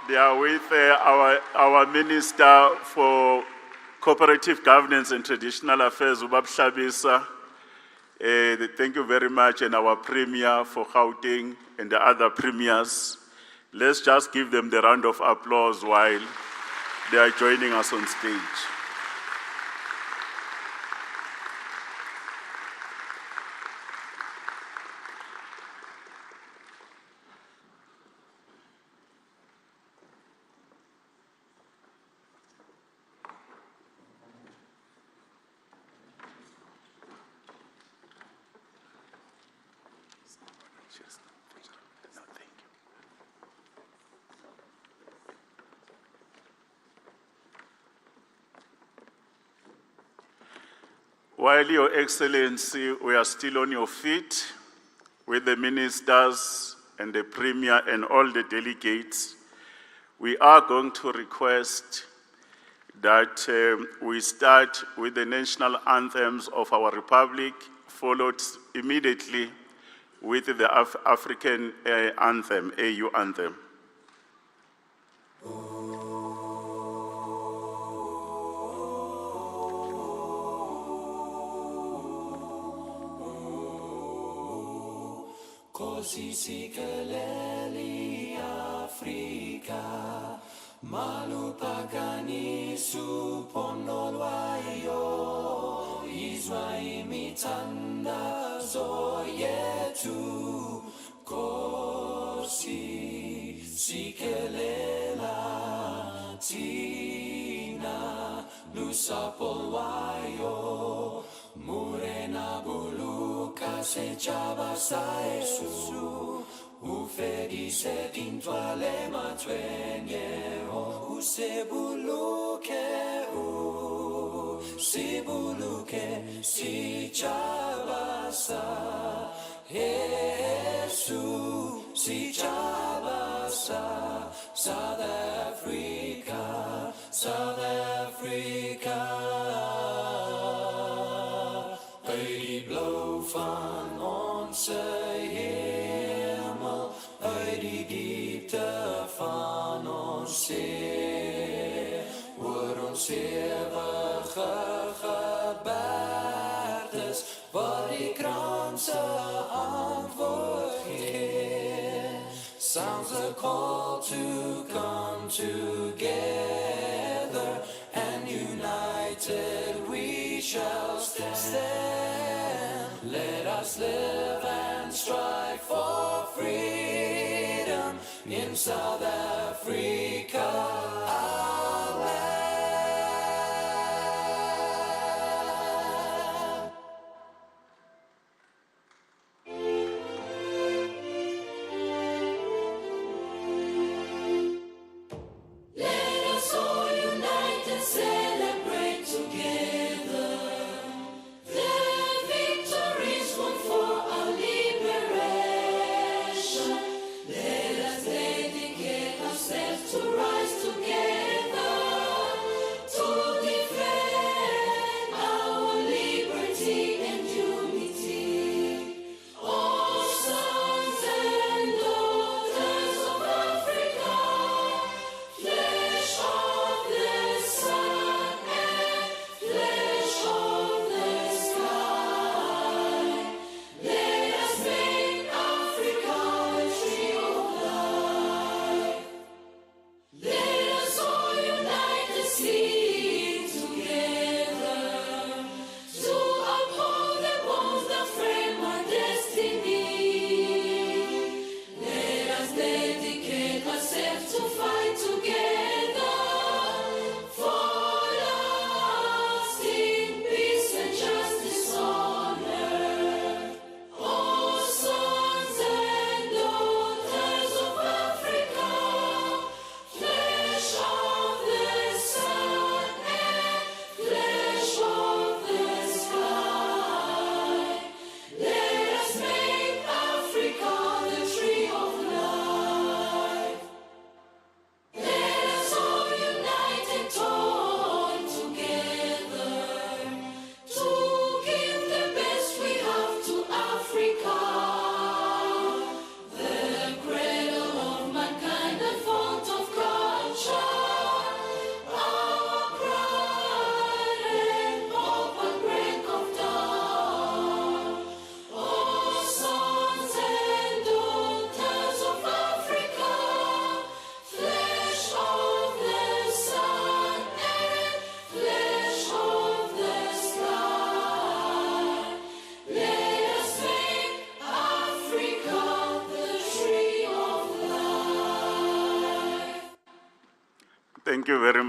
They are with our Minister for Cooperative Governance and Traditional Affairs, Ubab Shabisa. Thank you very much, and our Premier for Gauteng and the other Premiers. Let's just give them the round of applause while they are joining us on stage. While Your Excellency, we are still on your feet with the ministers and the Premier and all the delegates, we are going to request that we start with the national anthems of our Republic, followed immediately with the African anthem, AU anthem. Sikeleli Afrika malupagani supondolwayo izwa imitanda zoyetu kosi sikelela tina lusapolwayo murena buluka sechaba sa Yesu ufedise tintwale matwenye usebuluke sibuluke sichabasa Yesu sichabasa South Africa South Africa Uit blauw van onze hemel, uit die diepte van ons zeer, oor ons eeuwige geberdes, waar die kranse antwoord geeft. Sounds a call to come together, and united we shall stand. Let us live and strive for freedom in South Africa. Dedicate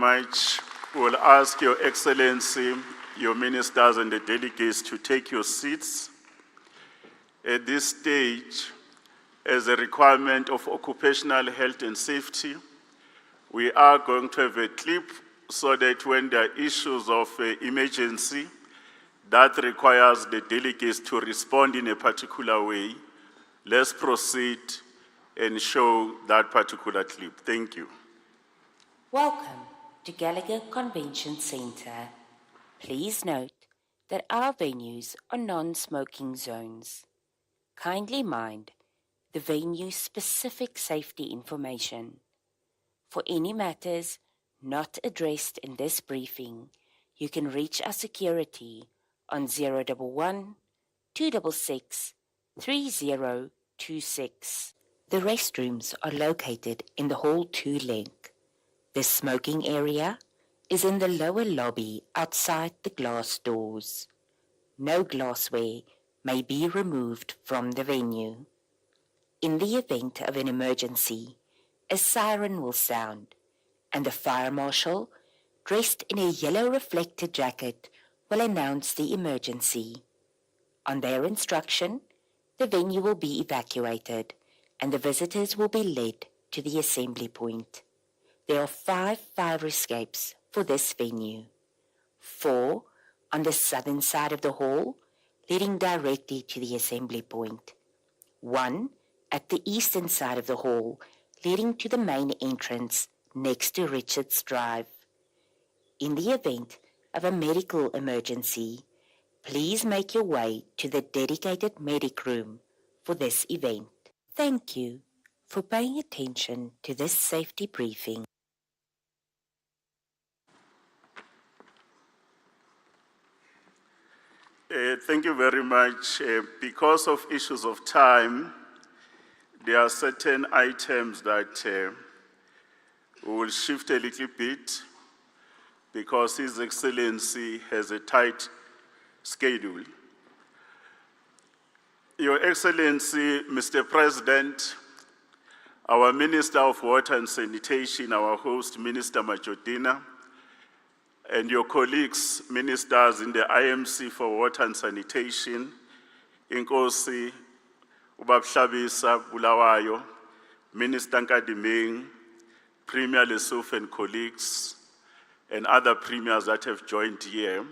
much. We'll ask Your Excellency, your ministers and the delegates to take your seats. At this stage, as a requirement of occupational health and safety, we are going to have a clip so that when there are issues of emergency that requires the delegates to respond in a particular way, let's proceed and show that particular clip. Thank you. Welcome to Gallagher Convention Centre. Please note that our venues are non-smoking zones. Kindly mind the venue's specific safety information. For any matters not addressed in this briefing, you can reach our security on 011 266 3026. The restrooms are located in the Hall 2 link. The smoking area is in the lower lobby outside the glass doors. No glassware may be removed from the venue. In the event of an emergency, a siren will sound, and the fire marshal, dressed in a yellow reflector jacket, will announce the emergency. On their instruction, the venue will be evacuated, and the visitors will be led to the assembly point. There are 5 fire escapes for this venue. 4 on the southern side of the hall, leading directly to the assembly point. 1 at the eastern side of the hall, leading to the main entrance next to Richards Drive. In the event of a medical emergency, please make your way to the dedicated medic room for this event. Thank you for paying attention to this safety briefing. Thank you very much. Because of issues of time, there are certain items that we will shift a little bit because His Excellency has a tight schedule. Your Excellency, Mr. President, our Minister of Water and Sanitation, our host, Minister Majodina, and your colleagues, ministers in the IMC for Water and Sanitation, Inkosi, Ubabhlabisa Bulawayo, Minister Nkadiming, Premier Lesuf and colleagues, and other premiers that have joined here,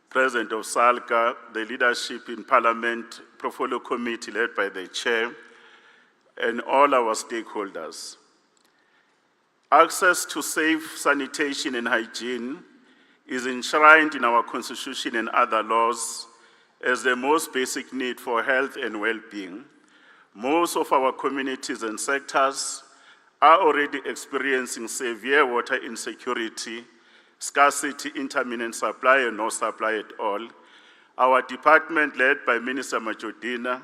President of SALGA, the leadership in Parliament, Portfolio Committee led by the Chair, and all our stakeholders. Access to safe sanitation and hygiene is enshrined in our Constitution and other laws as the most basic need for health and well-being. Most of our communities and sectors are already experiencing severe water insecurity, scarcity, intermittent supply, and no supply at all. Our department, led by Minister Majodina,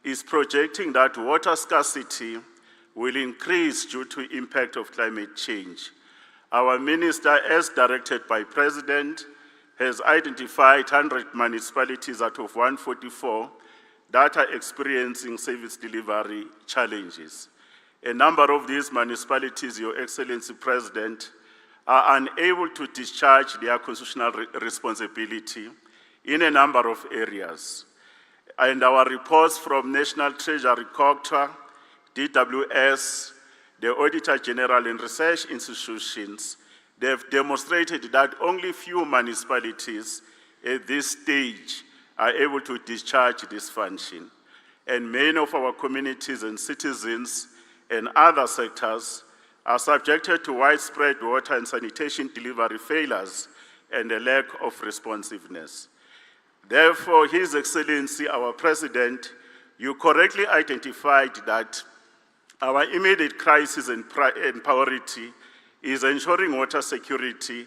is projecting that water scarcity will increase due to impact of climate change. Our minister, as directed by President, has identified 100 municipalities out of 144 that are experiencing service delivery challenges. A number of these municipalities, Your Excellency President, are unable to discharge their constitutional responsibility in a number of areas. And our reports from National Treasury, govt, DWS, the Auditor General and research institutions, they have demonstrated that only few municipalities at this stage are able to discharge this function. And many of our communities and citizens and other sectors are subjected to widespread water and sanitation delivery failures and a lack of responsiveness. Therefore, His Excellency, our President, you correctly identified that our immediate crisis and priority is ensuring water security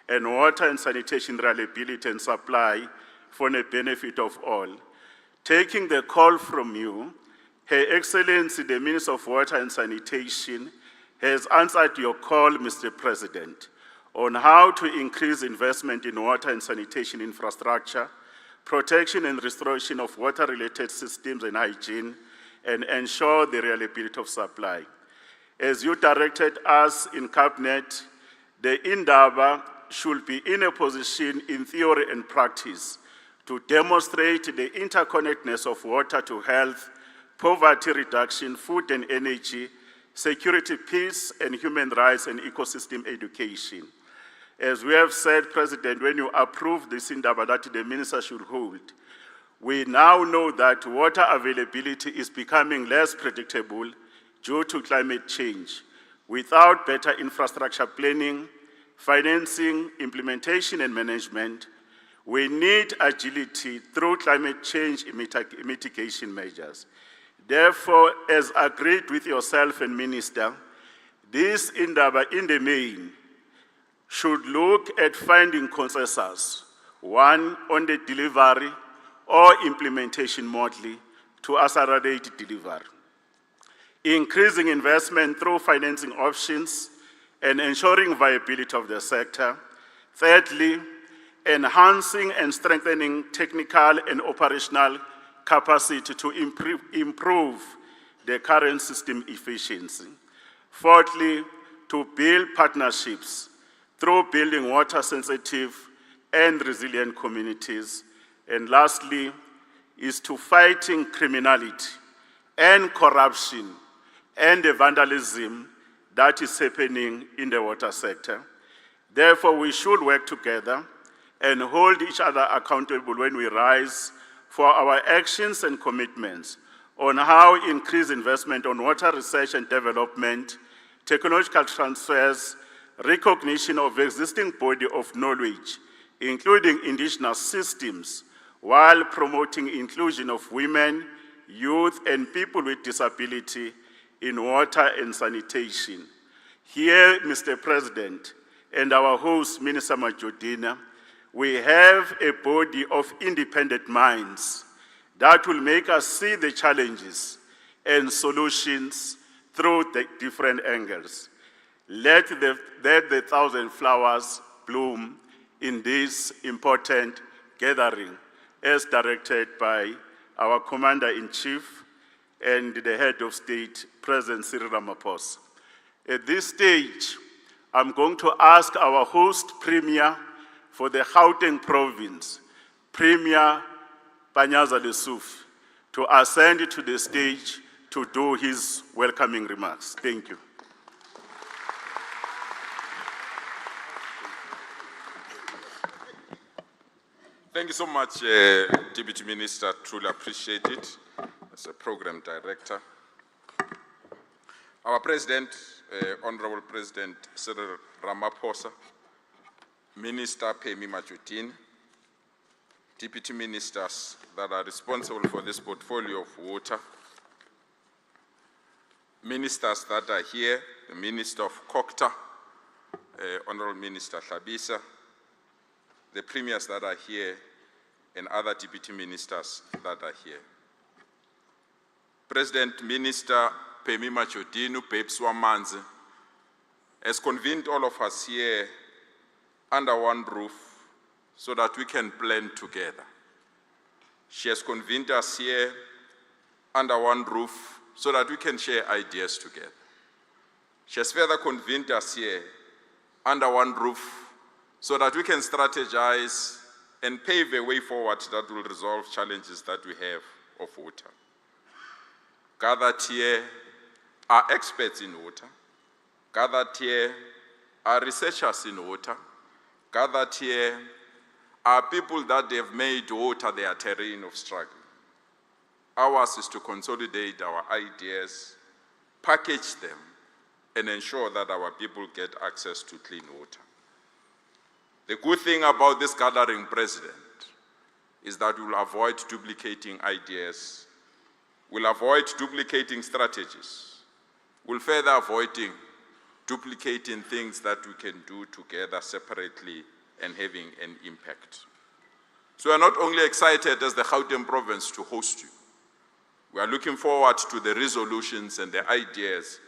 and water and sanitation reliability and supply for the benefit of all. Taking the call from you, Her Excellency, the Minister of Water and Sanitation, has answered your call, Mr. President, on how to increase investment in water and sanitation infrastructure, protection and restoration of water-related systems and hygiene, and ensure the reliability of supply. As you directed us in Cabinet, the Indaba should be in a position in theory and practice to demonstrate the interconnectedness of water to health, poverty reduction, food and energy, security, peace, and human rights and ecosystem education. As we have said, President, when you approved this Indaba that the minister should hold, we now know that water availability is becoming less predictable due to climate change. Without better infrastructure planning, financing, implementation, and management, we need agility through climate change mitigation measures. Therefore, as agreed with yourself and Minister, this Indaba in the main should look at finding consensus, one on the delivery or implementation model to accelerate delivery, increasing investment through financing options and ensuring viability of the sector. Thirdly, enhancing and strengthening technical and operational capacity to improve the current system efficiency. Fourthly, to build partnerships through building water-sensitive and resilient communities. And lastly, is to fighting criminality and corruption and the vandalism that is happening in the water sector. Therefore, we should work together and hold each other accountable when we rise for our actions and commitments on how increased investment on water research and development, technological transfers, recognition of existing body of knowledge, including indigenous systems, while promoting inclusion of women, youth, and people with disability in water and sanitation. Here, Mr. President, and our host, Minister Majodina, we have a body of independent minds that will make us see the challenges and solutions through the different angles. Let the thousand flowers bloom in this important gathering, as directed by our Commander-in-Chief and the Head of State, President Cyril Ramaphosa. At this stage, I'm going to ask our host Premier for the Gauteng province, Premier Panyaza Lesuf, to ascend to the stage to do his welcoming remarks. Thank you. Thank you so much, Deputy Minister. Truly appreciate it as a program director. Our President, Honorable President Cyril Ramaphosa, Minister Phemi Majodina, Deputy Ministers that are responsible for this portfolio of water, Ministers that are here, the Minister of govt, Honorable Minister SABC, the Premiers that are here, and other Deputy Ministers that are here. President Minister Phemi Majodina, Babes Wamanzi, has convened all of us here under one roof so that we can plan together. She has convened us here under one roof so that we can share ideas together. She has further convened us here under one roof so that we can strategize and pave a way forward that will resolve challenges that we have of water. Gathered here are experts in water. Gathered here are researchers in water. Gathered here are people that have made water their terrain of struggle. Ours is to consolidate our ideas, package them, and ensure that our people get access to clean water. The good thing about this gathering, President, is that we will avoid duplicating ideas, we'll avoid duplicating strategies, we'll further avoiding duplicating things that we can do together separately and having an impact. So we are not only excited as the Gauteng province to host you, we are looking forward to the resolutions and the ideas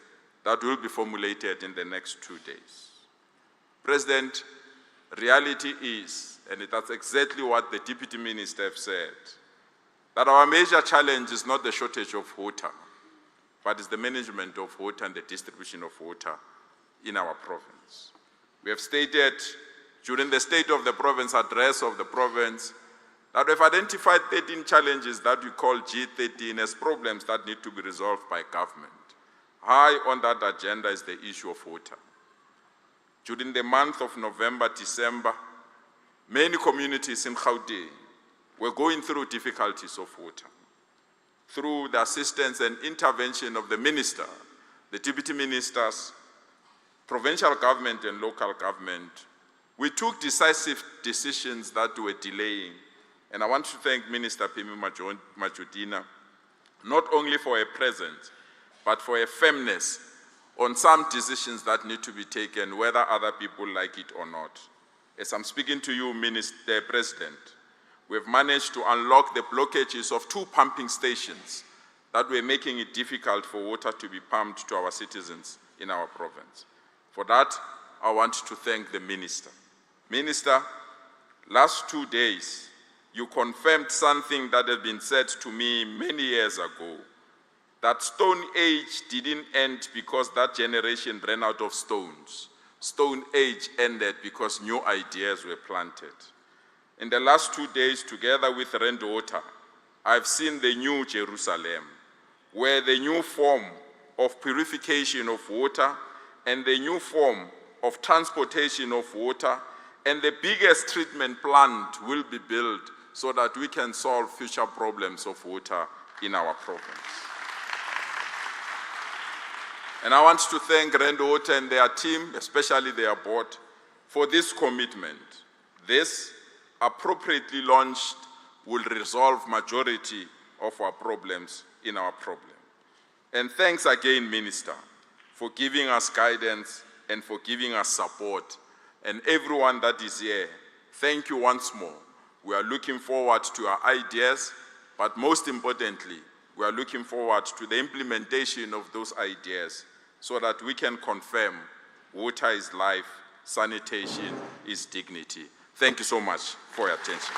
that will be formulated in the next 2 days. President, reality is, and that's exactly what the Deputy Minister have said, that our major challenge is not the shortage of water, but is the management of water and the distribution of water in our province. We have stated during the State of the Province address of the province that we've identified 13 challenges that we call G13 as problems that need to be resolved by government. High on that agenda is the issue of water. During the month of November, December, many communities in Gauteng were going through difficulties of water. Through the assistance and intervention of the minister, the deputy ministers, provincial government and local government, we took decisive decisions that were delaying. And I want to thank Minister Pemi Majodina, not only for her presence, but for her firmness on some decisions that need to be taken, whether other people like it or not. As I'm speaking to you, Minister President, we've managed to unlock the blockages of 2 pumping stations that were making it difficult for water to be pumped to our citizens in our province. For that, I want to thank the Minister. Minister, last 2 days, you confirmed something that had been said to me many years ago, that Stone Age didn't end because that generation ran out of stones. Stone Age ended because new ideas were planted. In the last 2 days, together with Rainwater, I've seen the new Jerusalem, where the new form of purification of water and the new form of transportation of water and the biggest treatment plant will be built so that we can solve future problems of water in our province. And I want to thank Rainwater and their team, especially their board, for this commitment. This, appropriately launched, will resolve majority of our problems in our province. And thanks again, Minister, for giving us guidance and for giving us support. And everyone that is here, thank you once more. We are looking forward to our ideas, but most importantly, we are looking forward to the implementation of those ideas so that we can confirm water is life, sanitation is dignity. Thank you so much for your attention.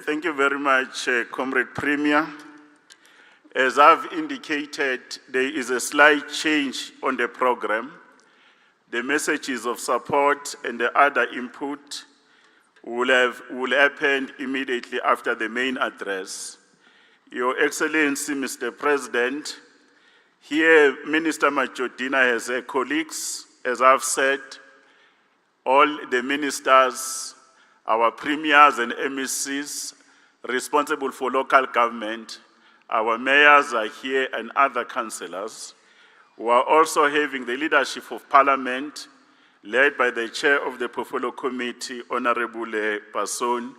Thank you very much, Comrade Premier. As I've indicated, there is a slight change on the program. The messages of support and the other input will happen immediately after the main address. Your Excellency, Mr. President, here Minister Majodina has her colleagues, as I've said, all the ministers, our premiers and MECs responsible for local government, our mayors are here and other councillors. We are also having the leadership of Parliament, led by the Chair of the Portfolio Committee, Honorable Passon.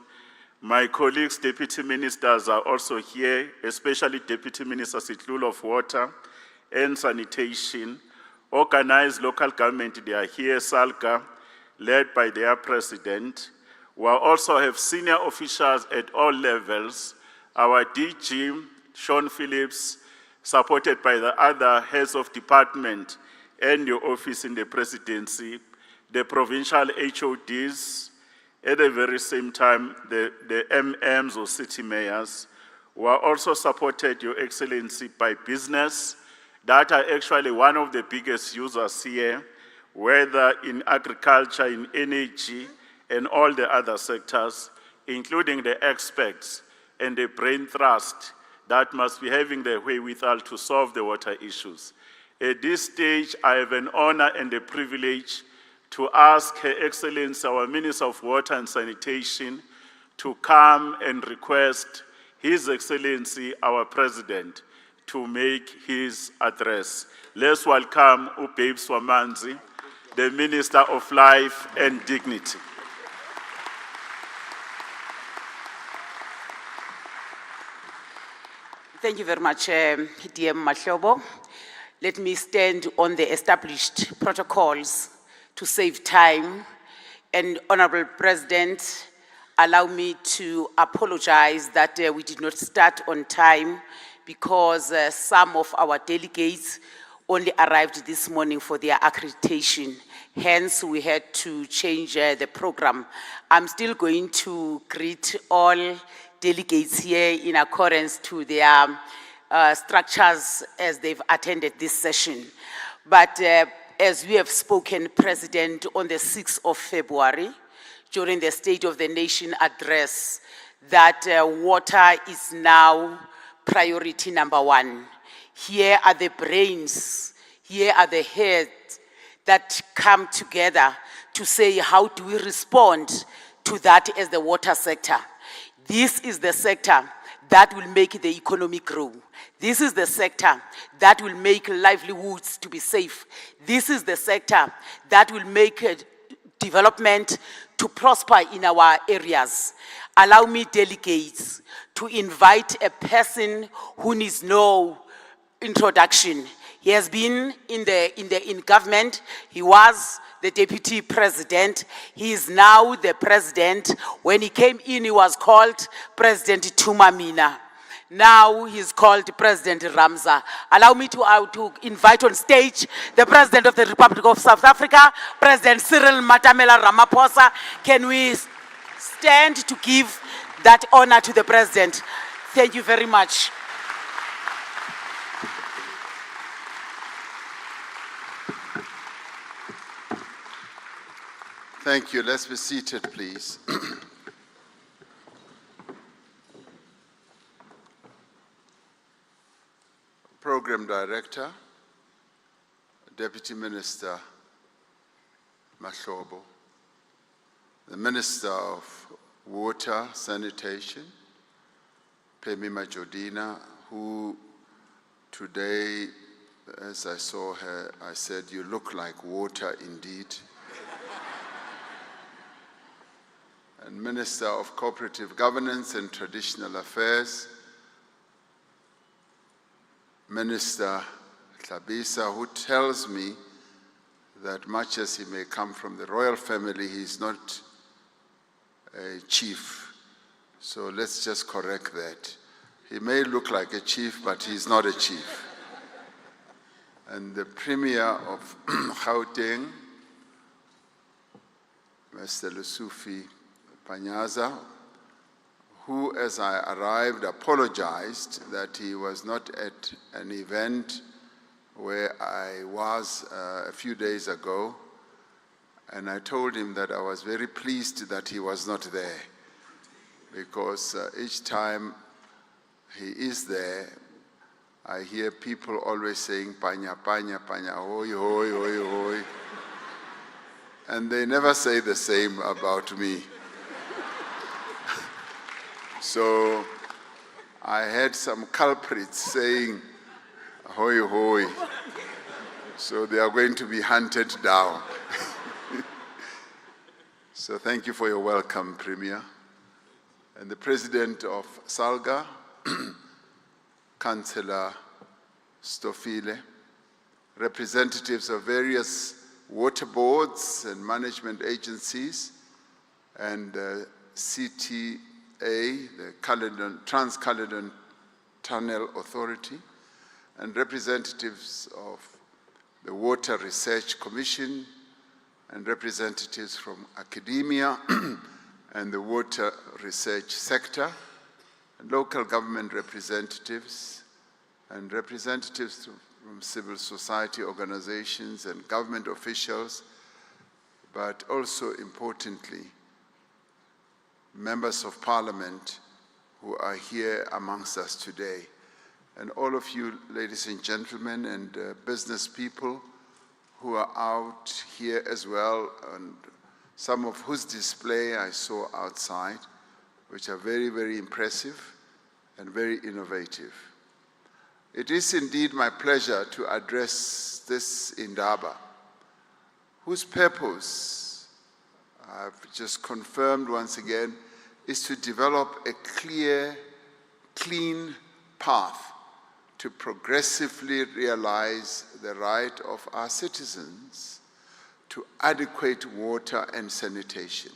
My colleagues, Deputy Ministers are also here, especially Deputy Minister Sitlulo of Water and Sanitation. Organized local government, they are here, SALGA, led by their President. We also have senior officials at all levels. Our DG, Sean Phillips, supported by the other heads of department and your office in the presidency, the provincial HODs, at the very same time, the MMs or city mayors, who are also supported, Your Excellency, by business, that are actually one of the biggest users here, whether in agriculture, in energy, and all the other sectors, including the experts and the brain trust that must be having the wherewithal to solve the water issues. At this stage, I have an honor and a privilege to ask Her Excellency, our Minister of Water and Sanitation, to come and request His Excellency, our President, to make his address. Let's welcome Ubabe Swamanzi, the Minister of Life and Dignity. Thank you very much, DM Mahlobo. Let me stand on the established protocols to save time. And Honorable President, allow me to apologize that we did not start on time because some of our delegates only arrived this morning for their accreditation. Hence, we had to change the program. I'm still going to greet all delegates here in accordance to their structures as they've attended this session. But as we have spoken, President, on the 6th of February, during the State of the Nation address, that water is now priority number one. Here are the brains, here are the heads that come together to say, how do we respond to that as the water sector? This is the sector that will make the economy grow. This is the sector that will make livelihoods to be safe. This is the sector that will make development to prosper in our areas. Allow me, delegates, to invite a person who needs no introduction. He has been in government. He was the deputy president. He is now the president. When he came in, he was called President Tumamina. Now he's called President Ramza. Allow me to invite on stage the President of the Republic of South Africa, President Cyril Ramaphosa. Can we stand to give that honor to the President? Thank you very much. Thank you. Let's be seated, please. Program Director, Deputy Minister Mahlobo, the Minister of Water, Sanitation, Phemi Majodina, who today, as I saw her, I said, you look like water indeed. And Minister of Cooperative Governance and Traditional Affairs, Minister Tlabisa, who tells me that much as he may come from the royal family, he's not a chief. So let's just correct that. He may look like a chief, but he's not a chief. And the Premier of Gauteng, Mr. Lusufi Panyaza, who, as I arrived, apologized that he was not at an event where I was a few days ago, and I told him that I was very pleased that he was not there, because each time he is there, I hear people always saying, Panya, Panya, Panya, hoi, hoi, hoi, hoi. And they never say the same about me. So I had some culprits saying, hoi, hoi. So they are going to be hunted down. So thank you for your welcome, Premier. And the President of SALGA, Councillor Stofile, representatives of various water boards and management agencies, and CTA, the Trans-Caledon Tunnel Authority, and representatives of the Water Research Commission, and representatives from academia and the water research sector, and local government representatives, and representatives from civil society organizations and government officials, but also importantly, members of parliament who are here amongst us today. And all of you, ladies and gentlemen, and business people who are out here as well, and some of whose display I saw outside, which are very, very impressive and very innovative. It is indeed my pleasure to address this Indaba, whose purpose, I've just confirmed once again, is to develop a clear, clean path to progressively realize the right of our citizens to adequate water and sanitation.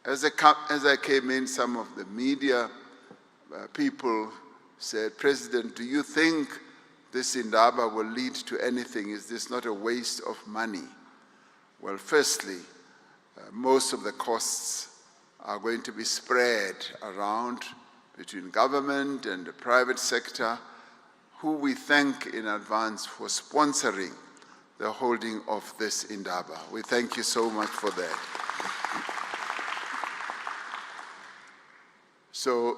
As I came in, some of the media people said, President, do you think this Indaba will lead to anything? Is this not a waste of money? Well, firstly, most of the costs are going to be spread around between government and the private sector, who we thank in advance for sponsoring the holding of this Indaba. We thank you so much for that. So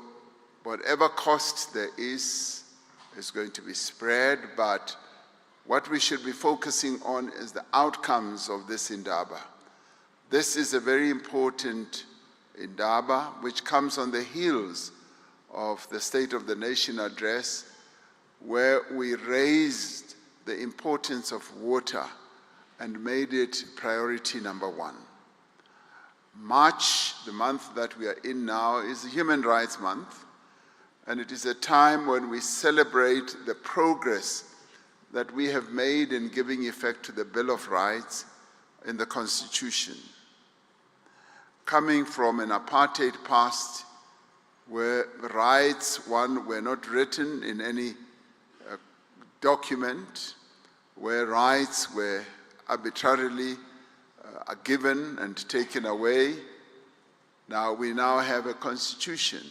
whatever cost there is going to be spread, but what we should be focusing on is the outcomes of this Indaba. This is a very important Indaba which comes on the heels of the State of the Nation address, where we raised the importance of water and made it priority number one. March, the month that we are in now, is Human Rights Month, and it is a time when we celebrate the progress that we have made in giving effect to the Bill of Rights in the Constitution. Coming from an apartheid past where rights, one, were not written in any document, where rights were arbitrarily are given and taken away. Now we have a constitution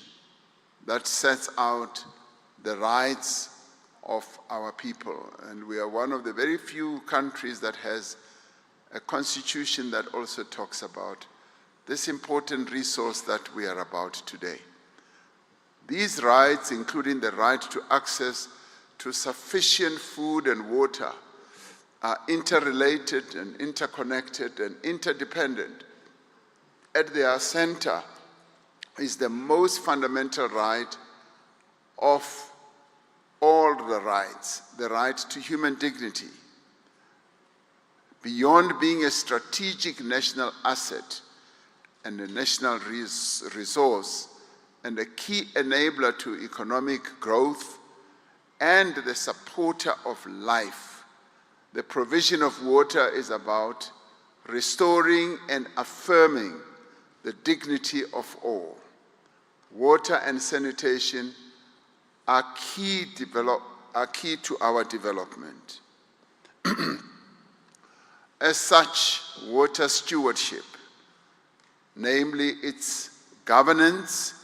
that sets out the rights of our people. And we are one of the very few countries that has a constitution that also talks about this important resource that we are about today. These rights, including the right to access to sufficient food and water, are interrelated and interconnected and interdependent. At their center is the most fundamental right of all the rights, the right to human dignity. Beyond being a strategic national asset and a national resource and a key enabler to economic growth and the supporter of life, the provision of water is about restoring and affirming the dignity of all. Water and sanitation are key to our development. As such, water stewardship, namely its governance,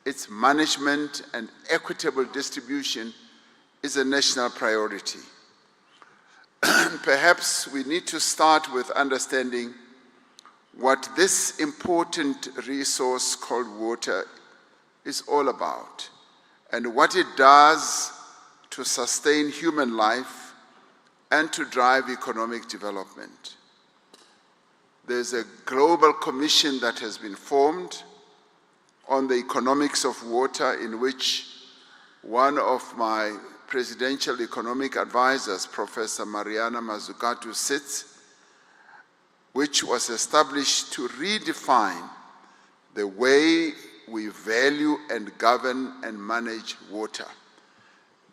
its management, and equitable distribution, is a national priority. Perhaps we need to start with understanding what this important resource called water is all about and what it does to sustain human life and to drive economic development. There's a global commission that has been formed on the economics of water, in which one of my presidential economic advisors, Professor Mariana Mazzucato, sits, which was established to redefine the way we value and govern and manage water.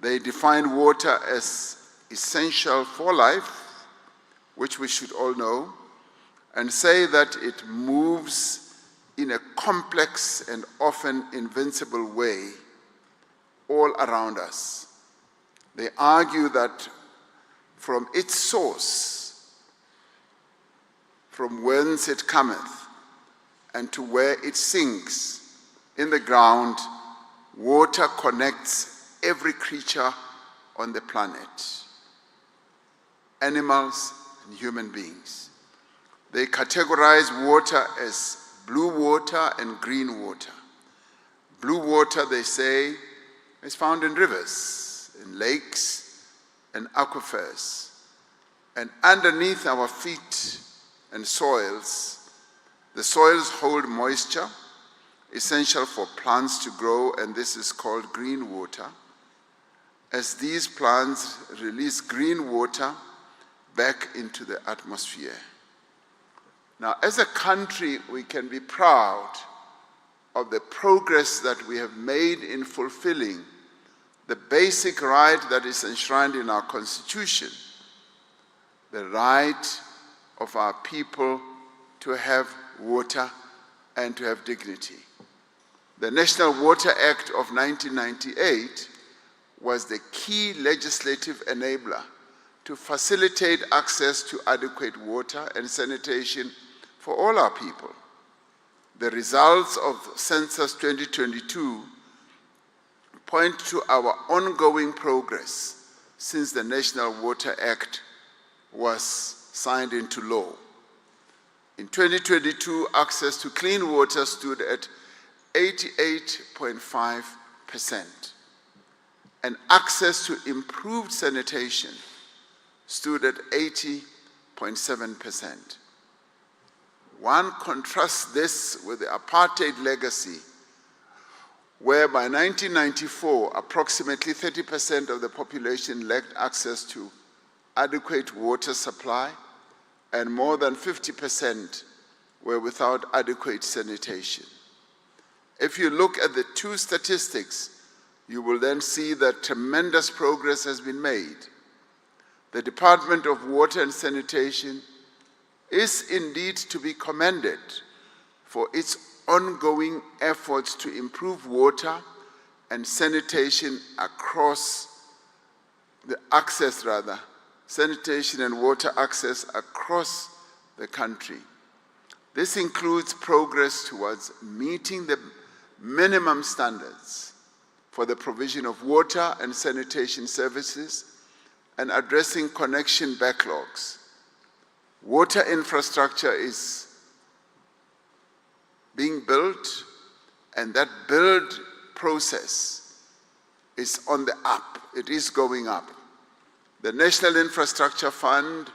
They define water as essential for life, which we should all know, and say that it moves in a complex and often invincible way all around us. They argue that from its source, from whence it cometh, and to where it sinks in the ground, water connects every creature on the planet, animals and human beings. They categorize water as blue water and green water. Blue water, they say, is found in rivers, in lakes, and aquifers. And underneath our feet and soils, the soils hold moisture, essential for plants to grow, and this is called green water, as these plants release green water back into the atmosphere. Now, as a country, we can be proud of the progress that we have made in fulfilling the basic right that is enshrined in our Constitution, the right of our people to have water and to have dignity. The National Water Act of 1998 was the key legislative enabler to facilitate access to adequate water and sanitation for all our people. The results of Census 2022 point to our ongoing progress since the National Water Act was signed into law. In 2022, access to clean water stood at 88.5%, and access to improved sanitation stood at 80.7%. One contrasts this with the apartheid legacy, where by 1994, approximately 30% of the population lacked access to adequate water supply, and more than 50% were without adequate sanitation. If you look at the two statistics, you will then see that tremendous progress has been made. The Department of Water and Sanitation is indeed to be commended for its ongoing efforts to improve water and sanitation across the access, sanitation and water access across the country. This includes progress towards meeting the minimum standards for the provision of water and sanitation services and addressing connection backlogs. Water infrastructure is being built, and that build process is on the up. It is going up. The National Infrastructure Fund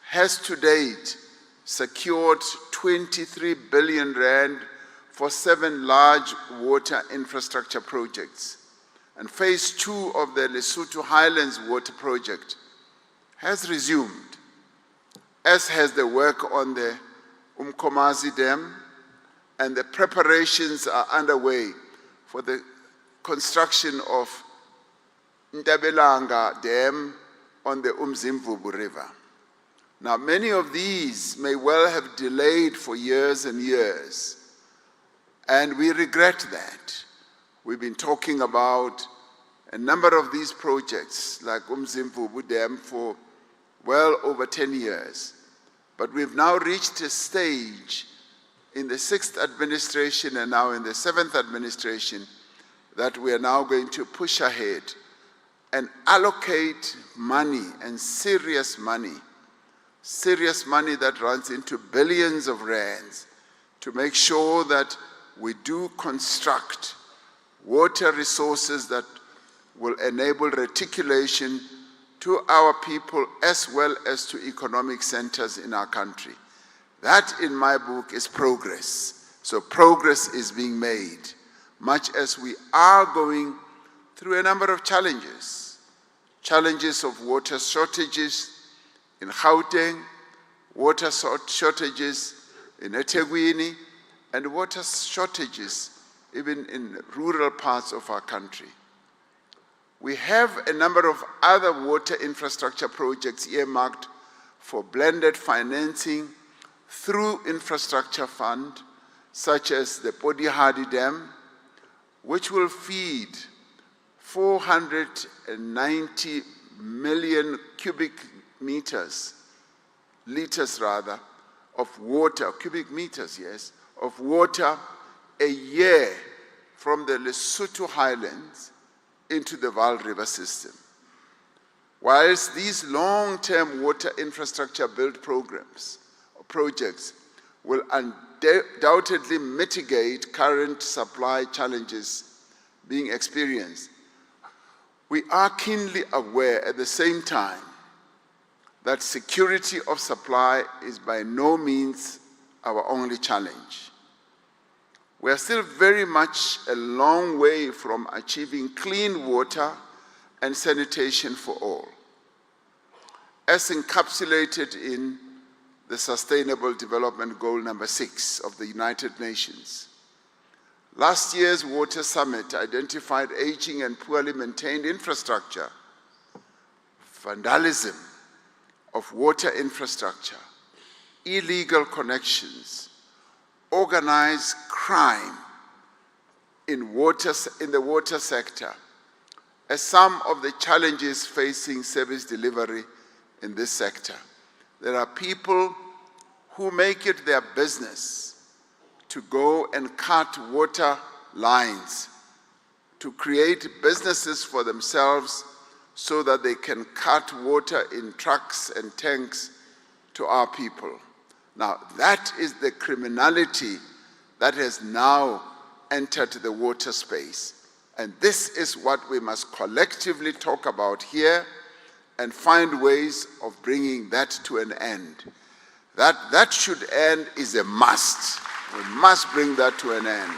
has to date secured 23 billion rand for 7 large water infrastructure projects. And phase 2 of the Lesotho Highlands water project has resumed, as has the work on the Umkomazi Dam, and the preparations are underway for the construction of Ntabelanga Dam on the Umzimvubu River. Now, many of these may well have delayed for years and years, and we regret that. We've been talking about a number of these projects, like Umzimvubu Dam, for well over 10 years. But we've now reached a stage in the 6th administration and now in the 7th administration that we are now going to push ahead and allocate money, and serious money that runs into billions of rands, to make sure that we do construct water resources that will enable reticulation to our people as well as to economic centers in our country. That, in my book, is progress. So progress is being made, much as we are going through a number of challenges. Challenges of water shortages in Gauteng, water shortages in eThekwini, and water shortages even in rural parts of our country. We have a number of other water infrastructure projects earmarked for blended financing through infrastructure fund, such as the Podihadi Dam, which will feed 490 million cubic liters of water, of water a year from the Lesotho Highlands into the Vaal River system. Whilst these long-term water infrastructure build projects will undoubtedly mitigate current supply challenges being experienced, we are keenly aware at the same time that security of supply is by no means our only challenge. We are still very much a long way from achieving clean water and sanitation for all, as encapsulated in the Sustainable Development Goal number 6 of the United Nations. Last year's Water Summit identified aging and poorly maintained infrastructure, vandalism of water infrastructure, illegal connections, organized crime in the water sector as some of the challenges facing service delivery in this sector. There are people who make it their business to go and cut water lines, to create businesses for themselves so that they can cut water in trucks and tanks to our people. Now, that is the criminality that has now entered the water space. And this is what we must collectively talk about here and find ways of bringing that to an end. That should end is a must. We must bring that to an end.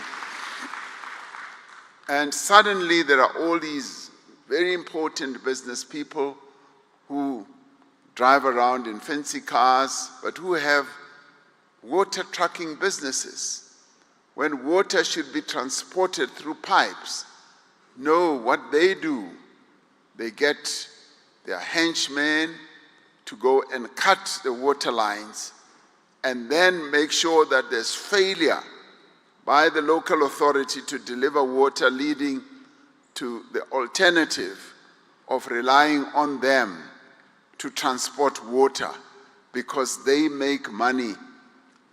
And suddenly there are all these very important business people who drive around in fancy cars, but who have water trucking businesses, when water should be transported through pipes. No, what they do, they get their henchmen to go and cut the water lines and then make sure that there's failure by the local authority to deliver water, leading to the alternative of relying on them to transport water, because they make money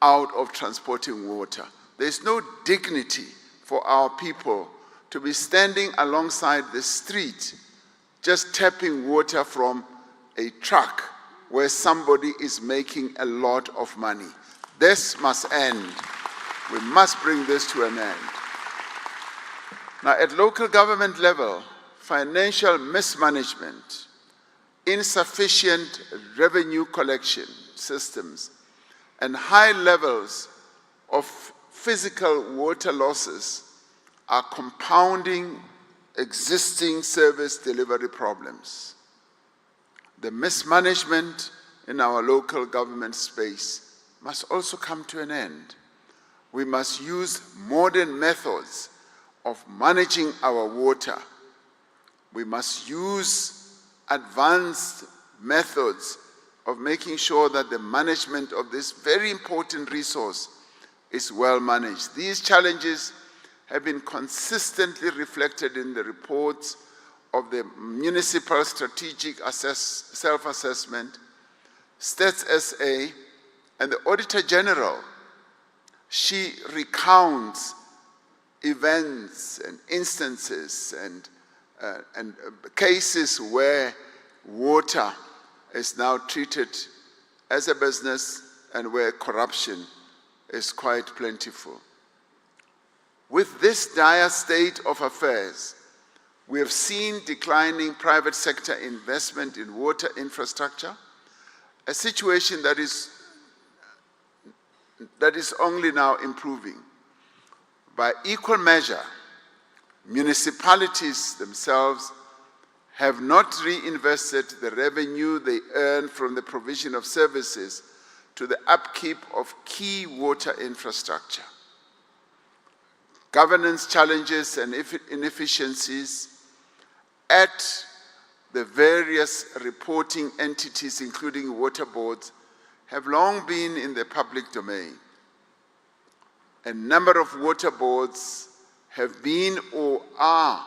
out of transporting water. There's no dignity for our people to be standing alongside the street just tapping water from a truck where somebody is making a lot of money. This must end. We must bring this to an end. Now, at local government level, financial mismanagement, insufficient revenue collection systems, and high levels of physical water losses are compounding existing service delivery problems. The mismanagement in our local government space must also come to an end. We must use modern methods of managing our water. We must use advanced methods of making sure that the management of this very important resource is well managed. These challenges have been consistently reflected in the reports of the Municipal Strategic Self-Assessment, Stats SA, and the Auditor General. She recounts events and instances and cases where water is now treated as a business and where corruption is quite plentiful. With this dire state of affairs, we have seen declining private sector investment in water infrastructure, a situation that is only now improving. By equal measure, municipalities themselves have not reinvested the revenue they earn from the provision of services to the upkeep of key water infrastructure. Governance challenges and inefficiencies at the various reporting entities, including water boards, have long been in the public domain. A number of water boards have been or are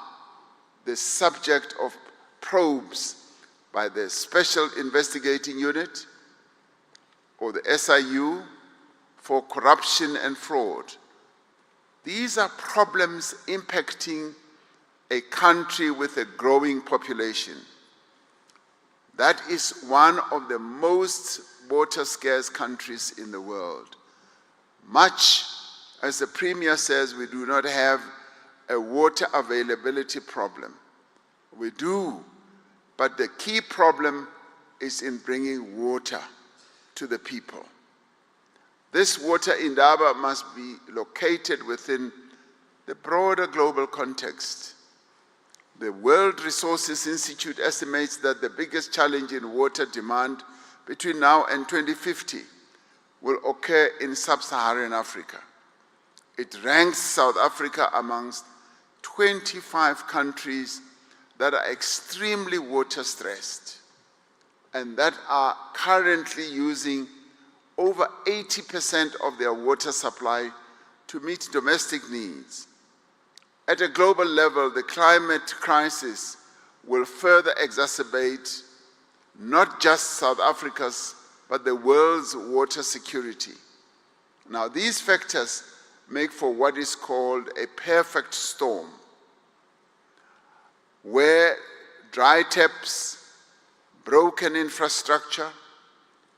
the subject of probes by the Special Investigating Unit or the SIU for corruption and fraud. These are problems impacting a country with a growing population. That is one of the most water-scarce countries in the world. Much as the Premier says, we do not have a water availability problem. We do, but the key problem is in bringing water to the people. This water Indaba must be located within the broader global context. The World Resources Institute estimates that the biggest challenge in water demand between now and 2050 will occur in sub-Saharan Africa. It ranks South Africa amongst 25 countries that are extremely water stressed and that are currently using over 80% of their water supply to meet domestic needs. At a global level, the climate crisis will further exacerbate not just South Africa's, but the world's water security. Now, these factors make for what is called a perfect storm, where dry taps, broken infrastructure,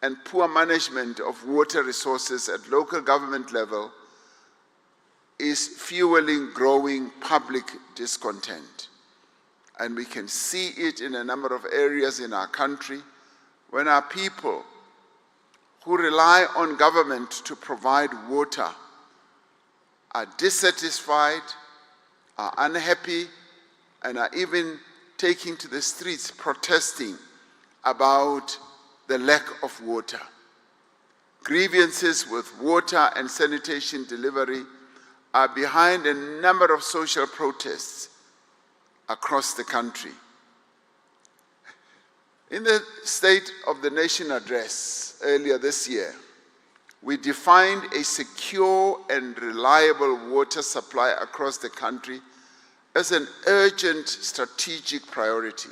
and poor management of water resources at local government level is fueling growing public discontent. And we can see it in a number of areas in our country when our people who rely on government to provide water are dissatisfied, are unhappy, and are even taking to the streets protesting about the lack of water. Grievances with water and sanitation delivery are behind a number of social protests across the country. In the State of the Nation address earlier this year, we defined a secure and reliable water supply across the country as an urgent strategic priority.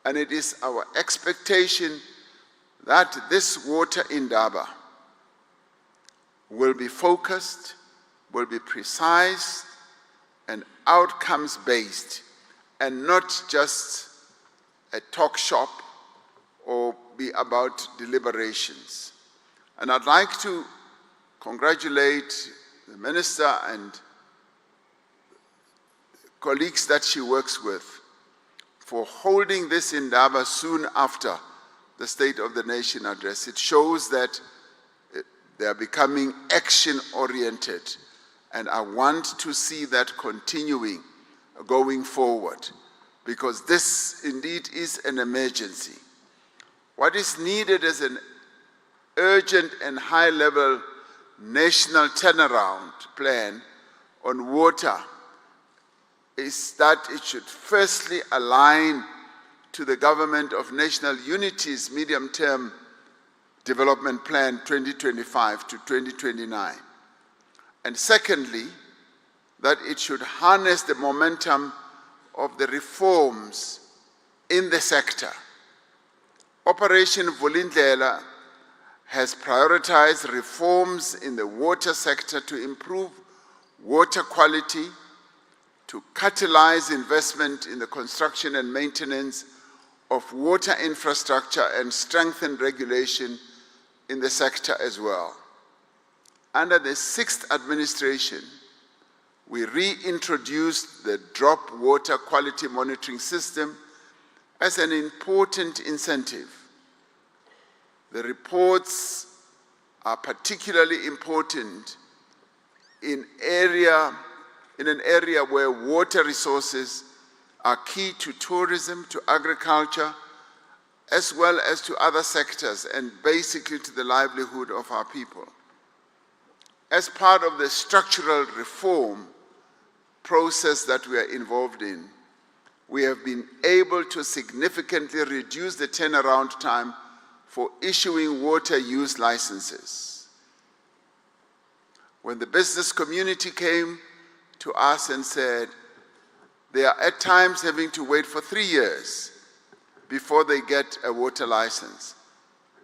And it is our expectation that this water indaba will be focused, will be precise, and outcomes-based, and not just a talk shop or be about deliberations. And I'd like to congratulate the Minister and colleagues that she works with for holding this indaba soon after the State of the Nation address. It shows that they are becoming action-oriented, and I want to see that continuing going forward, because this indeed is an emergency. What is needed is an urgent and high-level national turnaround plan on water is that it should firstly align to the Government of National Unity's medium-term development plan 2025 to 2029. And secondly, that it should harness the momentum of the reforms in the sector. Operation Vulindlela has prioritized reforms in the water sector to improve water quality, to catalyze investment in the construction and maintenance of water infrastructure, and strengthen regulation in the sector as well. Under the 6th administration, we reintroduced the drop water quality monitoring system as an important incentive. The reports are particularly important in an area where water resources are key to tourism, to agriculture, as well as to other sectors, and basically to the livelihood of our people. As part of the structural reform process that we are involved in, we have been able to significantly reduce the turnaround time for issuing water use licenses. When the business community came to us and said they are at times having to wait for 3 years before they get a water license,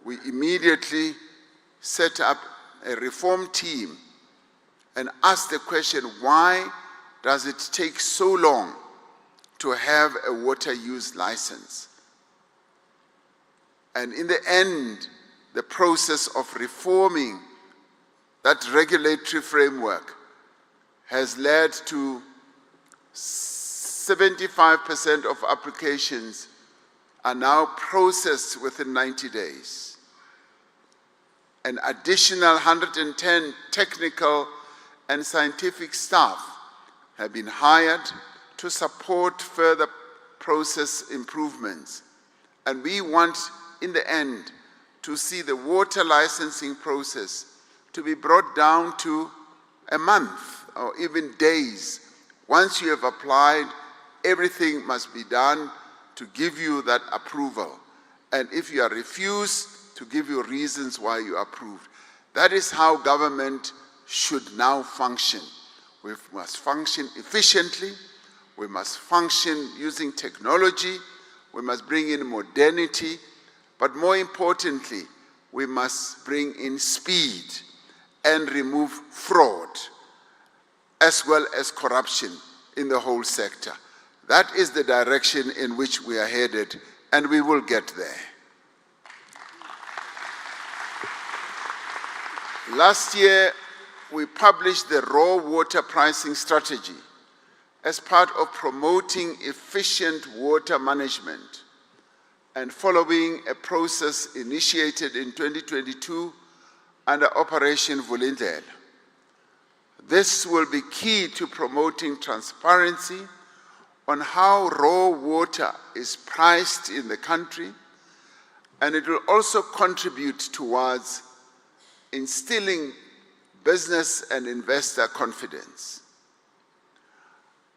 we immediately set up a reform team and asked the question, why does it take so long to have a water use license? And in the end, the process of reforming that regulatory framework has led to 75% of applications are now processed within 90 days. An additional 110 technical and scientific staff have been hired to support further process improvements. And we want, in the end, to see the water licensing process to be brought down to a month or even days. Once you have applied, everything must be done to give you that approval. And if you are refused, to give you reasons why you approved. That is how government should now function. We must function efficiently, we must function using technology, we must bring in modernity, but more importantly, we must bring in speed and remove fraud, as well as corruption in the whole sector. That is the direction in which we are headed, and we will get there. Last year, we published the raw water pricing strategy as part of promoting efficient water management and following a process initiated in 2022 under Operation Vulindlela. This will be key to promoting transparency on how raw water is priced in the country, and it will also contribute towards instilling business and investor confidence.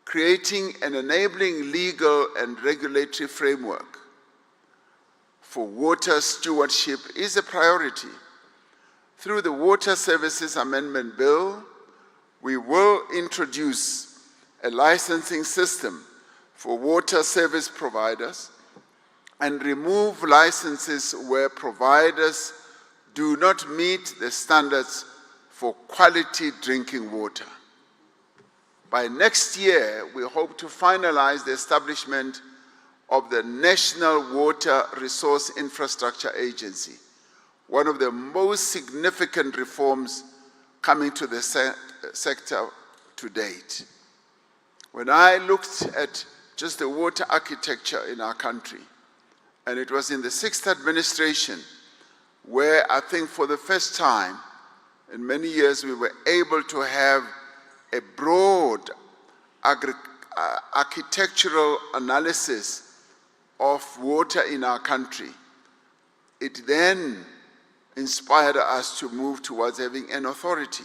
Creating an enabling legal and regulatory framework for water stewardship is a priority. Through the Water Services Amendment Bill, we will introduce a licensing system for water service providers and remove licenses where providers do not meet the standards for quality drinking water. By next year, we hope to finalize the establishment of the National Water Resource Infrastructure Agency, one of the most significant reforms coming to the sector to date. When I looked at just the water architecture in our country, and it was in the 6th administration where I think for the first time in many years we were able to have a broad architectural analysis of water in our country. It then inspired us to move towards having an authority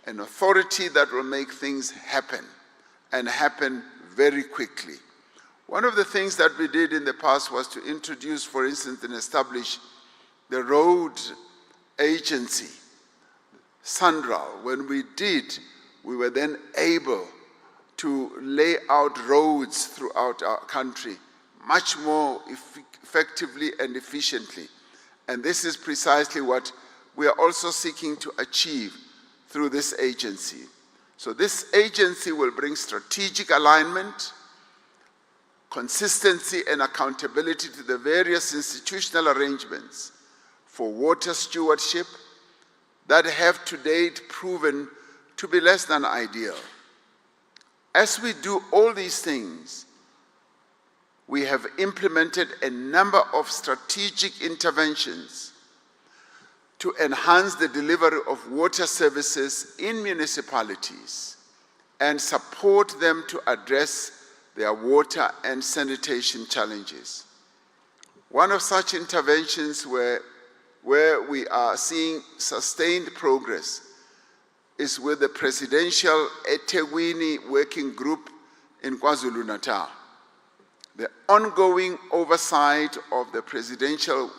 that will make things happen, and happen very quickly. One of the things that we did in the past was to introduce, for instance, and establish the road agency, SANRAL. When we did, we were then able to lay out roads throughout our country much more effectively and efficiently. And this is precisely what we are also seeking to achieve through this agency. So this agency will bring strategic alignment, consistency and accountability to the various institutional arrangements for water stewardship that have to date proven to be less than ideal. As we do all these things, we have implemented a number of strategic interventions to enhance the delivery of water services in municipalities and support them to address their water and sanitation challenges. One of such interventions where we are seeing sustained progress is with the Presidential eThekwini Working Group in KwaZulu-Natal. The ongoing oversight of the Presidential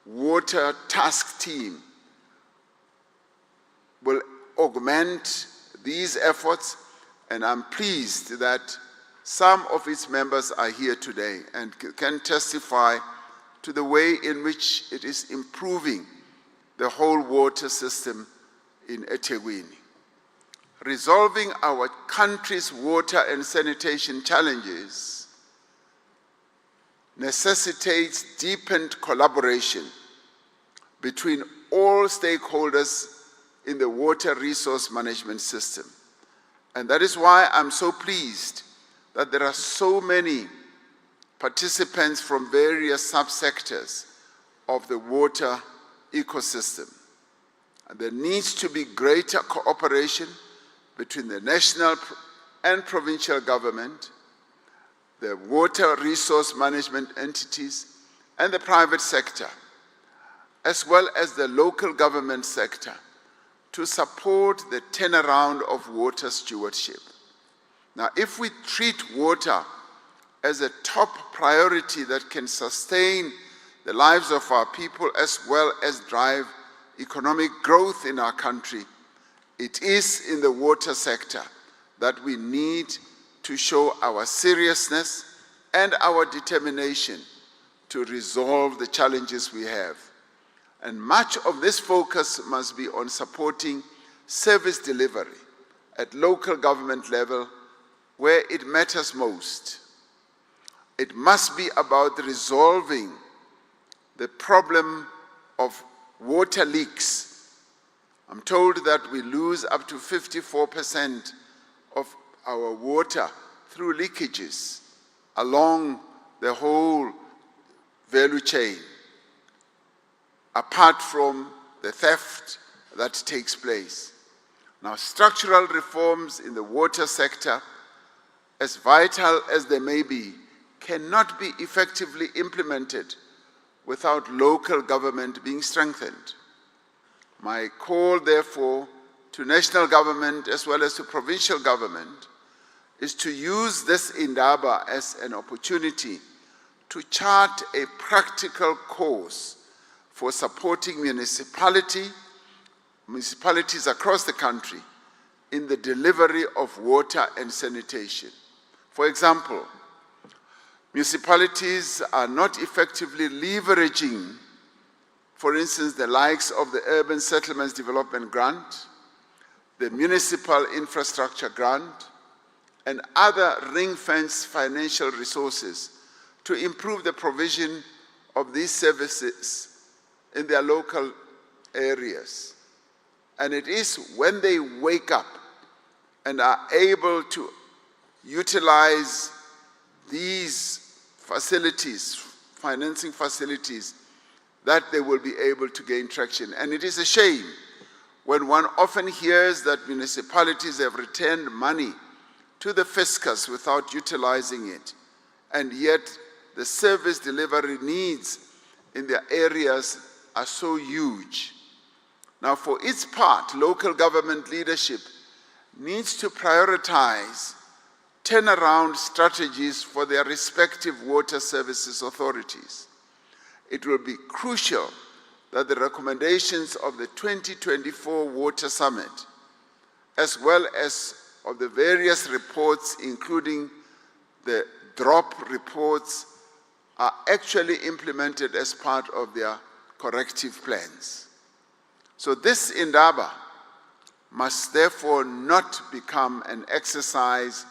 Water Task Team will augment these efforts, and I'm pleased that some of its members are here today and can testify to the way in which it is improving the whole water system in eThekwini. Resolving our country's water and sanitation challenges necessitates deepened collaboration between all stakeholders in the water resource management system. And that is why I'm so pleased that there are so many participants from various subsectors of the water ecosystem. And there needs to be greater cooperation between the national and provincial government, the water resource management entities, and the private sector, as well as the local government sector, to support the turnaround of water stewardship. Now, if we treat water as a top priority that can sustain the lives of our people as well as drive economic growth in our country, it is in the water sector that we need to show our seriousness and our determination to resolve the challenges we have. And much of this focus must be on supporting service delivery at local government level where it matters most. It must be about resolving the problem of water leaks. I'm told that we lose up to 54% of our water through leakages along the whole value chain, apart from the theft that takes place. Now, structural reforms in the water sector, as vital as they may be, cannot be effectively implemented without local government being strengthened. My call, therefore, to national government as well as to provincial government is to use this Indaba as an opportunity to chart a practical course for supporting municipalities across the country in the delivery of water and sanitation. For example, municipalities are not effectively leveraging, for instance, the likes of the Urban Settlements Development Grant, the Municipal Infrastructure Grant, and other ring-fence financial resources to improve the provision of these services in their local areas. And it is when they wake up and are able to utilize these facilities, financing facilities, that they will be able to gain traction. And it is a shame when one often hears that municipalities have returned money to the fiscus without utilizing it, and yet the service delivery needs in their areas are so huge. Now, for its part, local government leadership needs to prioritize turnaround strategies for their respective water services authorities. It will be crucial that the recommendations of the 2024 Water Summit, as well as of the various reports, including the drop reports, are actually implemented as part of their corrective plans. So this Indaba must therefore not become an exercise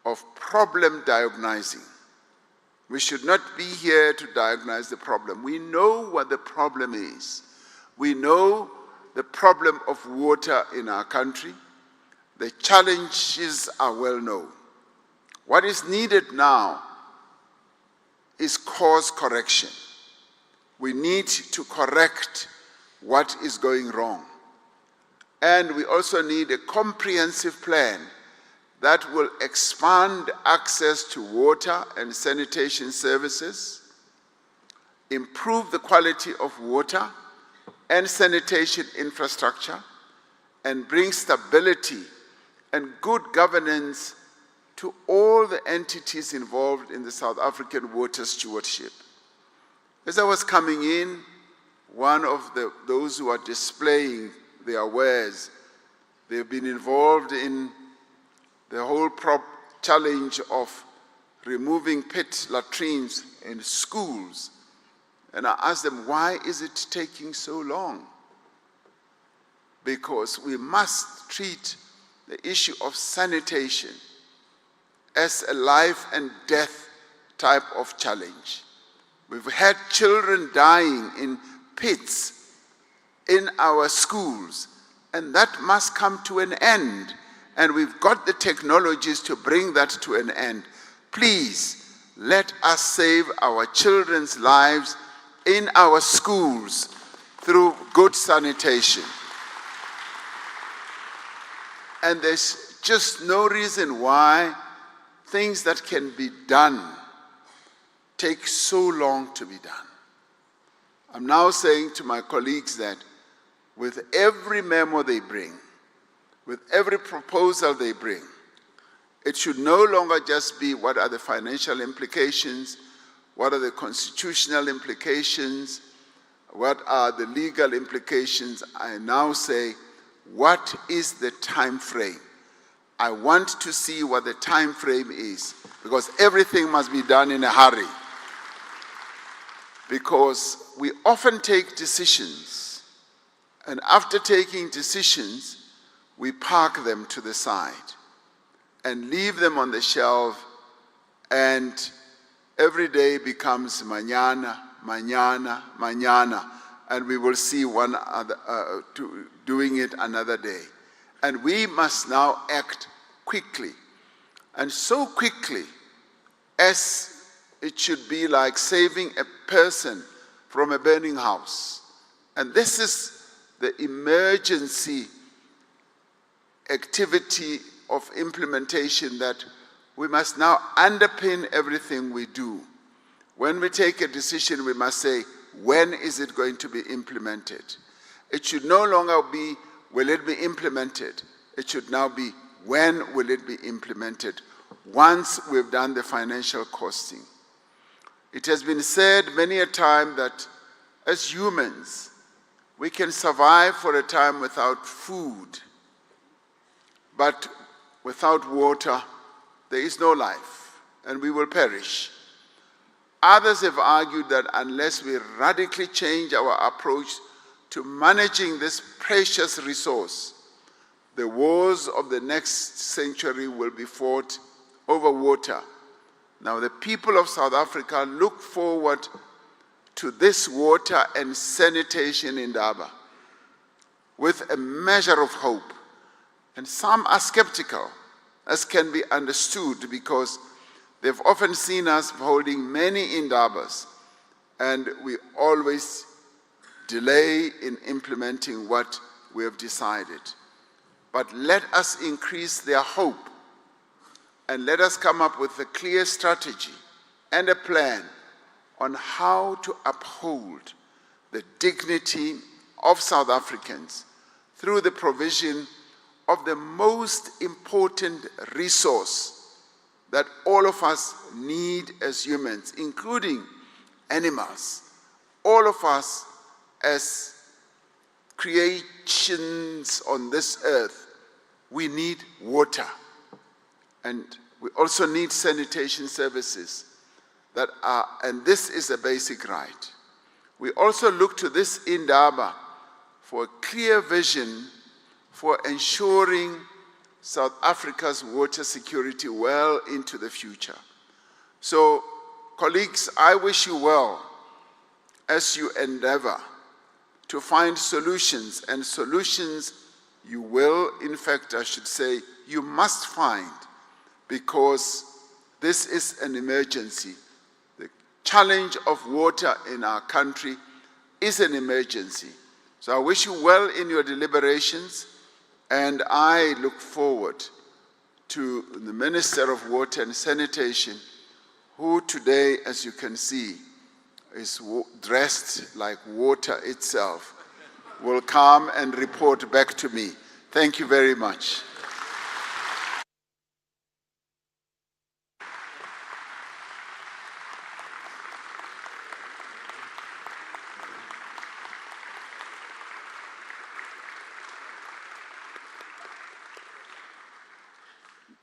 of problem diagnosing. We should not be here to diagnose the problem. We know what the problem is. We know the problem of water in our country. The challenges are well known. What is needed now is course correction. We need to correct what is going wrong. And we also need a comprehensive plan that will expand access to water and sanitation services, improve the quality of water and sanitation infrastructure, and bring stability and good governance to all the entities involved in the South African water stewardship. As I was coming in, one of those who are displaying their wares, they've been involved in the whole challenge of removing pit latrines in schools. And I asked them, why is it taking so long? Because we must treat the issue of sanitation as a life and death type of challenge. We've had children dying in pits in our schools, and that must come to an end. And we've got the technologies to bring that to an end. Please, let us save our children's lives in our schools through good sanitation. And there's just no reason why things that can be done take so long to be done. I'm now saying to my colleagues that with every memo they bring, with every proposal they bring, it should no longer just be what are the financial implications, what are the constitutional implications, what are the legal implications. I now say, what is the time frame? I want to see what the time frame is, because everything must be done in a hurry. Because we often take decisions, and after taking decisions, we park them to the side and leave them on the shelf, and every day becomes mañana, mañana, mañana, and we will see one other doing it another day. And we must now act quickly, and so quickly as it should be like saving a person from a burning house. And this is the emergency activity of implementation that we must now underpin everything we do. When we take a decision, we must say, when is it going to be implemented? It should no longer be, will it be implemented? It should now be, when will it be implemented? Once we've done the financial costing. It has been said many a time that as humans, we can survive for a time without food, but without water, there is no life, and we will perish. Others have argued that unless we radically change our approach to managing this precious resource, the wars of the next century will be fought over water. Now, the people of South Africa look forward to this water and sanitation Indaba with a measure of hope. And some are skeptical, as can be understood, because they've often seen us holding many Indabas, and we always delay in implementing what we have decided. But let us increase their hope, and let us come up with a clear strategy and a plan on how to uphold the dignity of South Africans through the provision of the most important resource that all of us need as humans, including animals. All of us as creations on this earth, we need water. And we also need sanitation services that are, and this is a basic right. We also look to this Indaba for a clear vision for ensuring South Africa's water security well into the future. So, colleagues, I wish you well as you endeavor to find solutions, and solutions you will, in fact, I should say, you must find, because this is an emergency. The challenge of water in our country is an emergency. So I wish you well in your deliberations, and I look forward to the Minister of Water and Sanitation, who today, as you can see, is dressed like water itself, will come and report back to me. Thank you very much.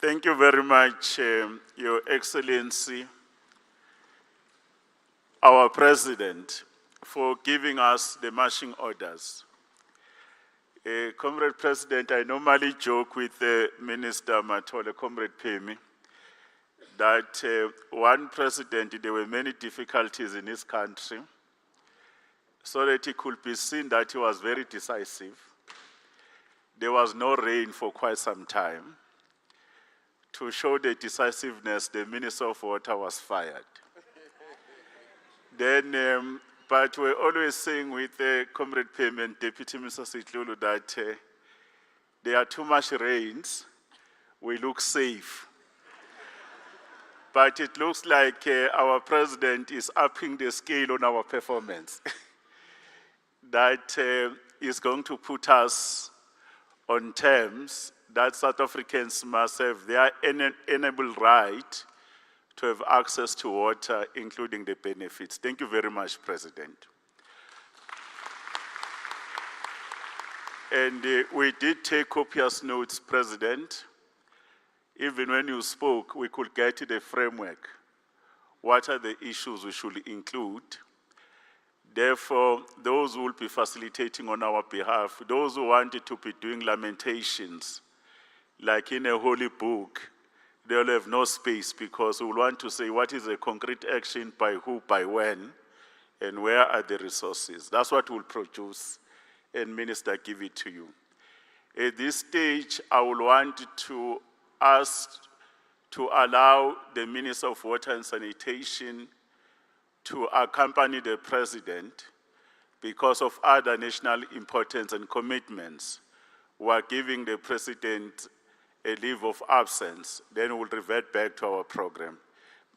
Thank you very much, Your Excellency, our President, for giving us the marching orders. Comrade President, I normally joke with Minister Matole, Comrade Pemi, that one president, there were many difficulties in his country, so that it could be seen that he was very decisive. There was no rain for quite some time. To show the decisiveness, the Minister of Water was fired. Then, but we're always saying with Comrade Pemi and Deputy Mr. Sitlulu that there are too much rains, we look safe. But it looks like our President is upping the scale on our performance. That is going to put us on terms that South Africans must have their inalienable right to have access to water, including the benefits. Thank you very much, President. And we did take copious notes, President. Even when you spoke, we could get to the framework. What are the issues we should include? Therefore, those who will be facilitating on our behalf, those who wanted to be doing lamentations, like in a holy book, they'll have no space because we will want to say what is a concrete action by who, by when, and where are the resources. That's what we'll produce, and Minister, give it to you. At this stage, I will want to ask to allow the Minister of Water and Sanitation to accompany the President because of other national importance and commitments. We are giving the President a leave of absence, then we'll revert back to our program.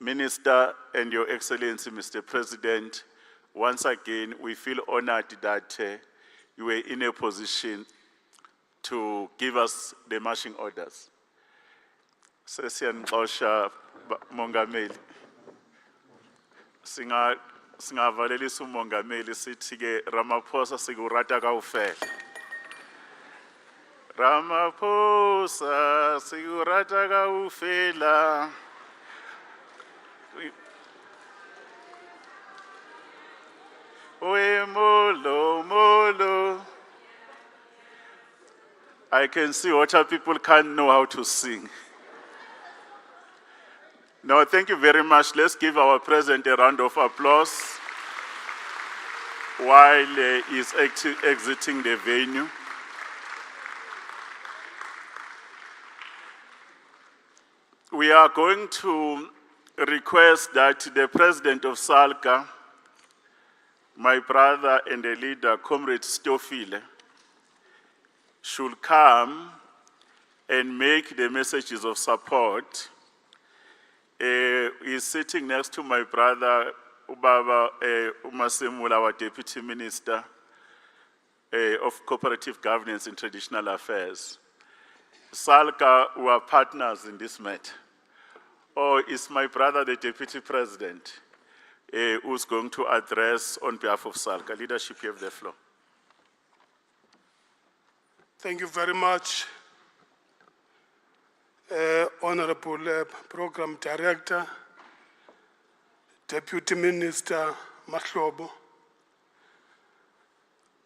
Minister and Your Excellency, Mr. President, once again, we feel honored that you were in a position to give us the marching orders. Sesiyanixosha Mongameli. Singavalelisa umongameli sithi ke Ramaphosa sikurata kaufela. Ramaphosa sikurata kaufela. Oe molo molo. I can see water people can't know how to sing. No, thank you very much. Let's give our President a round of applause while he's exiting the venue. We are going to request that the President of SALGA, my brother and the leader, Comrade Stofile, should come and make the messages of support. He's sitting next to my brother, Ubaba Umasemula, our Deputy Minister of Cooperative Governance and Traditional Affairs. SALGA, we are partners in this matter. Or is my brother, the Deputy President, who's going to address on behalf of SALGA. Leadership, you have the floor. Thank you very much, Honorable Program Director, Deputy Minister Mahlobo,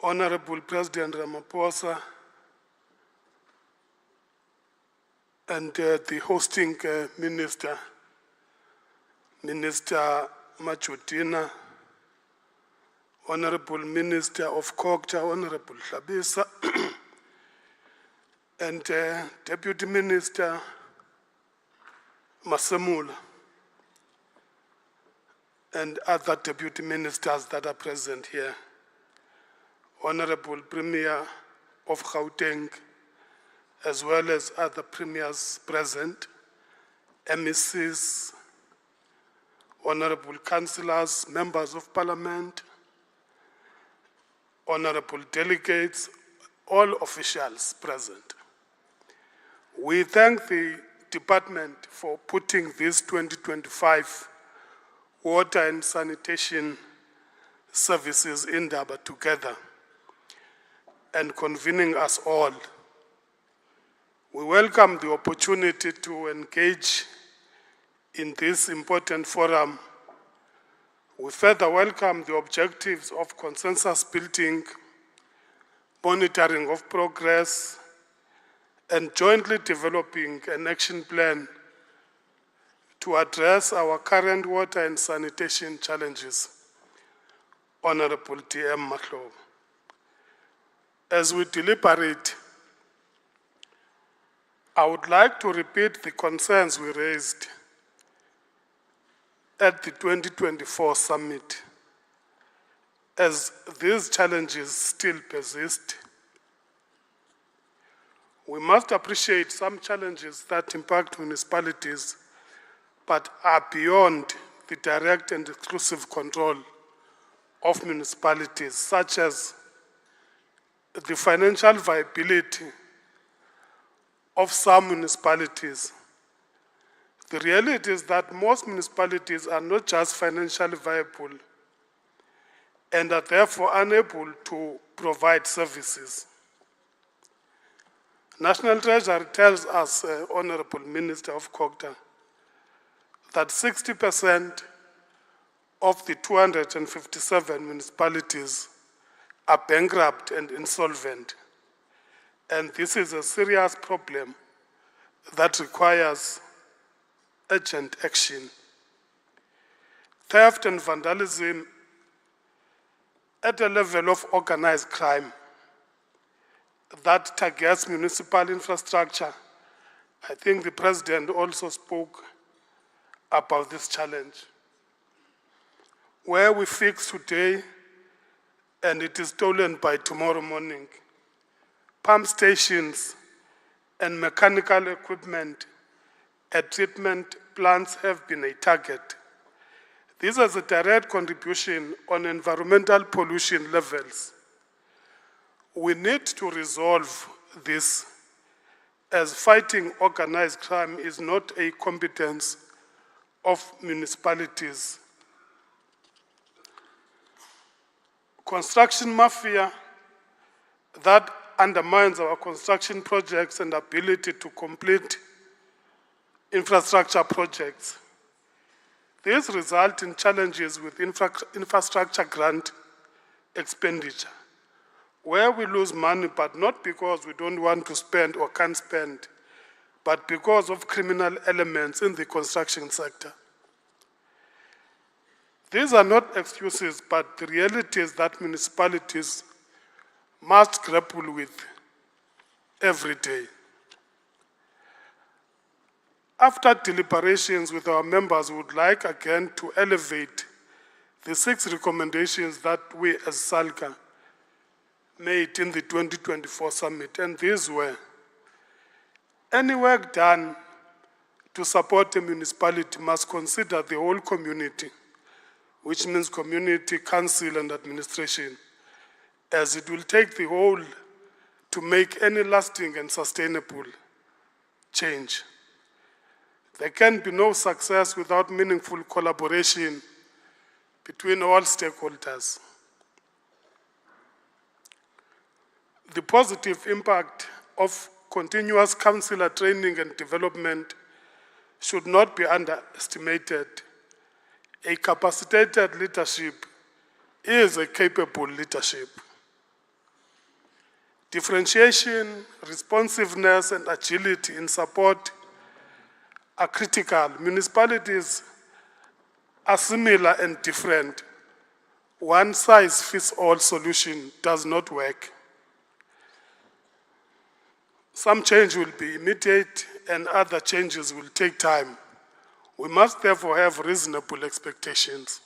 Honorable President Ramaphosa, and the hosting Minister, Minister Machutina, Honorable Minister of govt, Honorable Hlabisa, and Deputy Minister Masemula, and other Deputy Ministers that are present here, Honorable Premier of Gauteng, as well as other premiers present, MECs, Honorable Councillors, Members of Parliament, Honorable Delegates, all officials present. We thank the Department for putting this 2025 Water and Sanitation Services Indaba together and convening us all. We welcome the opportunity to engage in this important forum. We further welcome the objectives of consensus building, monitoring of progress, and jointly developing an action plan to address our current water and sanitation challenges. Honorable DM Mahlobo. As we deliberate, I would like to repeat the concerns we raised at the 2024 summit, as these challenges still persist. We must appreciate some challenges that impact municipalities, but are beyond the direct and exclusive control of municipalities, such as the financial viability of some municipalities. The reality is that most municipalities are not just financially viable and are therefore unable to provide services. National Treasury tells us, Honorable Minister of govt, that 60% of the 257 municipalities are bankrupt and insolvent. And this is a serious problem that requires urgent action. Theft and vandalism at a level of organized crime that targets municipal infrastructure. I think the President also spoke about this challenge. Where we fix today and it is stolen by tomorrow morning, pump stations and mechanical equipment at treatment plants have been a target. This has a direct contribution on environmental pollution levels. We need to resolve this, as fighting organized crime is not a competence of municipalities. Construction mafia that undermines our construction projects and ability to complete infrastructure projects. This results in challenges with infrastructure grant expenditure, where we lose money, but not because we don't want to spend or can't spend, but because of criminal elements in the construction sector. These are not excuses, but the realities that municipalities must grapple with every day. After deliberations with our members, we would like again to elevate the 6 recommendations that we as SALGA made in the 2024 summit, and these were: any work done to support a municipality must consider the whole community, which means community, council, and administration, as it will take the whole to make any lasting and sustainable change. There can be no success without meaningful collaboration between all stakeholders. The positive impact of continuous councillor training and development should not be underestimated. A capacitated leadership is a capable leadership. Differentiation, responsiveness, and agility in support are critical. Municipalities are similar and different. One-size-fits-all solution does not work. Some change will be immediate and other changes will take time. We must therefore have reasonable expectations.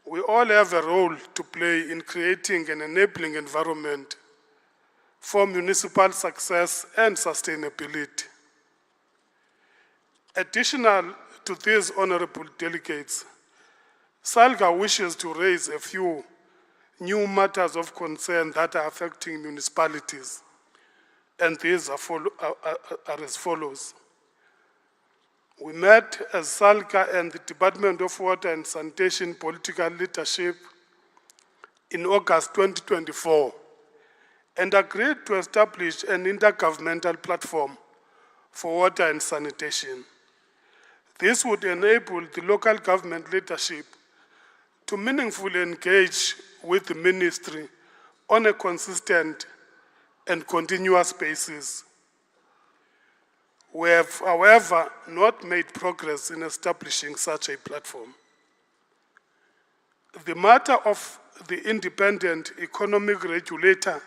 We all have a role to play in creating an enabling environment for municipal success and sustainability. Additional to these honorable delegates, SALGA wishes to raise a few new matters of concern that are affecting municipalities, and these are as follows. We met as SALGA and the Department of Water and Sanitation political leadership in August 2024 and agreed to establish an intergovernmental platform for water and sanitation. This would enable the local government leadership to meaningfully engage with the ministry on a consistent and continuous basis. We have, however, not made progress in establishing such a platform. The matter of the independent economic regulator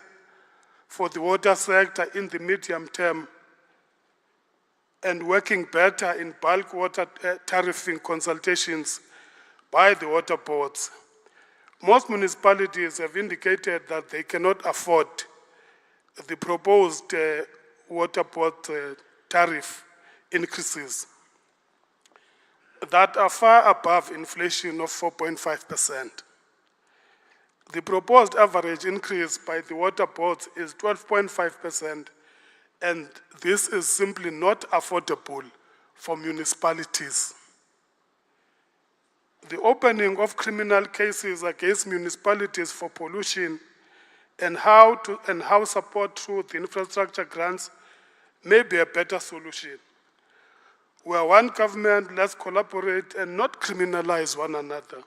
for the water sector in the medium term and working better in bulk water tariffing consultations by the water boards. Most municipalities have indicated that they cannot afford the proposed water board tariff increases that are far above inflation of 4.5%. The proposed average increase by the water boards is 12.5%, and this is simply not affordable for municipalities. The opening of criminal cases against municipalities for pollution and how support through the infrastructure grants may be a better solution. We are one government, let's collaborate and not criminalize one another.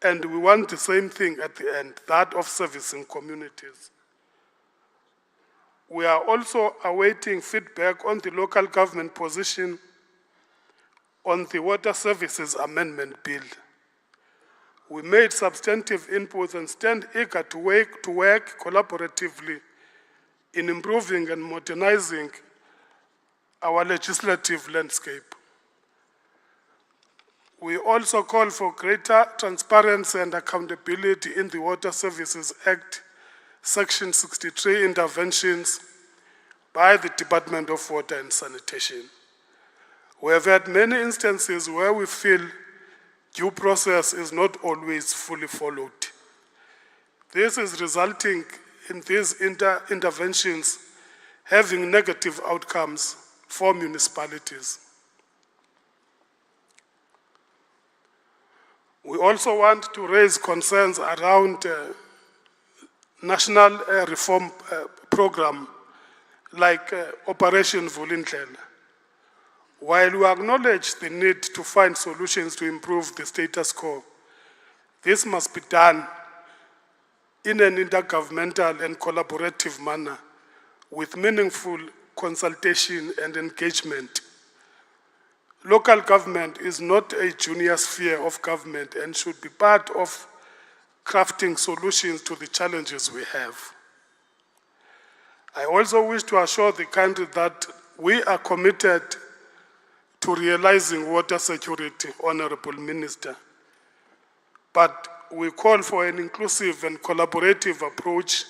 And we want the same thing at the end, that of servicing communities. We are also awaiting feedback on the local government position on the Water Services Amendment Bill. We made substantive inputs and stand eager to work collaboratively in improving and modernizing our legislative landscape. We also call for greater transparency and accountability in the Water Services Act, Section 63 interventions by the Department of Water and Sanitation. We have had many instances where we feel due process is not always fully followed. This is resulting in these interventions having negative outcomes for municipalities. We also want to raise concerns around national reform program like Operation Vulindlela. While we acknowledge the need to find solutions to improve the status quo, this must be done in an intergovernmental and collaborative manner with meaningful consultation and engagement. Local government is not a junior sphere of government and should be part of crafting solutions to the challenges we have. I also wish to assure the country that we are committed to realizing water security, Honorable Minister. But we call for an inclusive and collaborative approach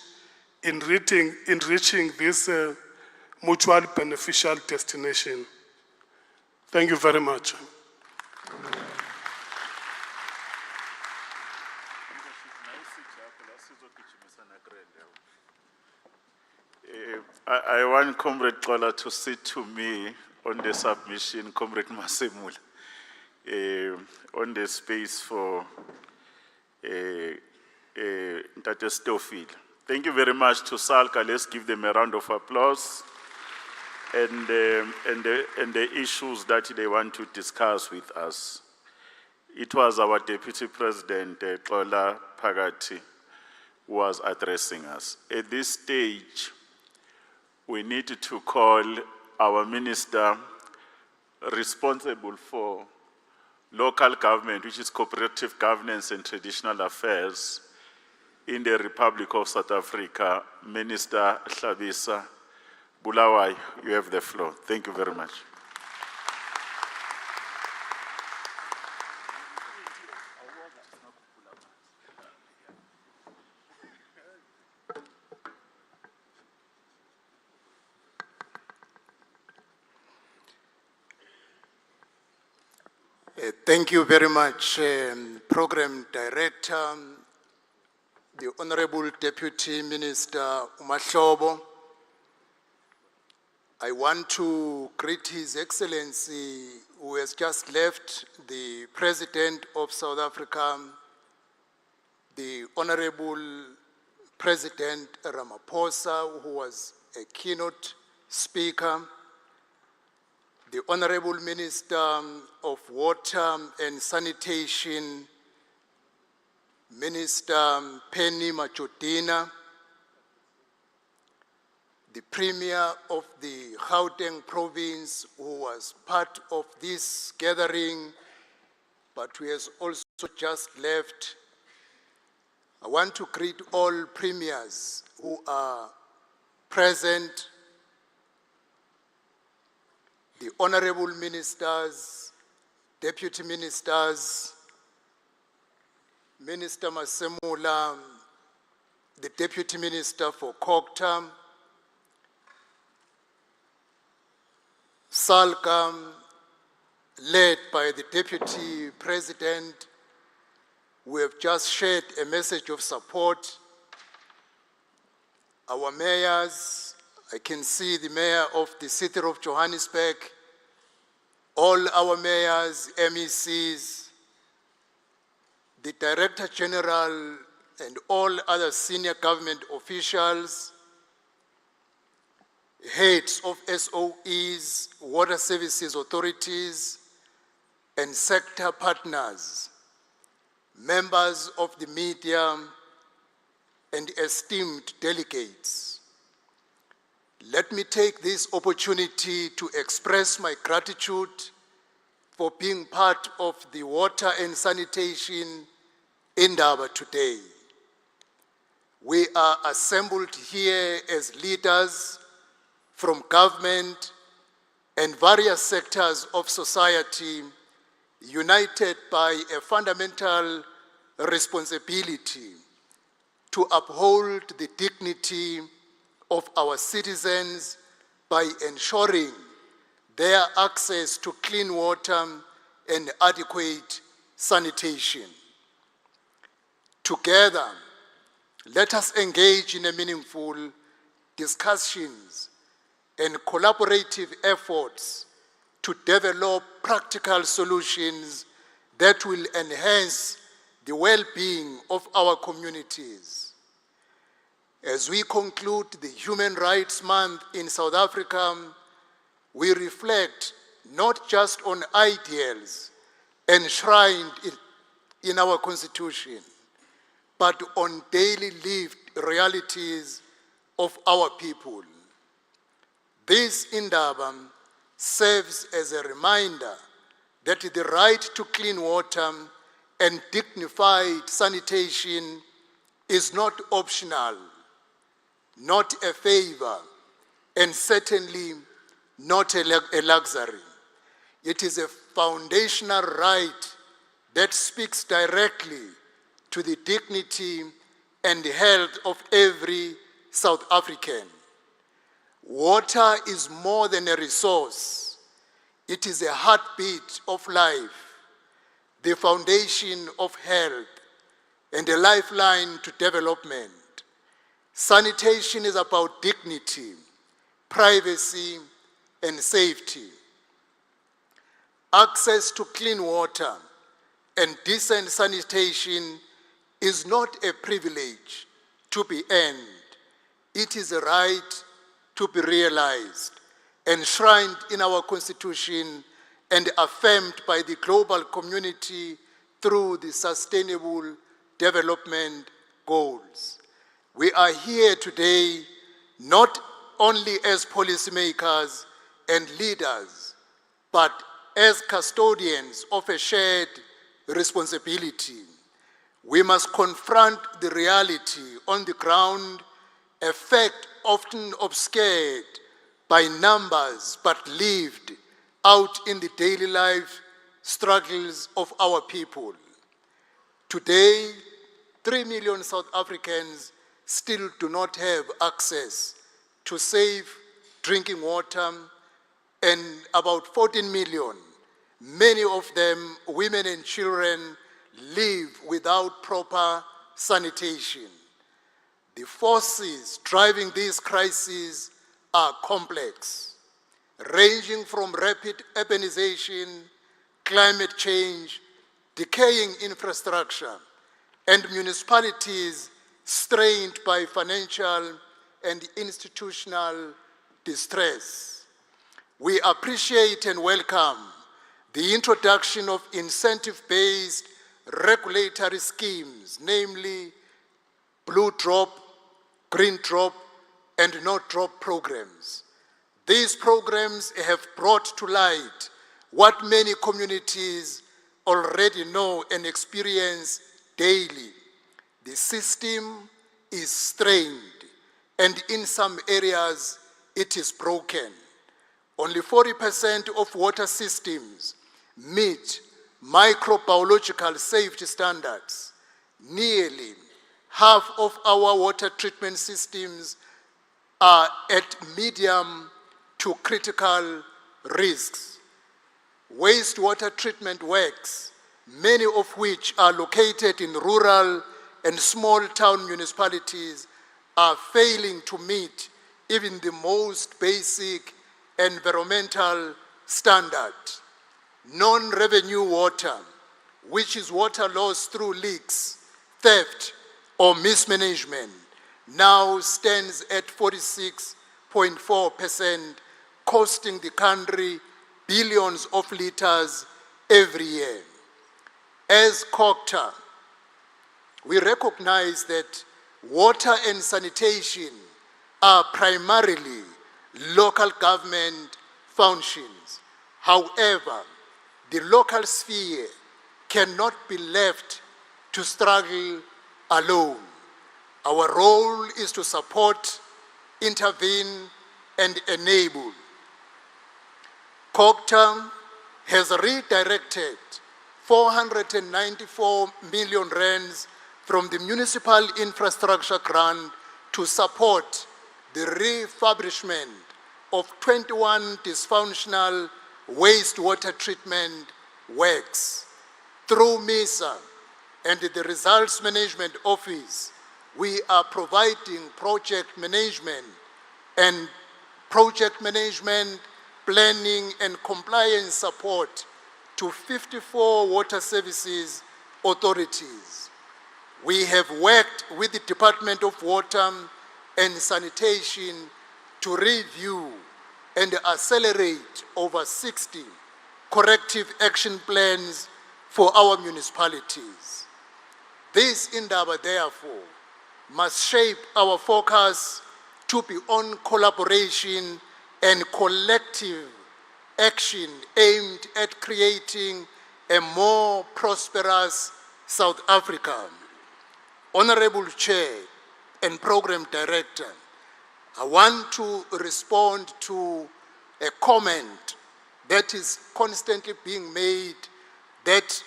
in reaching this mutual beneficial destination. Thank you very much. I want Comrade Xola to sit to me on the submission, Comrade Masemula, on the space for Ntate Stofile. Thank you very much to SALGA. Let's give them a round of applause. And the issues that they want to discuss with us. It was our Deputy President, Xola Phakathi, who was addressing us. At this stage, we need to call our Minister responsible for local government, which is cooperative governance and traditional affairs in the Republic of South Africa, Minister Hlabisa Bulawai. You have the floor. Thank you very much. Thank you very much, Program Director, the Honorable Deputy Minister Umahlobo. I want to greet His Excellency, who has just left, the President of South Africa, the Honorable President Ramaphosa, who was a keynote speaker, the Honorable Minister of Water and Sanitation, Minister Penny Machodina, the Premier of the Gauteng province, who was part of this gathering, but who has also just left. I want to greet all premiers who are present, the honorable ministers, deputy ministers, Minister Masemula, the Deputy Minister for COGTA, SALGA, led by the Deputy President. We have just shared a message of support. Our mayors, I can see the mayor of the city of Johannesburg, all our mayors, MECs, the Director General, and all other senior government officials, heads of SOEs, water services authorities, and sector partners, members of the media, and esteemed delegates. Let me take this opportunity to express my gratitude for being part of the Water and Sanitation Indaba today. We are assembled here as leaders from government and various sectors of society, united by a fundamental responsibility to uphold the dignity of our citizens by ensuring their access to clean water and adequate sanitation. Together, let us engage in a meaningful discussions and collaborative efforts to develop practical solutions that will enhance the well-being of our communities. As we conclude the Human Rights Month in South Africa, we reflect not just on ideals enshrined in our Constitution, but on daily lived realities of our people. This Indaba serves as a reminder that the right to clean water and dignified sanitation is not optional, not a favor, and certainly not a luxury. It is a foundational right that speaks directly to the dignity and health of every South African. Water is more than a resource. It is a heartbeat of life, the foundation of health, and a lifeline to development. Sanitation is about dignity, privacy, and safety. Access to clean water and decent sanitation is not a privilege to be earned. It is a right to be realized, enshrined in our Constitution and affirmed by the global community through the Sustainable Development Goals. We are here today not only as policymakers and leaders, but as custodians of a shared responsibility. We must confront the reality on the ground, a fact often obscured by numbers but lived out in the daily life struggles of our people. Today, 3 million South Africans still do not have access to safe drinking water, and about 14 million, many of them women and children, live without proper sanitation. The forces driving these crises are complex, ranging from rapid urbanization, climate change, decaying infrastructure, and municipalities strained by financial and institutional distress. We appreciate and welcome the introduction of incentive-based regulatory schemes, namely Blue Drop, Green Drop, and No Drop programs. These programs have brought to light what many communities already know and experience daily. The system is strained, and in some areas it is broken. Only 40% of water systems meet microbiological safety standards. Nearly half of our water treatment systems are at medium to critical risks. Wastewater treatment works, many of which are located in rural and small town municipalities, are failing to meet even the most basic environmental standard. Non-revenue water, which is water lost through leaks, theft, or mismanagement, now stands at 46.4%, costing the country billions of liters every year. As govt, we recognize that water and sanitation are primarily local government functions. However, the local sphere cannot be left to struggle alone. Our role is to support, intervene, and enable. COGTA has redirected 494 million rands from the municipal infrastructure grant to support the refurbishment of 21 dysfunctional wastewater treatment works. Through MISA and the Results Management Office, we are providing project management, planning and compliance support to 54 water services authorities. We have worked with the Department of Water and Sanitation to review and accelerate over 60 corrective action plans for our municipalities. This Indaba, therefore, must shape our focus to be on collaboration and collective action aimed at creating a more prosperous South Africa. Honorable Chair and Program Director, I want to respond to a comment that is constantly being made that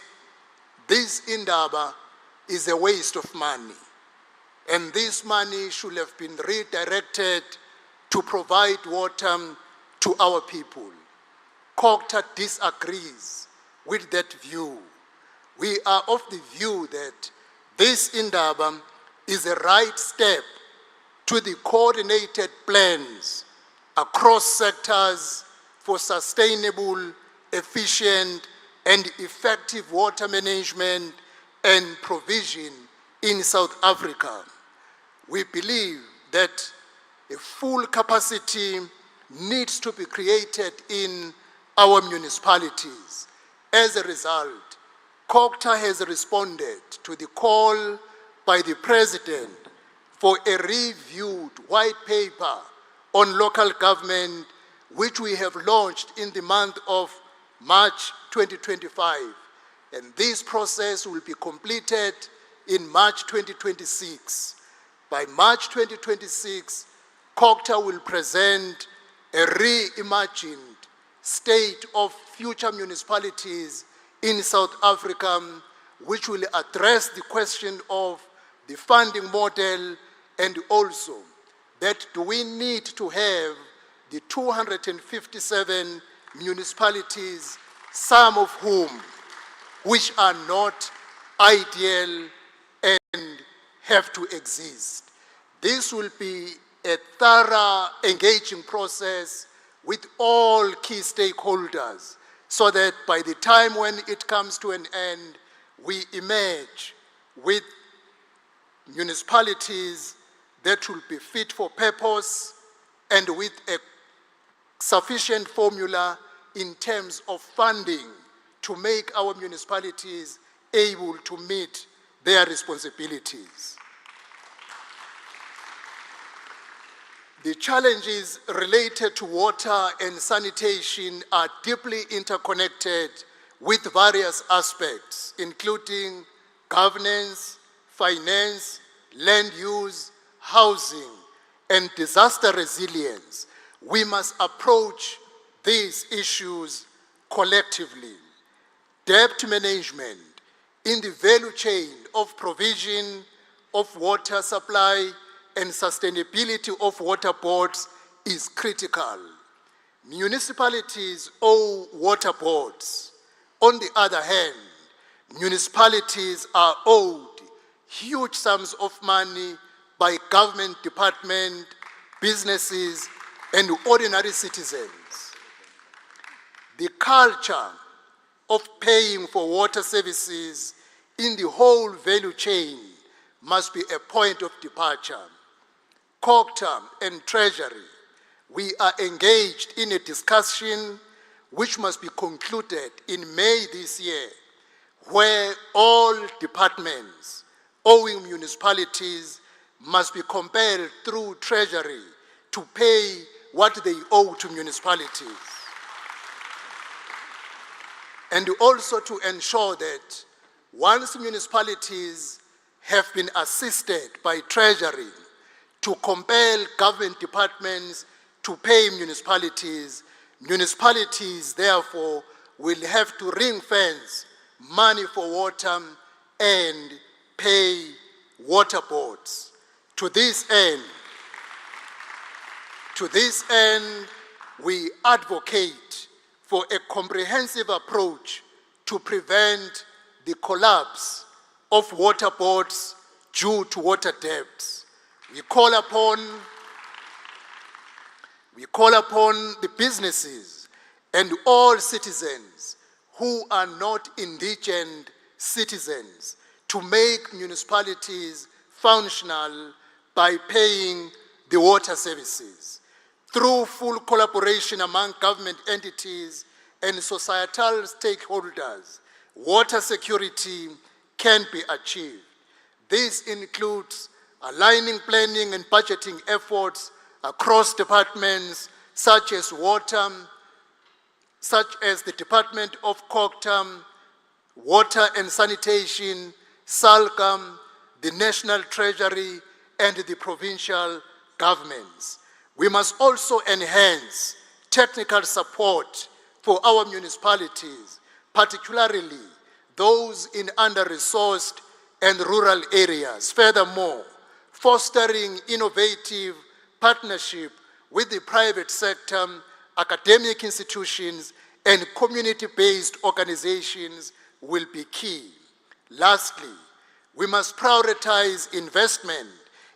this Indaba is a waste of money, and this money should have been redirected to provide water to our people. COGTA disagrees with that view. We are of the view that this Indaba is a right step to the coordinated plans across sectors for sustainable, efficient, and effective water management and provision in South Africa. We believe that a full capacity needs to be created in our municipalities. As a result, COGTA has responded to the call by the President for a reviewed white paper on local government, which we have launched in the month of March 2025. And this process will be completed in March 2026. By March 2026, COGTA will present a reimagined state of future municipalities in South Africa, which will address the question of the funding model, and also that do we need to have the 257 municipalities, some of whom which are not ideal and have to exist. This will be a thorough, engaging process with all key stakeholders, so that by the time when it comes to an end, we emerge with municipalities that will be fit for purpose and with a sufficient formula in terms of funding to make our municipalities able to meet their responsibilities. The challenges related to water and sanitation are deeply interconnected with various aspects, including governance, finance, land use, housing, and disaster resilience. We must approach these issues collectively. Debt management in the value chain of provision of water supply and sustainability of water boards is critical. Municipalities owe water boards. On the other hand, municipalities are owed huge sums of money by government departments, businesses, and ordinary citizens. The culture of paying for water services in the whole value chain must be a point of departure. COGTA and Treasury, we are engaged in a discussion which must be concluded in May this year, where all departments owing municipalities must be compelled through Treasury to pay what they owe to municipalities. And also to ensure that once municipalities have been assisted by Treasury to compel government departments to pay municipalities, municipalities therefore will have to ring fence money for water and pay water boards. To this end, we advocate for a comprehensive approach to prevent the collapse of water boards due to water debts. We call upon the businesses and all citizens who are not indigent citizens to make municipalities functional by paying the water services. Through full collaboration among government entities and societal stakeholders, water security can be achieved. This includes aligning planning and budgeting efforts across departments such as the Department of govt, Water and Sanitation, SALGA, the National Treasury, and the provincial governments. We must also enhance technical support for our municipalities, particularly those in under-resourced and rural areas. Furthermore, fostering innovative partnership with the private sector, academic institutions, and community-based organizations will be key. Lastly, we must prioritize investment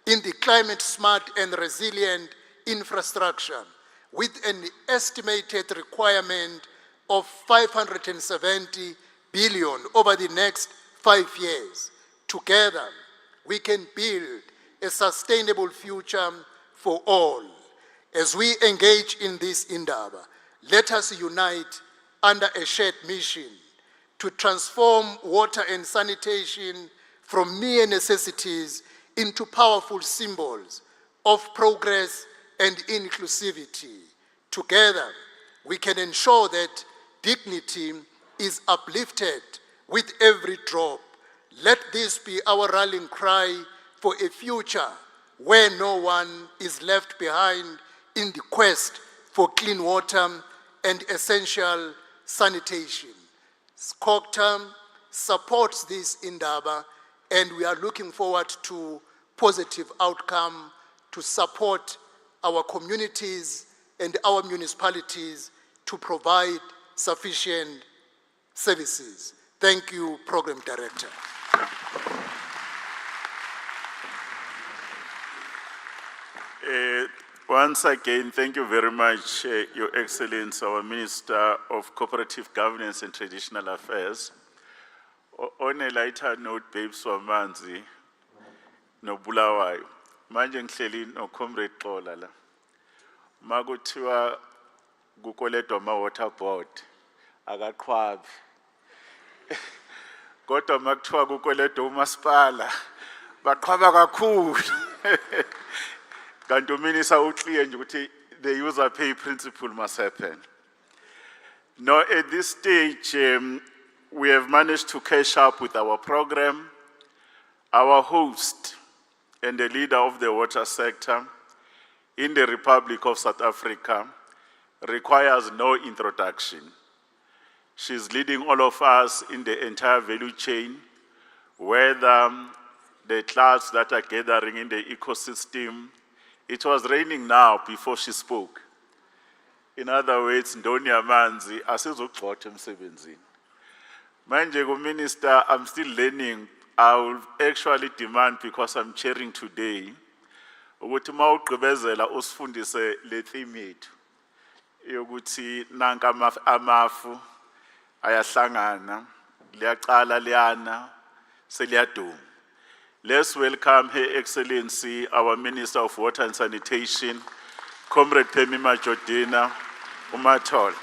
in the climate-smart and resilient infrastructure with an estimated requirement of 570 billion over the next 5 years. Together, we can build a sustainable future for all. As we engage in this Indaba, let us unite under a shared mission to transform water and sanitation from mere necessities into powerful symbols of progress and inclusivity. Together, we can ensure that dignity is uplifted with every drop. Let this be our rallying cry for a future where no one is left behind in the quest for clean water and essential sanitation. govt supports this Indaba, and we are looking forward to positive outcome to support our communities and our municipalities to provide sufficient services. Thank you, Program Director. Once again, thank you very much, Your Excellency, our Minister of Cooperative Governance and Traditional Affairs. On a lighter note, babes wamanzi, no Bulawayo. Manje ngihleli no Comrade Xola la. Makuthiwa kukoledwa ama water board akaqhwabi. Kodwa makuthiwa kukoledwa umasipala baqhwaba kakhulu. Kanti uMinisa uclear nje ukuthi the user pay principle must happen. Now at this stage, we have managed to catch up with our program. Our host and the leader of the water sector in the Republic of South Africa requires no introduction. She's leading all of us in the entire value chain, whether the clouds that are gathering in the ecosystem. It was raining now before she spoke. In other words, ndoni yamanzi asizogxotha emsebenzini. Manje Minister, I'm still learning. I will actually demand, because I'm chairing today, ukuthi mawugqibezela usifundise le theme yethu yokuthi nanka amafu ayahlangana liyaqala liyana seliyaduma. Let's welcome Her Excellency, our Minister of Water and Sanitation, Comrade Phemi Majodina Umathol.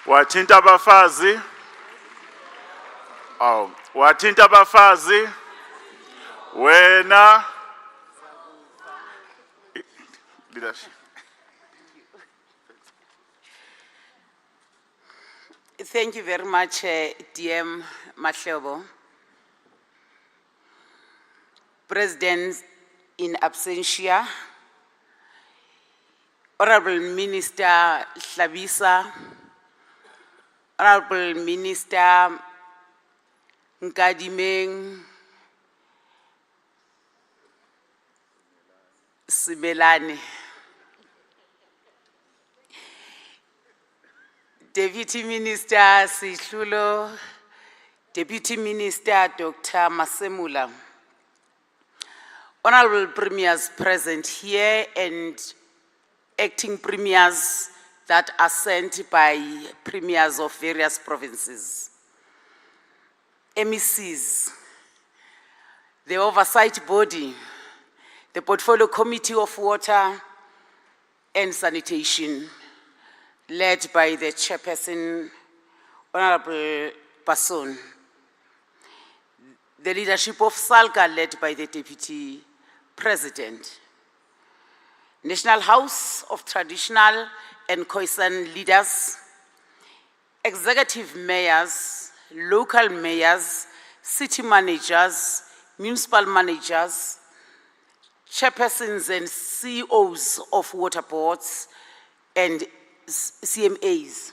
Wathinta abafazi? Oh, wathinta abafazi? Wena Leadership. Thank you very much, DM Mahlobo. President in absentia, Honorable Minister Hlabisa, Honorable Minister Nkadimeng Simelane, Deputy Minister Sihlulo, Deputy Minister Dr. Masemula, Honorable Premiers present here and acting premiers that are sent by premiers of various provinces, MECs, the oversight body, the Portfolio Committee of Water and Sanitation, led by the chairperson, Honorable Passon, the leadership of SALGA, led by the Deputy President, National House of Traditional and Khoisan leaders, executive mayors, local mayors, city managers, municipal managers, chairpersons and CEOs of water boards and CMAs,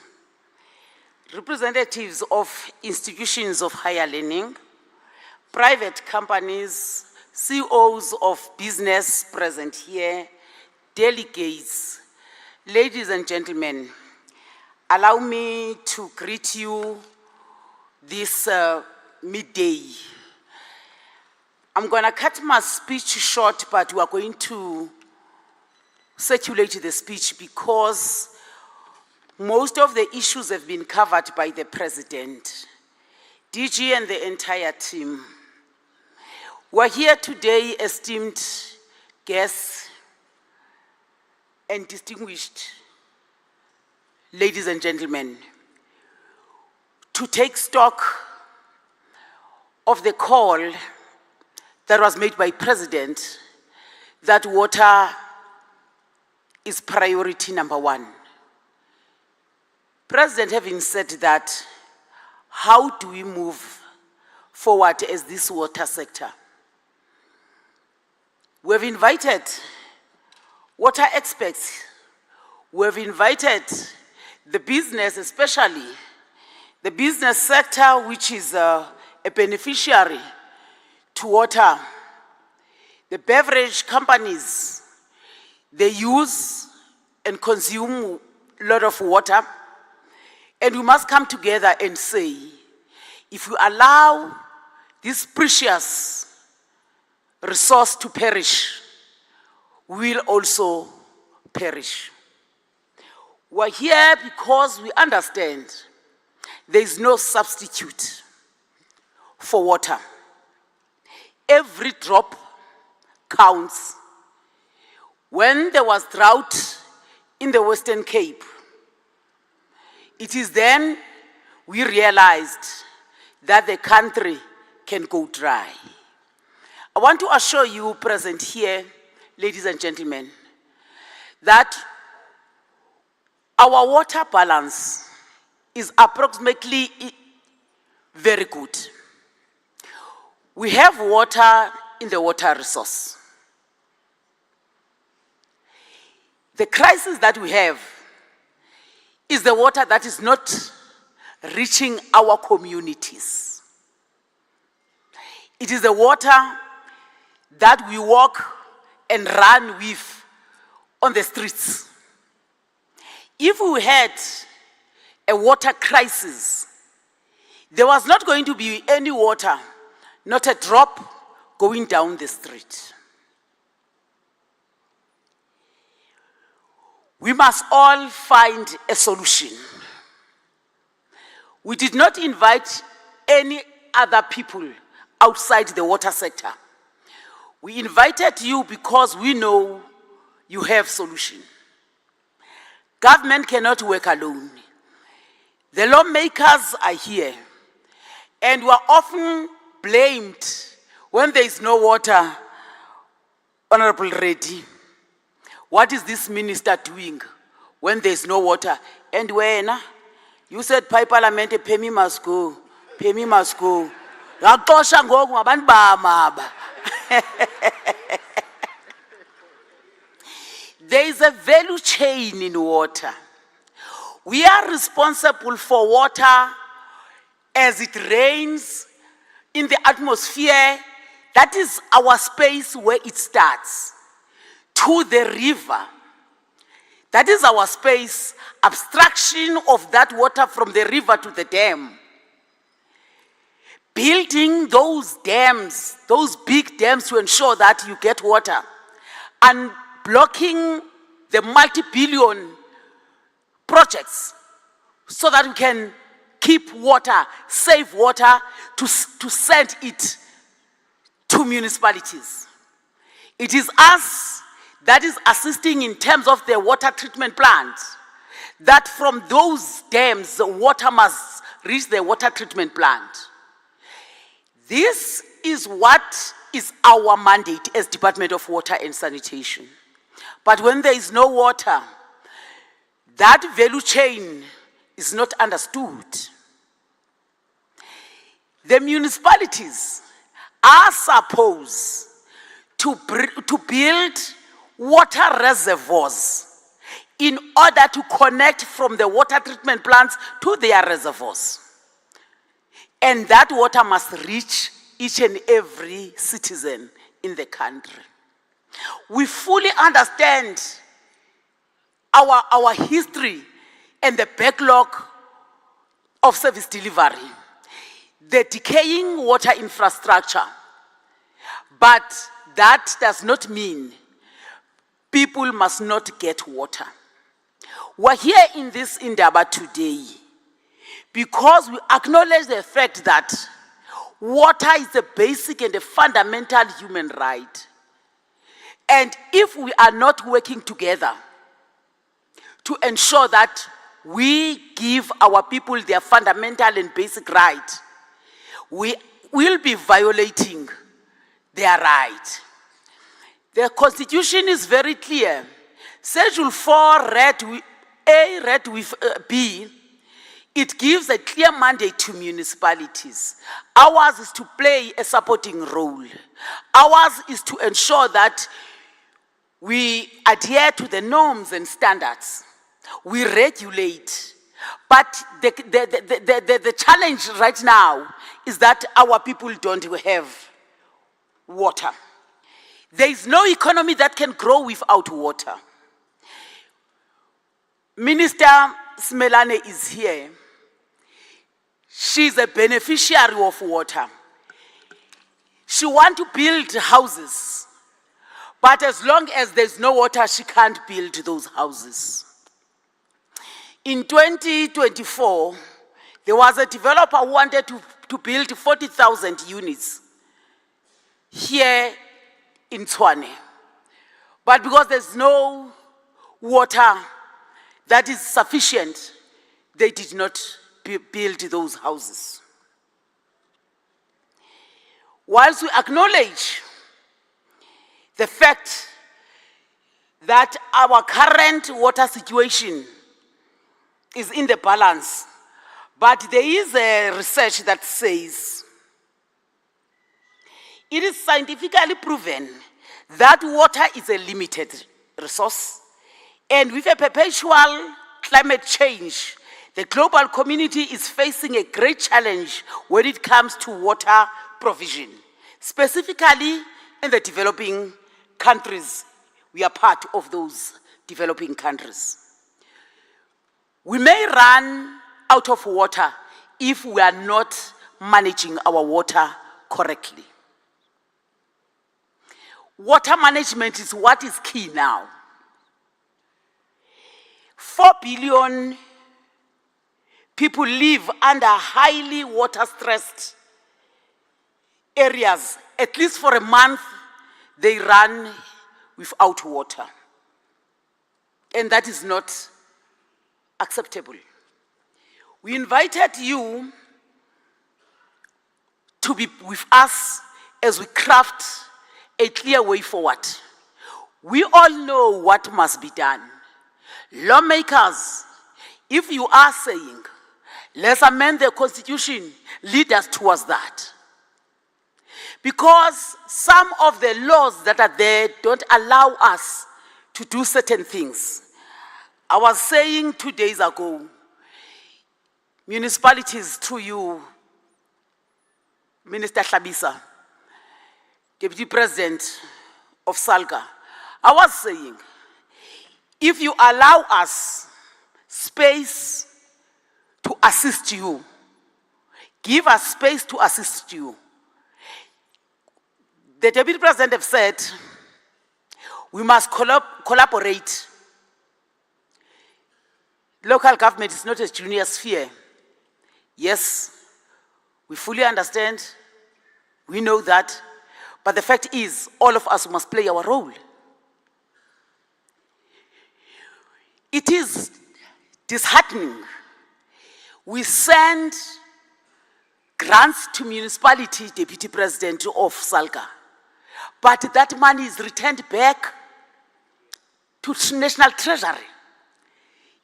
representatives of institutions of higher learning, private companies, CEOs of business present here, delegates, ladies and gentlemen, allow me to greet you this midday. I'm going to cut my speech short, but we are going to circulate the speech because most of the issues have been covered by the President, DG and the entire team. We're here today, esteemed guests and distinguished ladies and gentlemen, to take stock of the call that was made by President that water is priority number one. President having said that, how do we move forward as this water sector? We have invited water experts. We have invited the business, especially the business sector, which is a beneficiary to water. The beverage companies, they use and consume a lot of water. And we must come together and say, if you allow this precious resource to perish, we will also perish. We're here because we understand there is no substitute for water. Every drop counts. When there was drought in the Western Cape, it is then we realized that the country can go dry. I want to assure you present here, ladies and gentlemen, that our water balance is approximately very good. We have water in the water resource. The crisis that we have is the water that is not reaching our communities. It is the water that we walk and run with on the streets. If we had a water crisis, there was not going to be any water, not a drop going down the street. We must all find a solution. We did not invite any other people outside the water sector. We invited you because we know you have solution. Government cannot work alone. The lawmakers are here, and we are often blamed when there is no water, Honorable Reddy. what is this minister doing when there's no water? And when you said, Parliament, pay me must go, pay me must go. There is a value chain in water. We are responsible for water as it rains in the atmosphere. That is our space where it starts, to the river. That is our space, abstraction of that water from the river to the dam. Building those dams, those big dams to ensure that you get water, and blocking the multi-billion projects so that we can keep water, save water, to send it to municipalities. It is us that is assisting in terms of the water treatment plant, that from those dams, the water must reach the water treatment plant. This is what is our mandate as Department of Water and Sanitation. But when there is no water, that value chain is not understood. The municipalities are supposed to build water reservoirs in order to connect from the water treatment plants to their reservoirs. And that water must reach each and every citizen in the country. We fully understand our history and the backlog of service delivery, the decaying water infrastructure. But that does not mean people must not get water. We're here in this Indaba today because we acknowledge the fact that water is a basic and a fundamental human right. And if we are not working together to ensure that we give our people their fundamental and basic right, we will be violating their right. The Constitution is very clear. Schedule 4 read with B, it gives a clear mandate to municipalities. Ours is to play a supporting role. Ours is to ensure that we adhere to the norms and standards. We regulate. But the challenge right now is that our people don't have water. There is no economy that can grow without water. Minister Smelane is here. She's a beneficiary of water. She wants to build houses, but as long as there's no water, she can't build those houses. In 2024, there was a developer who wanted to build 40,000 units here in Tshwane. But because there's no water that is sufficient, they did not build those houses. Whilst we acknowledge the fact that our current water situation is in the balance, but there is a research that says it is scientifically proven that water is a limited resource, and with a perpetual climate change, the global community is facing a great challenge when it comes to water provision, specifically in the developing countries. We are part of those developing countries. We may run out of water if we are not managing our water correctly. Water management is what is key now. 4 billion people live under highly water-stressed areas. At least for a month, they run without water. And that is not acceptable. We invited you to be with us as we craft a clear way forward. We all know what must be done. Lawmakers, if you are saying, let's amend the constitution, lead us towards that. Because some of the laws that are there don't allow us to do certain things. I was saying 2 days ago, municipalities through you, Minister Hlabisa, Deputy President of SALGA, I was saying, if you allow us space to assist you, give us space to assist you. The Deputy President have said, we must collaborate. Local government is not a junior sphere. Yes, we fully understand, we know that, but the fact is, all of us must play our role. It is disheartening. We send grants to municipality, Deputy President of SALGA, but that money is returned back to National Treasury.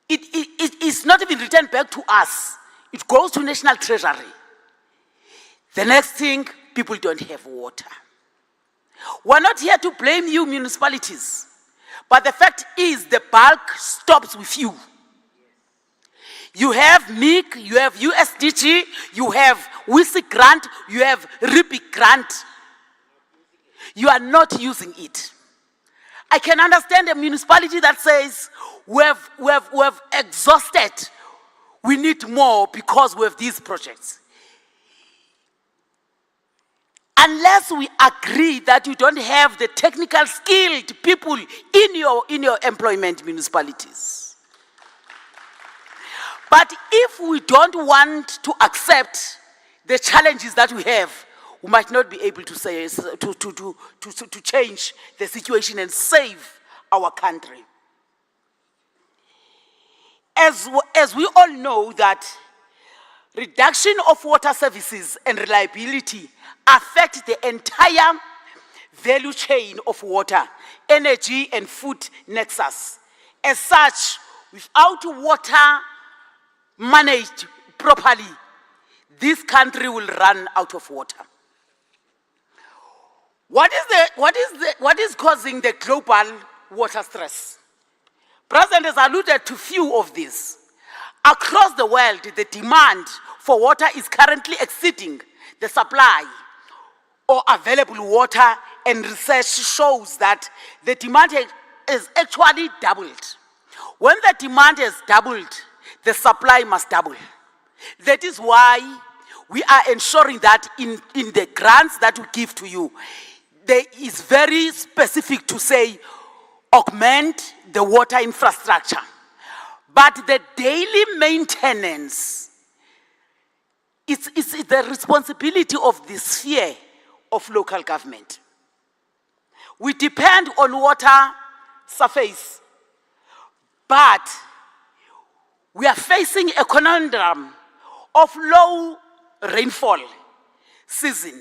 It is not even returned back to us. It goes to National Treasury. The next thing, people don't have water. We're not here to blame you, municipalities, but the fact is the bulk stops with you. You have MIC, you have USDG, you have WISI grant, you have RIPI grant. You are not using it. I can understand a municipality that says, we have exhausted, we need more because we have these projects. Unless we agree that you don't have the technical skilled people in your employment municipalities. But if we don't want to accept the challenges that we have, we might not be able to say to change the situation and save our country. As we all know that reduction of water services and reliability affect the entire value chain of water, energy and food nexus. As such, without water managed properly, this country will run out of water. What is causing the global water stress? President has alluded to few of these. Across the world, the demand for water is currently exceeding the supply or available water, and research shows that the demand has actually doubled. When the demand has doubled, the supply must double. That is why we are ensuring that in the grants that we give to you, there is very specific to say, augment the water infrastructure. But the daily maintenance is the responsibility of the sphere of local government. We depend on water surface, but we are facing a conundrum of low rainfall season.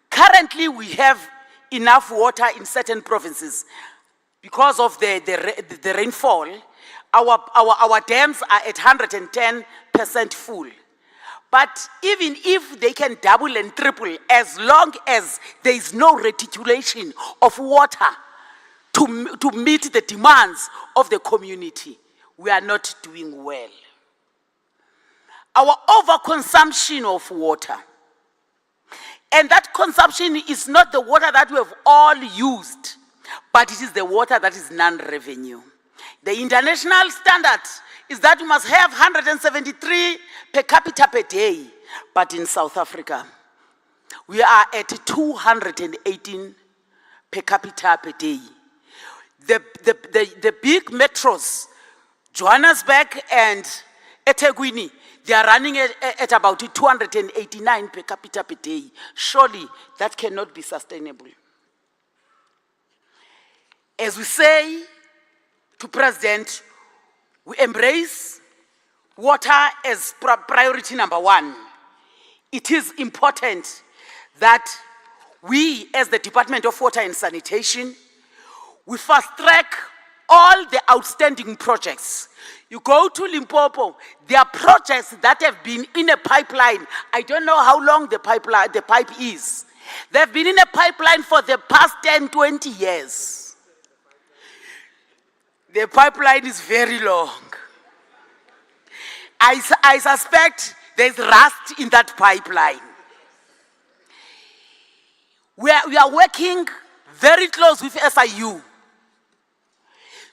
Currently, we have enough water in certain provinces. Because of the rainfall, our dams are at 110% full. But even if they can double and triple, as long as there is no reticulation of water to meet the demands of the community, we are not doing well. Our overconsumption of water, and that consumption is not the water that we have all used, but it is the water that is non-revenue. The international standard is that you must have 173 per capita per day. But in South Africa, we are at 218 per capita per day. The big metros, Johannesburg and eThekwini, they are running at about 289 per capita per day. Surely that cannot be sustainable. As we say to President, we embrace water as priority number one. It is important that we, as the Department of Water and Sanitation, We fast track all the outstanding projects. You go to Limpopo, there are projects that have been in a pipeline. I don't know how long the pipe is. They've been in a pipeline for the past 10, 20 years. The pipeline is very long. I suspect there's rust in that pipeline. We are working very close with SIU.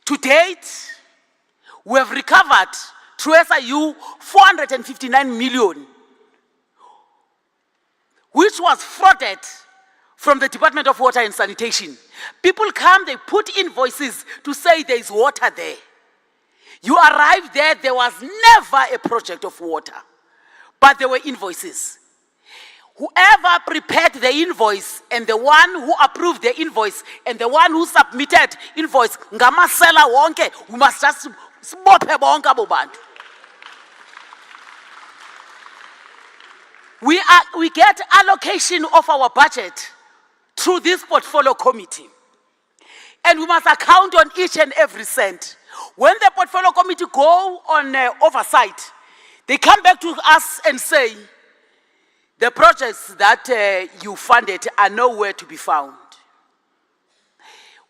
To date, we have recovered through SIU 459 million, which was frauded from the Department of Water and Sanitation. People come, they put invoices to say there is water there. You arrived there, there was never a project of water, but there were invoices. Whoever prepared the invoice and the one who approved the invoice and the one who submitted invoice, ngamasela wonke, we must just sibophe bonke abo bantu. We get allocation of our budget through this portfolio committee. And we must account on each and every cent. When the portfolio committee go on oversight, they come back to us and say, the projects that you funded are nowhere to be found.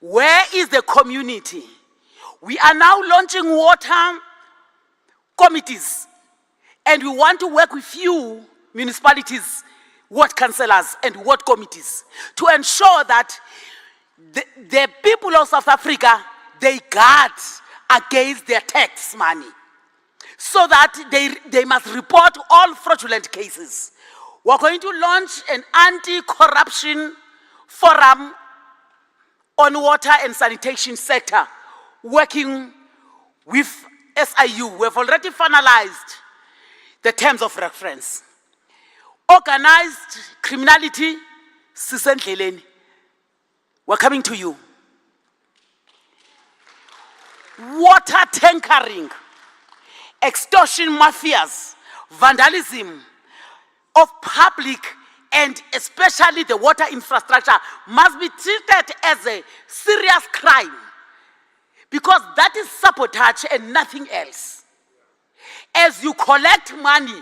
Where is the community? We are now launching water committees, and we want to work with you, municipalities, ward councillors, and ward committees to ensure that the people of South Africa, they guard against their tax money, so that they must report all fraudulent cases. We're going to launch an anti-corruption forum on water and sanitation sector, working with SIU. We've already finalized the terms of reference. Organized criminality, sisendleleni. We're coming to you. Water tankering, extortion mafias, vandalism of public and especially the water infrastructure must be treated as a serious crime, because that is sabotage and nothing else. As you collect money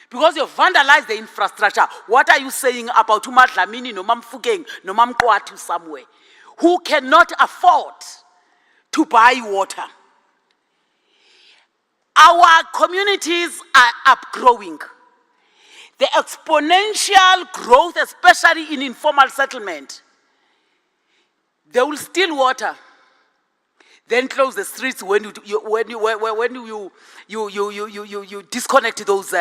because you vandalize the infrastructure, what are you saying about uMadlamini, noMamfukeng, noMamkwatu somewhere, who cannot afford to buy water? Our communities are upgrowing. The exponential growth, especially in informal settlement, they will steal water, then close the streets when you disconnect those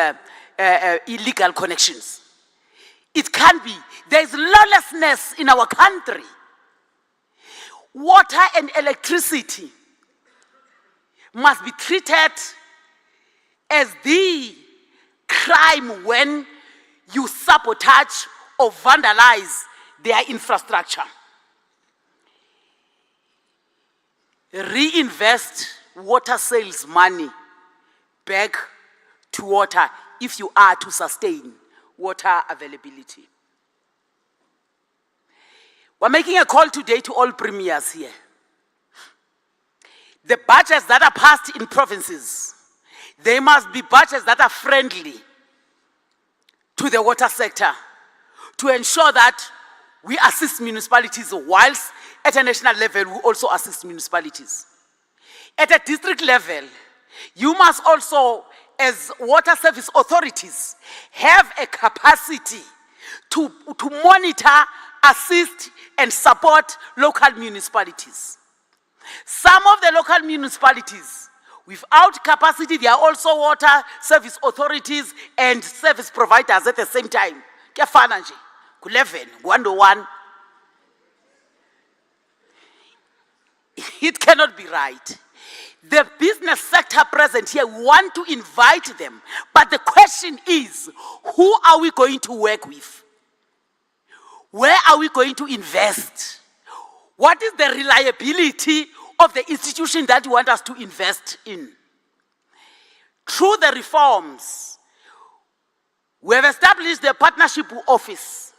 illegal connections. It can't be. There is lawlessness in our country. Water and electricity must be treated as the crime when you sabotage or vandalize their infrastructure. Reinvest water sales money back to water if you are to sustain water availability. We're making a call today to all premiers here. The budgets that are passed in provinces, they must be budgets that are friendly to the water sector, to ensure that we assist municipalities, whilst at a national level we also assist municipalities. At a district level, you must also, as water service authorities, have a capacity to monitor, assist, and support local municipalities. Some of the local municipalities, without capacity, they are also water service authorities and service providers at the same time. Kuyafana nje, ku-11, 101. It cannot be right. The business sector present here, we want to invite them. But the question is, who are we going to work with? Where are we going to invest? What is the reliability of the institution that you want us to invest in? Through the reforms, we have established the partnership office.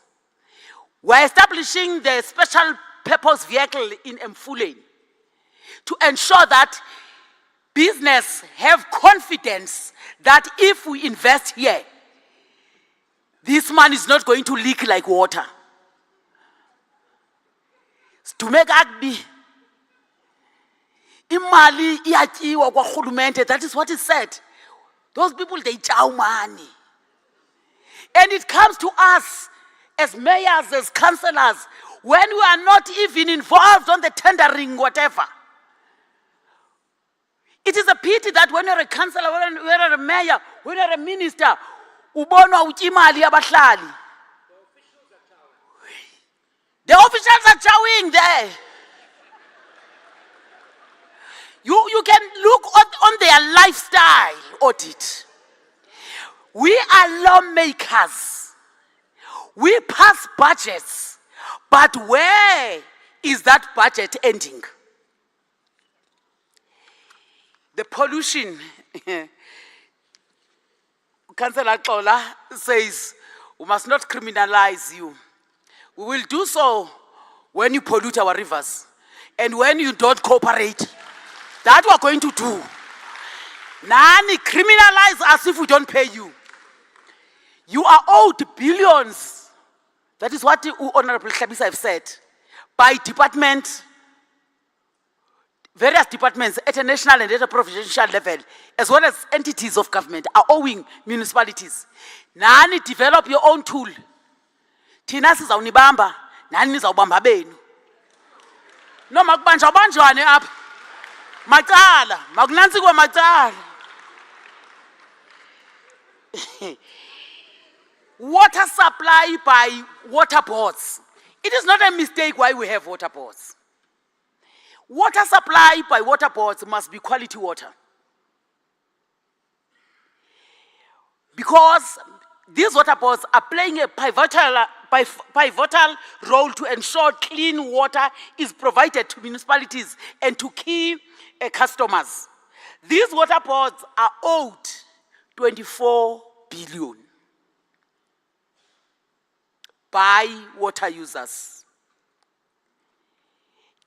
We are establishing the special multi-purpose vehicle in Mfuleni to ensure that business have confidence that if we invest here, this money is not going to leak like water. To make agbi, imali iyatyiwa kwarhulumente, that is what is said. Those people, they chow money. And it comes to us as mayors, as councillors, when we are not even involved on the tendering, whatever. It is a pity that when you're a councillor, when you're a mayor, when you're a minister, ubonwa utya imali yabahlali. The officials are chowing there. You can look on their lifestyle audit. We are lawmakers. We pass budgets. But where is that budget ending? The pollution. Councillor Xola says, we must not criminalize you. We will do so when you pollute our rivers. And when you don't cooperate, that we are going to do. Nani, criminalize us if we don't pay you. You are owed billions. That is what the Honorable Hlabisa have said. By department, various departments at a national and at a provincial level, as well as entities of government, are owing municipalities. Nani, develop your own tool. Thina sizawunibamba, nani nizawubamba benu. No makubanja banjwane apha. Macala, makunansi kwa macala. Water supply by water boards. It is not a mistake why we have water boards. Water supply by water boards must be quality water. Because these water boards are playing a pivotal role to ensure clean water is provided to municipalities and to key customers. These water boards are owed 24 billion by water users.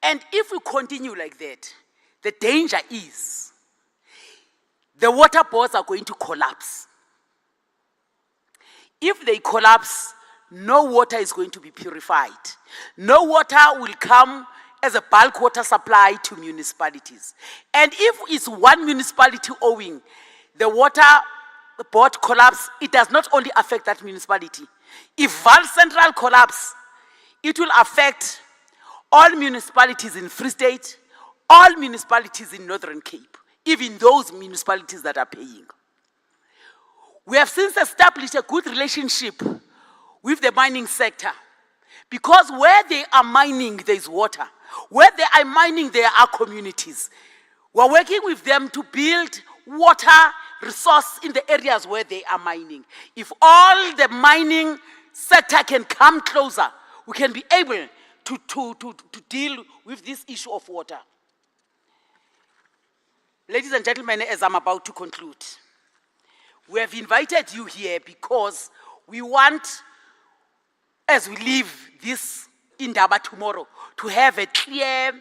And if we continue like that, the danger is the water boards are going to collapse. If they collapse, no water is going to be purified. No water will come as a bulk water supply to municipalities. And if it's one municipality owing the water board collapse, it does not only affect that municipality. If Val Central collapse, it will affect all municipalities in Free State, all municipalities in Northern Cape, even those municipalities that are paying. We have since established a good relationship with the mining sector, because where they are mining, there is water. Where they are mining, there are communities. We're working with them to build water resource in the areas where they are mining. If all the mining sector can come closer, we can be able to deal with this issue of water. Ladies and gentlemen, as I'm about to conclude, we have invited you here because we want, as we leave this Indaba tomorrow, to have a clear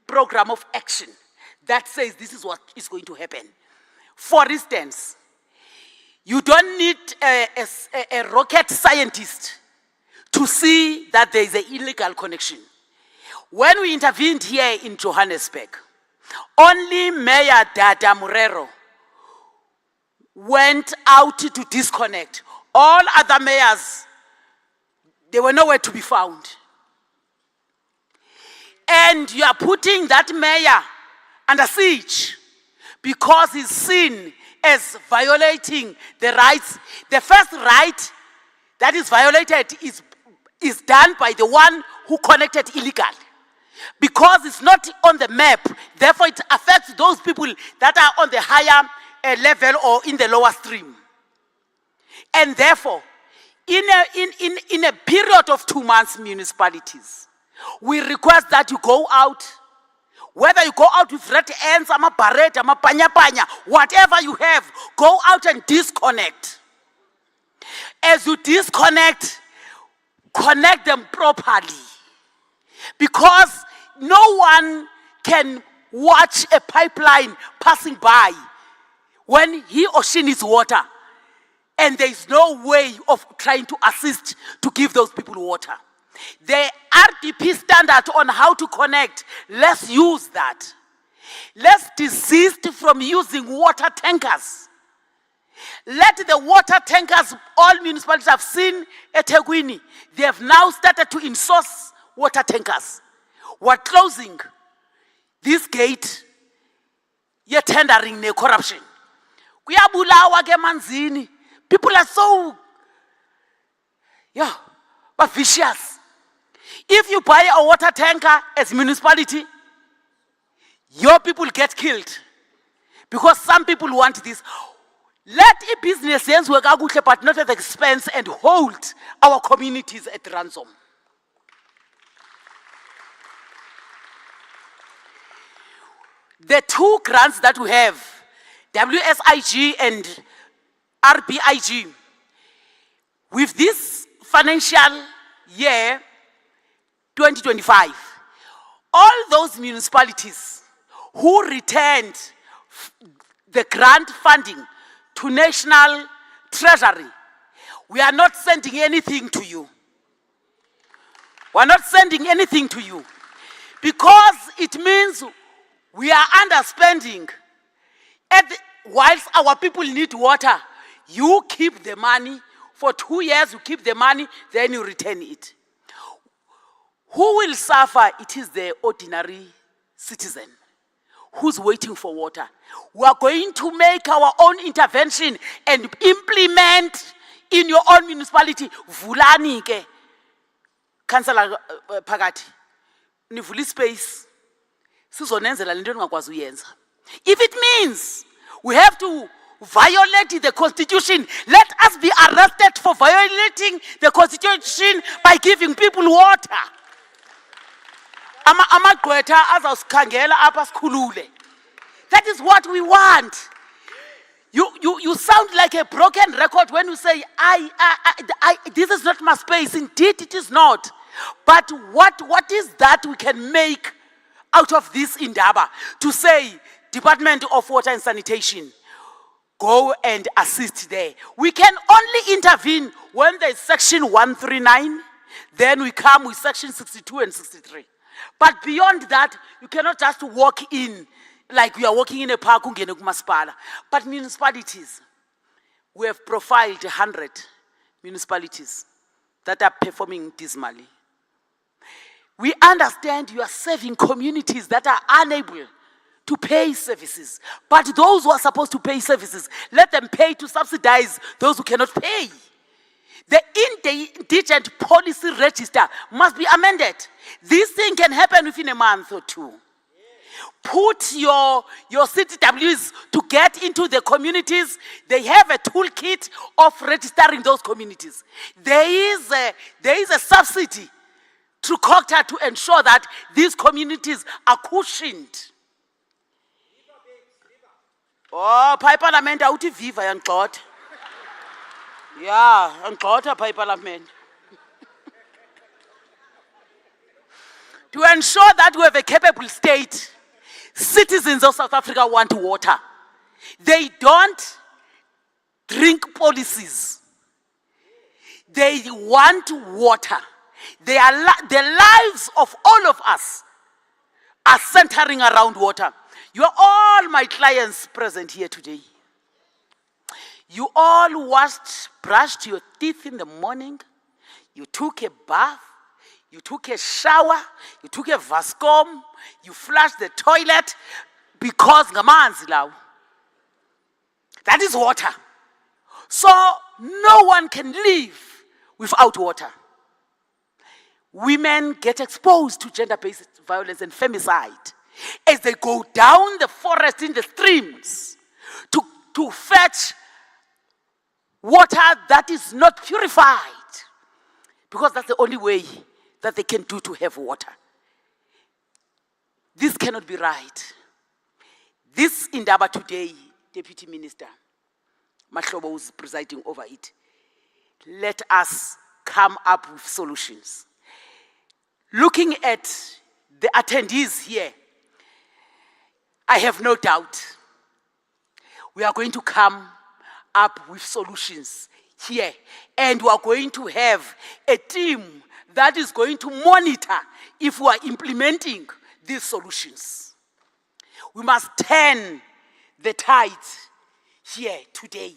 program of action that says this is what is going to happen. For instance, you don't need a rocket scientist to see that there is an illegal connection. When we intervened here in Johannesburg, only Mayor Dada Murero went out to disconnect. All other mayors, they were nowhere to be found. And you are putting that mayor under siege because he's seen as violating the rights. The first right that is violated is done by the one who connected illegally. Because it's not on the map, therefore it affects those people that are on the higher level or in the lower stream. And therefore, in a period of 2 months, municipalities, we request that you go out, whether you go out with red ends, ama barret, ama panya, whatever you have, go out and disconnect. As you disconnect, connect them properly. Because no one can watch a pipeline passing by when he or she needs water, and there is no way of trying to assist to give those people water. The RDP standard on how to connect, let's use that. Let's desist from using water tankers. Let the water tankers, all municipalities have seen at eThekwini, they have now started to insource water tankers. We're closing this gate, you're tendering the corruption. Kuyabulawa ke manzini. People are so, but vicious. If you buy a water tanker as municipality, your people get killed. Because some people want this. Let a business work out, but not at the expense, and hold our communities at ransom. The two grants that we have, WSIG and RBIG, with this financial year 2025, all those municipalities who returned the grant funding to National Treasury, we are not sending anything to you. We are not sending anything to you because it means we are underspending. Whilst our people need water, you keep the money for 2 years, you keep the money, then you return it. Who will suffer? It is the ordinary citizen who's waiting for water. We are going to make our own intervention and implement in your own municipality. Vulani ke, Councillor Phakathi, nivuli space. Sizonenzela lento engakwazi uyenza. If it means we have to violate the Constitution, let us be arrested for violating the Constitution by giving people water. Amagqwetha azawusikhangela apha sikhulule. That is what we want. You sound like a broken record when you say, this is not my space. Indeed, it is not. But what is that we can make out of this Indaba to say, Department of Water and Sanitation, go and assist there. We can only intervene when there is section 139, then we come with section 62 and 63. But beyond that, you cannot just walk in like we are walking in a park. But municipalities, we have profiled 100 municipalities that are performing dismally. We understand you are serving communities that are unable to pay services. But those who are supposed to pay services, let them pay to subsidize those who cannot pay. The indigent policy register must be amended. This thing can happen within a month or two. Put your CTWs to get into the communities. They have a toolkit of registering those communities. There is a subsidy through COGTA to ensure that these communities are cushioned. Oh, Parliament, I would viva and God. Yeah, and God, Parliament. To ensure that we have a capable state, citizens of South Africa want water. They don't drink policies. They want water. The lives of all of us are centering around water. You are all my clients present here today. You all brushed your teeth in the morning. You took a bath. You took a shower. You took a vascom. You flushed the toilet because ngamanzi lawo. That is water. So no one can live without water. Women get exposed to gender-based violence and femicide as they go down the forest in the streams to fetch water that is not purified, because that's the only way that they can do to have water. This cannot be right. This Indaba today, Deputy Minister Mahlobo is presiding over it. Let us come up with solutions. Looking at the attendees here, I have no doubt we are going to come up with solutions here, and we are going to have a team that is going to monitor if we are implementing these solutions. We must turn the tide here today.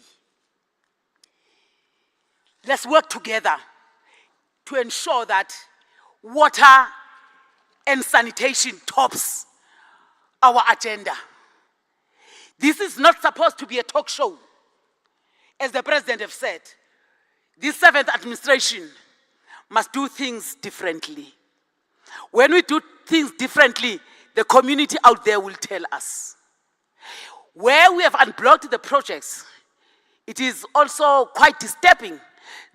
Let's work together to ensure that water and sanitation tops our agenda. This is not supposed to be a talk show. As the president has said, this 7th administration must do things differently. When we do things differently, the community out there will tell us. Where we have unblocked the projects, it is also quite disturbing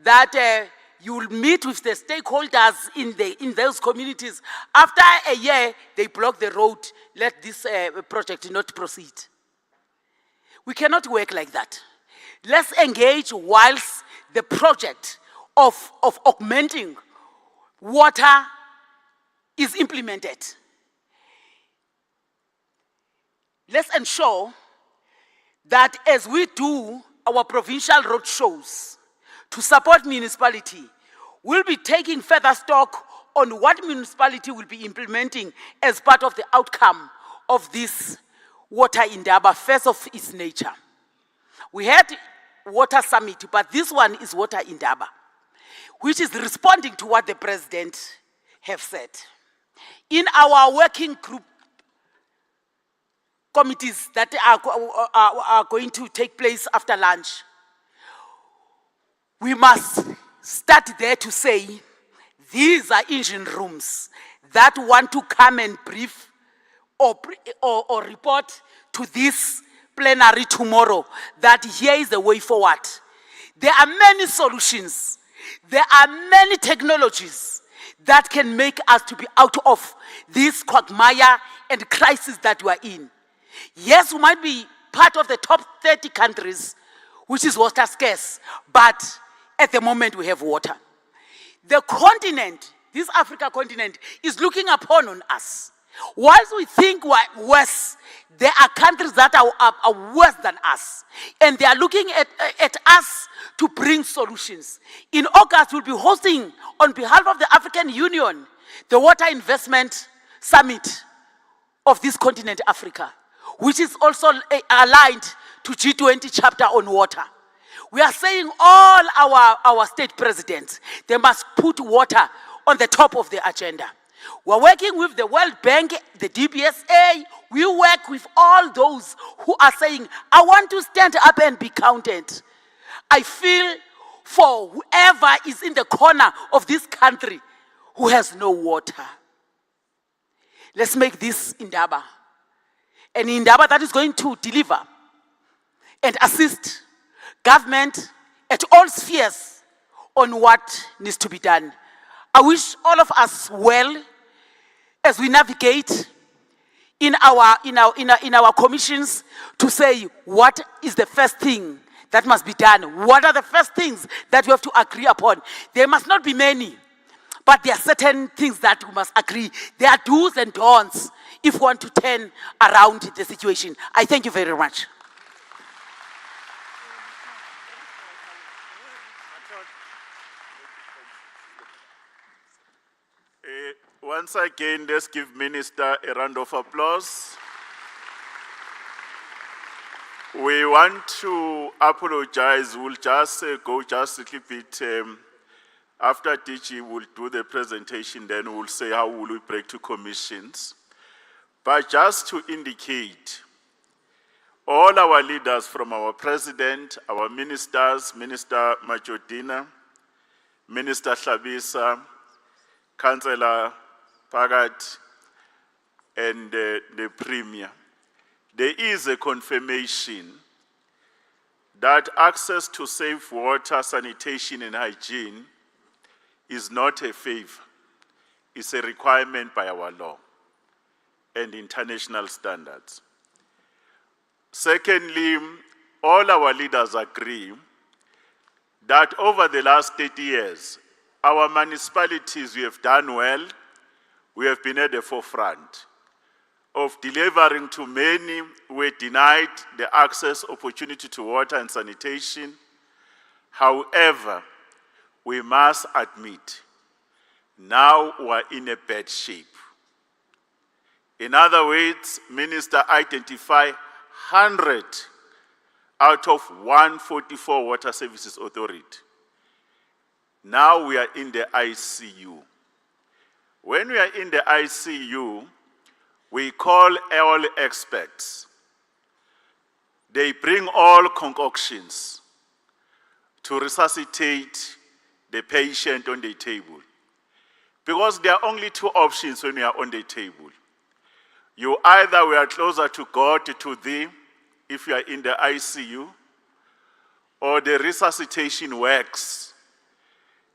that you will meet with the stakeholders in those communities. After a year, they block the road, let this project not proceed. We cannot work like that. Let's engage whilst the project of augmenting water is implemented. Let's ensure that as we do our provincial road shows to support municipality, we'll be taking further stock on what municipality will be implementing as part of the outcome of this Water Indaba, first of its nature. We had Water Summit, but this one is Water Indaba, which is responding to what the president have said. In our working group committees that are going to take place after lunch, we must start there to say, these are engine rooms that want to come and brief or report to this plenary tomorrow that here is the way forward. There are many solutions. There are many technologies that can make us to be out of this quagmire and crisis that we are in. Yes, we might be part of the top 30 countries, which is water scarce, but at the moment we have water. The continent, this Africa continent, is looking upon on us. Whilst we think we're worse, there are countries that are worse than us. And they are looking at us to bring solutions. In August, we'll be hosting, on behalf of the African Union, the Water Investment Summit of this continent, Africa, which is also aligned to G20 chapter on water. We are saying all our state presidents, they must put water on the top of the agenda. We're working with the World Bank, the DBSA. We work with all those who are saying, I want to stand up and be counted. I feel for whoever is in the corner of this country who has no water. Let's make this Indaba an Indaba that is going to deliver and assist government at all spheres on what needs to be done. I wish all of us well as we navigate in our commissions to say what is the first thing that must be done. What are the first things that we have to agree upon? There must not be many, but there are certain things that we must agree. There are do's and don'ts if we want to turn around the situation. I thank you very much. Once again, let's give Minister a round of applause. We want to apologize. We'll just go just a little bit. After DG will do the presentation, then we'll say how will we break to commissions. But just to indicate, all our leaders from our president, our ministers, Minister Majodina, Minister Hlabisa, Councillor Pagat, and the Premier, there is a confirmation that access to safe water, sanitation, and hygiene is not a favor. It's a requirement by our law and international standards. Secondly, all our leaders agree that over the last 30 years, our municipalities, we have done well we have been at the forefront of delivering to many who were denied the access opportunity to water and sanitation. However, we must admit, now we are in a bad shape. In other words, Minister identified 100 out of 144 Water Services Authority. Now we are in the ICU. When we are in the ICU, we call all experts. They bring all concoctions to resuscitate the patient on the table. Because there are only two options when you are on the table. You either we are closer to God, to thee, if you are in the ICU, or the resuscitation works.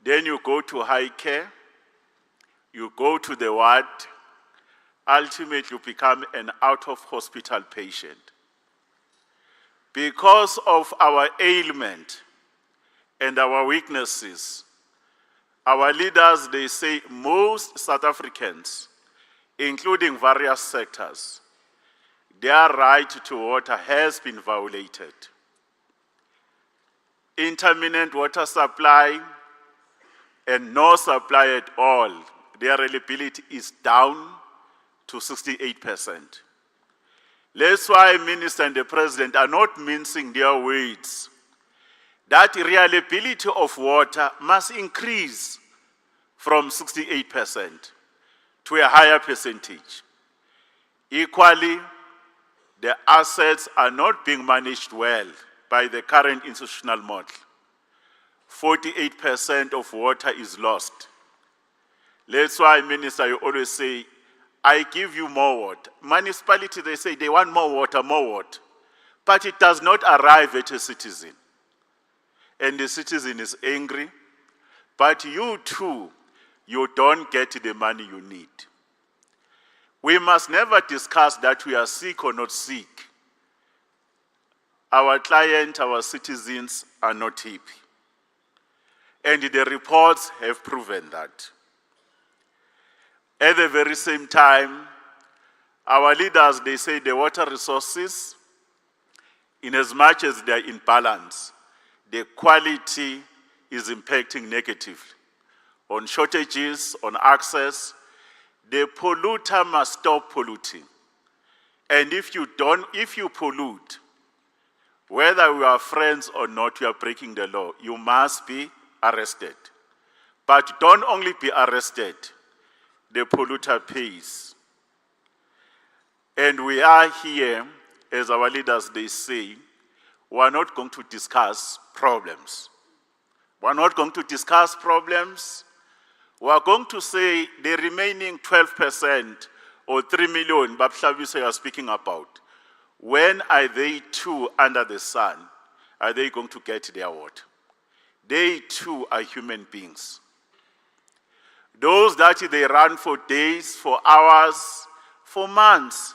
Then you go to high care, you go to the ward, ultimately you become an out-of-hospital patient. Because of our ailment and our weaknesses, our leaders, they say most South Africans, including various sectors, their right to water has been violated. Intermittent water supply and no supply at all, their reliability is down to 68%. That's why Minister and the President are not mincing their words. That reliability of water must increase from 68% to a higher percentage. Equally, the assets are not being managed well by the current institutional model. 48% of water is lost. That's why, Minister, you always say, I give you more water. Municipalities, they say they want more water, but it does not arrive at a citizen. And the citizen is angry, but you too, you don't get the money you need. We must never discuss that we are sick or not sick. Our client, our citizens are not happy. And the reports have proven that. At the very same time, our leaders, they say the water resources, in as much as they are in balance, the quality is impacting negatively on shortages, on access. The polluter must stop polluting. And if you pollute, whether we are friends or not, you are breaking the law. You must be arrested. But don't only be arrested, the polluter pays. And we are here, as our leaders, they say, we are not going to discuss problems. We are not going to discuss problems. We are going to say the remaining 12% or 3 million Babshabisa you are speaking about, when are they too under the sun, are they going to get their water? They too are human beings. Those that they run for days, for hours, for months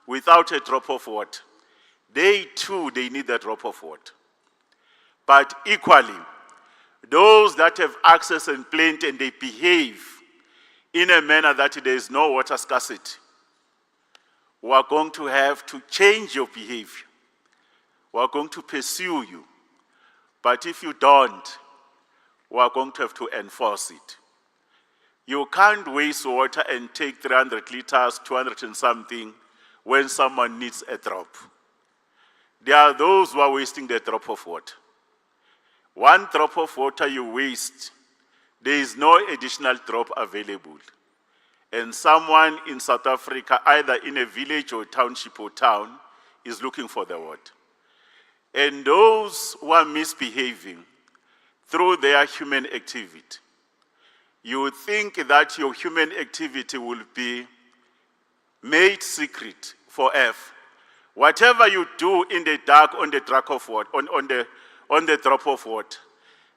without a drop of water, they too, they need a drop of water. But equally, those that have access and plenty and they behave in a manner that there is no water scarcity, we are going to have to change your behavior. We are going to pursue you. But if you don't, we are going to have to enforce it. You can't waste water and take 300 liters, 200 and something, when someone needs a drop. There are those who are wasting the drop of water. One drop of water you waste, there is no additional drop available. And someone in South Africa, either in a village or township or town, is looking for the water. And those who are misbehaving through their human activity, you think that your human activity will be made secret forever. Whatever you do in the dark on the drop of water, on the drop of water,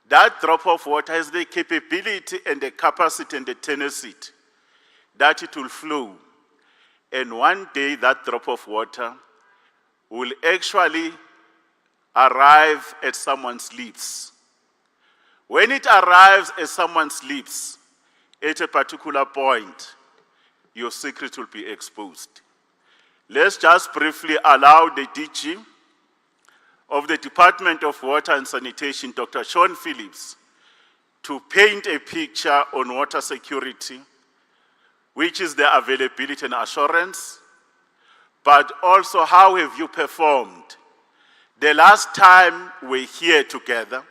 that drop of water has the capability and the capacity and the tenacity that it will flow. And one day that drop of water will actually arrive at someone's lips. When it arrives at someone's lips, at a particular point, your secret will be exposed. Let's just briefly allow the DG of the Department of Water and Sanitation, Dr. Sean Phillips, to paint a picture on water security, which is the availability and assurance, but also how have you performed. The last time we were here together,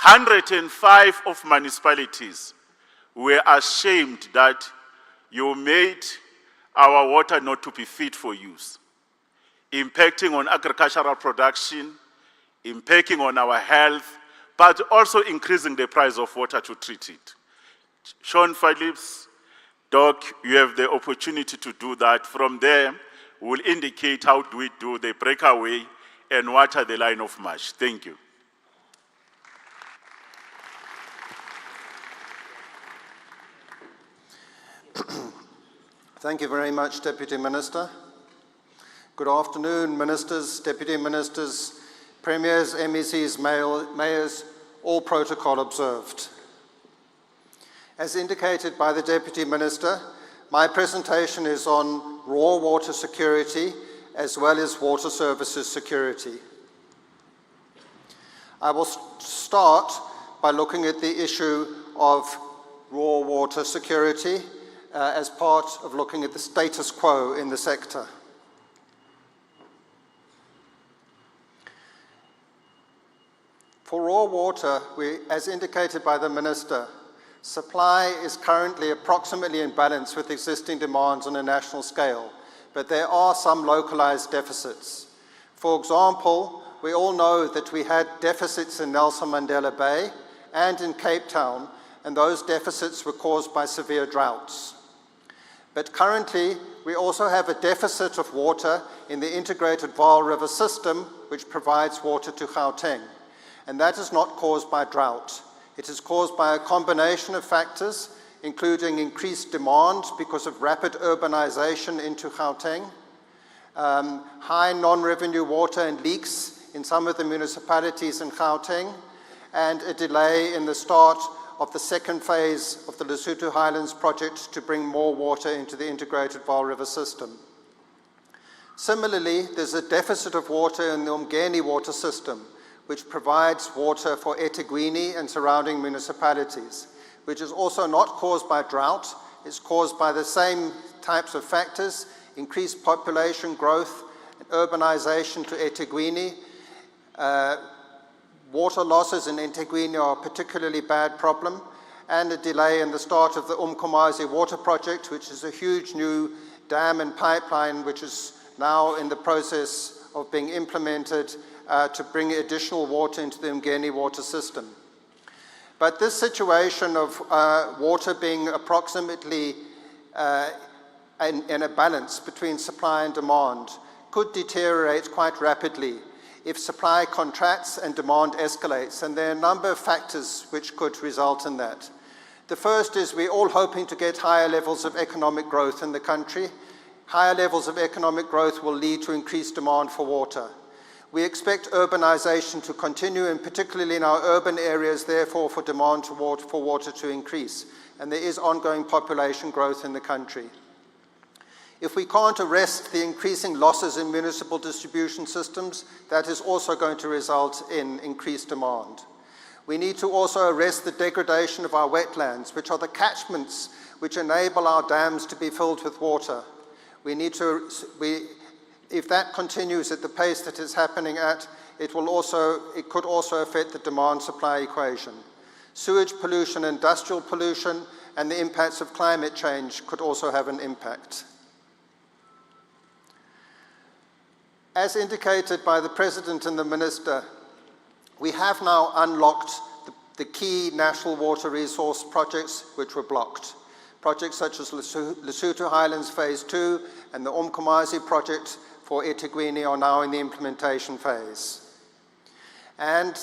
105 of municipalities were ashamed that you made our water not to be fit for use, impacting on agricultural production, impacting on our health, but also increasing the price of water to treat it. Sean Phillips, Doc, you have the opportunity to do that. From there, we'll indicate how do we do the breakaway and what are the line of march. Thank you. Thank you very much, Deputy Minister. Good afternoon, Ministers, Deputy Ministers, Premiers, MECs, Mayors, all protocol observed. As indicated by the Deputy Minister, my presentation is on raw water security as well as water services security. I will start by looking at the issue of raw water security as part of looking at the status quo in the sector. For raw water, as indicated by the Minister, supply is currently approximately in balance with existing demands on a national scale, but there are some localized deficits. For example, we all know that we had deficits in Nelson Mandela Bay and in Cape Town, and those deficits were caused by severe droughts. But currently, we also have a deficit of water in the integrated Vaal River system, which provides water to Gauteng. And that is not caused by drought. It is caused by a combination of factors, including increased demand because of rapid urbanization into Gauteng, high non-revenue water and leaks in some of the municipalities in Gauteng, and a delay in the start of the second phase of the Lesotho Highlands project to bring more water into the integrated Vaal River system. Similarly, there's a deficit of water in the Umgeni water system, which provides water for eThekwini and surrounding municipalities, which is also not caused by drought. It's caused by the same types of factors: increased population growth, urbanization to eThekwini. Water losses in eThekwini are a particularly bad problem, and a delay in the start of the Umkomazi water project, which is a huge new dam and pipeline which is now in the process of being implemented to bring additional water into the Umgeni water system. But this situation of water being approximately in a balance between supply and demand could deteriorate quite rapidly if supply contracts and demand escalates, and there are a number of factors which could result in that. The first is we're all hoping to get higher levels of economic growth in the country. Higher levels of economic growth will lead to increased demand for water. We expect urbanization to continue, and particularly in our urban areas, therefore, for demand for water to increase. And there is ongoing population growth in the country. If we can't arrest the increasing losses in municipal distribution systems, that is also going to result in increased demand. We need to also arrest the degradation of our wetlands, which are the catchments which enable our dams to be filled with water. If that continues at the pace that it's happening at, it could also affect the demand-supply equation. Sewage pollution, industrial pollution, and the impacts of climate change could also have an impact. As indicated by the President and the Minister, we have now unlocked the key national water resource projects which were blocked. Projects such as Lesotho Highlands Phase 2 and the Umkomazi project for eThekwini are now in the implementation phase. And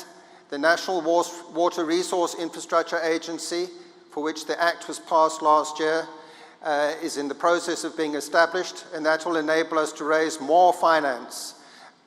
the National Water Resource Infrastructure Agency, for which the Act was passed last year, is in the process of being established, and that will enable us to raise more finance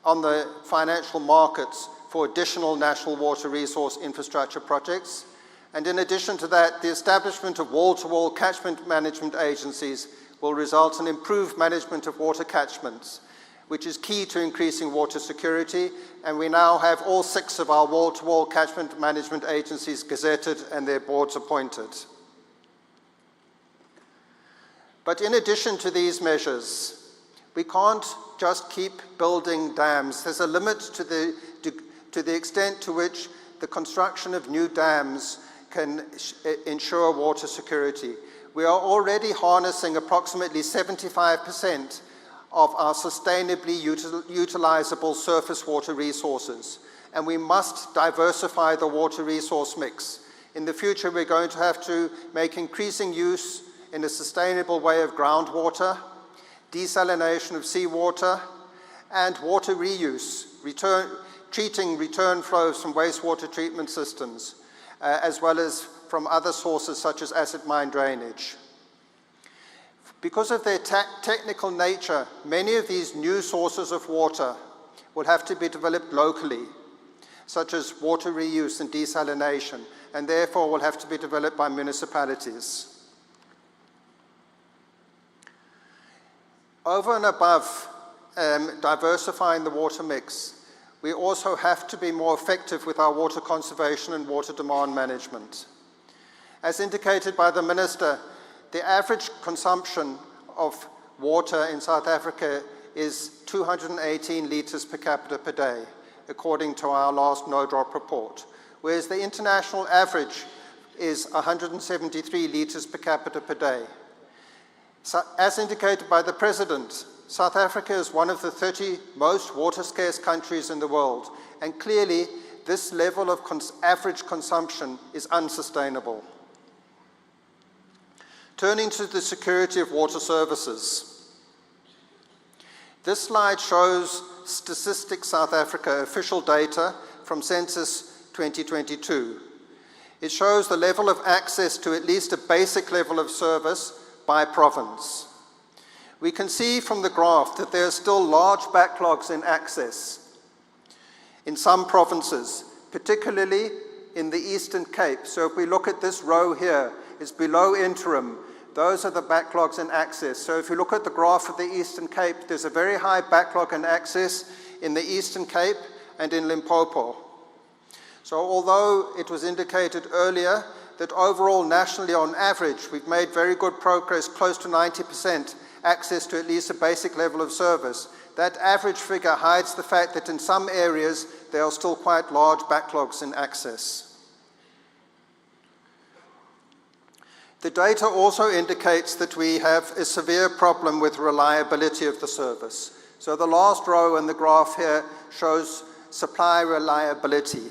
on the financial markets for additional national water resource infrastructure projects. And in addition to that, the establishment of wall-to-wall catchment management agencies will result in improved management of water catchments, which is key to increasing water security, and we now have all 6 of our wall-to-wall catchment management agencies gazetted and their boards appointed. But in addition to these measures, we can't just keep building dams. There's a limit to the extent to which the construction of new dams can ensure water security. We are already harnessing approximately 75% of our sustainably utilizable surface water resources, and we must diversify the water resource mix. In the future, we're going to have to make increasing use in a sustainable way of groundwater, desalination of seawater, and water reuse, treating return flows from wastewater treatment systems, as well as from other sources such as acid mine drainage. Because of their technical nature, many of these new sources of water will have to be developed locally, such as water reuse and desalination, and therefore will have to be developed by municipalities. Over and above diversifying the water mix, we also have to be more effective with our water conservation and water demand management. As indicated by the Minister, the average consumption of water in South Africa is 218 litres per capita per day, according to our last no-drop report, whereas the international average is 173 litres per capita per day. So, as indicated by the President, South Africa is one of the 30 most water-scarce countries in the world, and clearly this level of average consumption is unsustainable. Turning to the security of water services. This slide shows Statistics South Africa official data from Census 2022. It shows the level of access to at least a basic level of service by province. We can see from the graph that there are still large backlogs in access in some provinces, particularly in the Eastern Cape. So if we look at this row here, it's below interim. Those are the backlogs in access. So if you look at the graph of the Eastern Cape, there's a very high backlog in access in the Eastern Cape and in Limpopo. So although it was indicated earlier that overall nationally on average, we've made very good progress, close to 90% access to at least a basic level of service, that average figure hides the fact that in some areas there are still quite large backlogs in access. The data also indicates that we have a severe problem with reliability of the service. So the last row in the graph here shows supply reliability.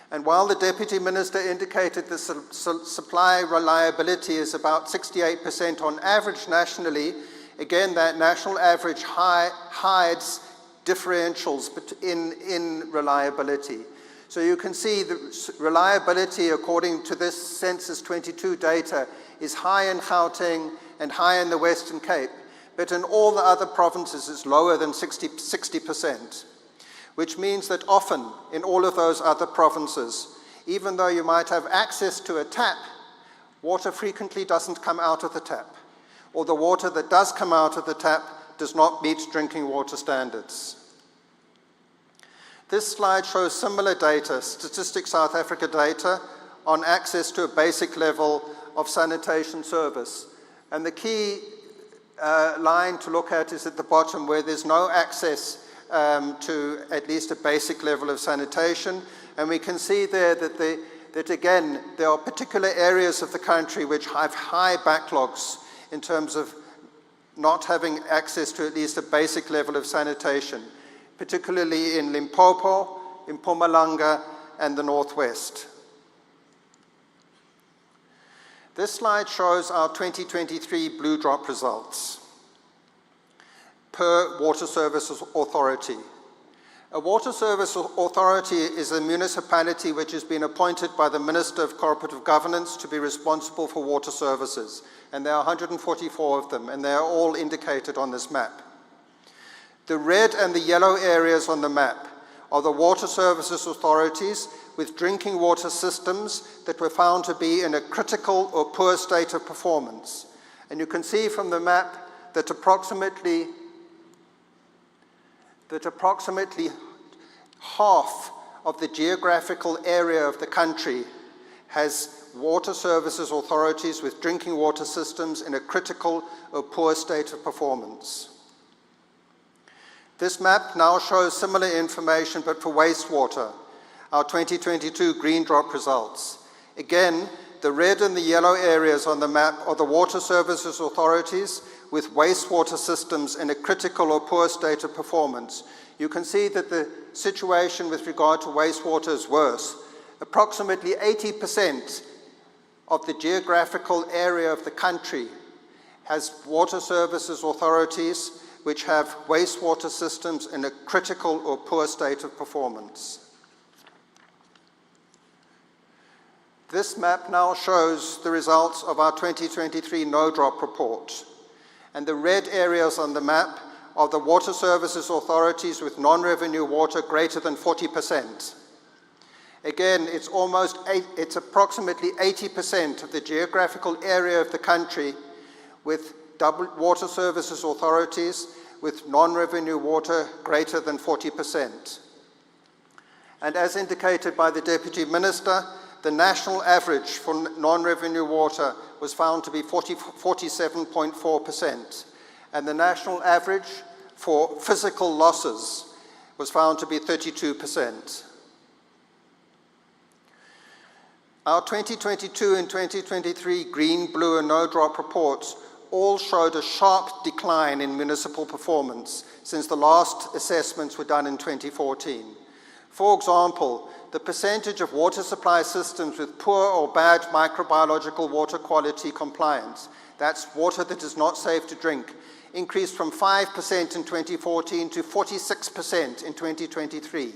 And while the Deputy Minister indicated the supply reliability is about 68% on average nationally, again, that national average hides differentials in reliability. So you can see the reliability, according to this Census 22 data, is high in Gauteng and high in the Western Cape, but in all the other provinces it's lower than 60%. Which means that often in all of those other provinces, even though you might have access to a tap, water frequently doesn't come out of the tap, or the water that does come out of the tap does not meet drinking water standards. This slide shows similar data, Statistics South Africa data, on access to a basic level of sanitation service. And the key line to look at is at the bottom, where there's no access to at least a basic level of sanitation. And we can see there that again, there are particular areas of the country which have high backlogs in terms of not having access to at least a basic level of sanitation, particularly in Limpopo, in Mpumalanga, and the Northwest. This slide shows our 2023 Blue Drop results per Water Services Authority. A Water Service Authority is a municipality which has been appointed by the Minister of Cooperative Governance to be responsible for water services, and there are 144 of them, and they are all indicated on this map. The red and the yellow areas on the map are the water services authorities with drinking water systems that were found to be in a critical or poor state of performance. And you can see from the map that approximately half of the geographical area of the country has water services authorities with drinking water systems in a critical or poor state of performance. This map now shows similar information but for wastewater, our 2022 green drop results. Again, the red and the yellow areas on the map are the water services authorities with wastewater systems in a critical or poor state of performance. You can see that the situation with regard to wastewater is worse. Approximately 80% of the geographical area of the country has water services authorities which have wastewater systems in a critical or poor state of performance. This map now shows the results of our 2023 no-drop report. And the red areas on the map are the water services authorities with non-revenue water greater than 40%. Again, it's approximately 80% of the geographical area of the country with water services authorities with non-revenue water greater than 40%. And as indicated by the Deputy Minister, the national average for non-revenue water was found to be 47.4%, and the national average for physical losses was found to be 32%. Our 2022 and 2023 green, blue, and no-drop reports all showed a sharp decline in municipal performance since the last assessments were done in 2014. For example, the percentage of water supply systems with poor or bad microbiological water quality compliance, that's water that is not safe to drink, increased from 5% in 2014 to 46% in 2023.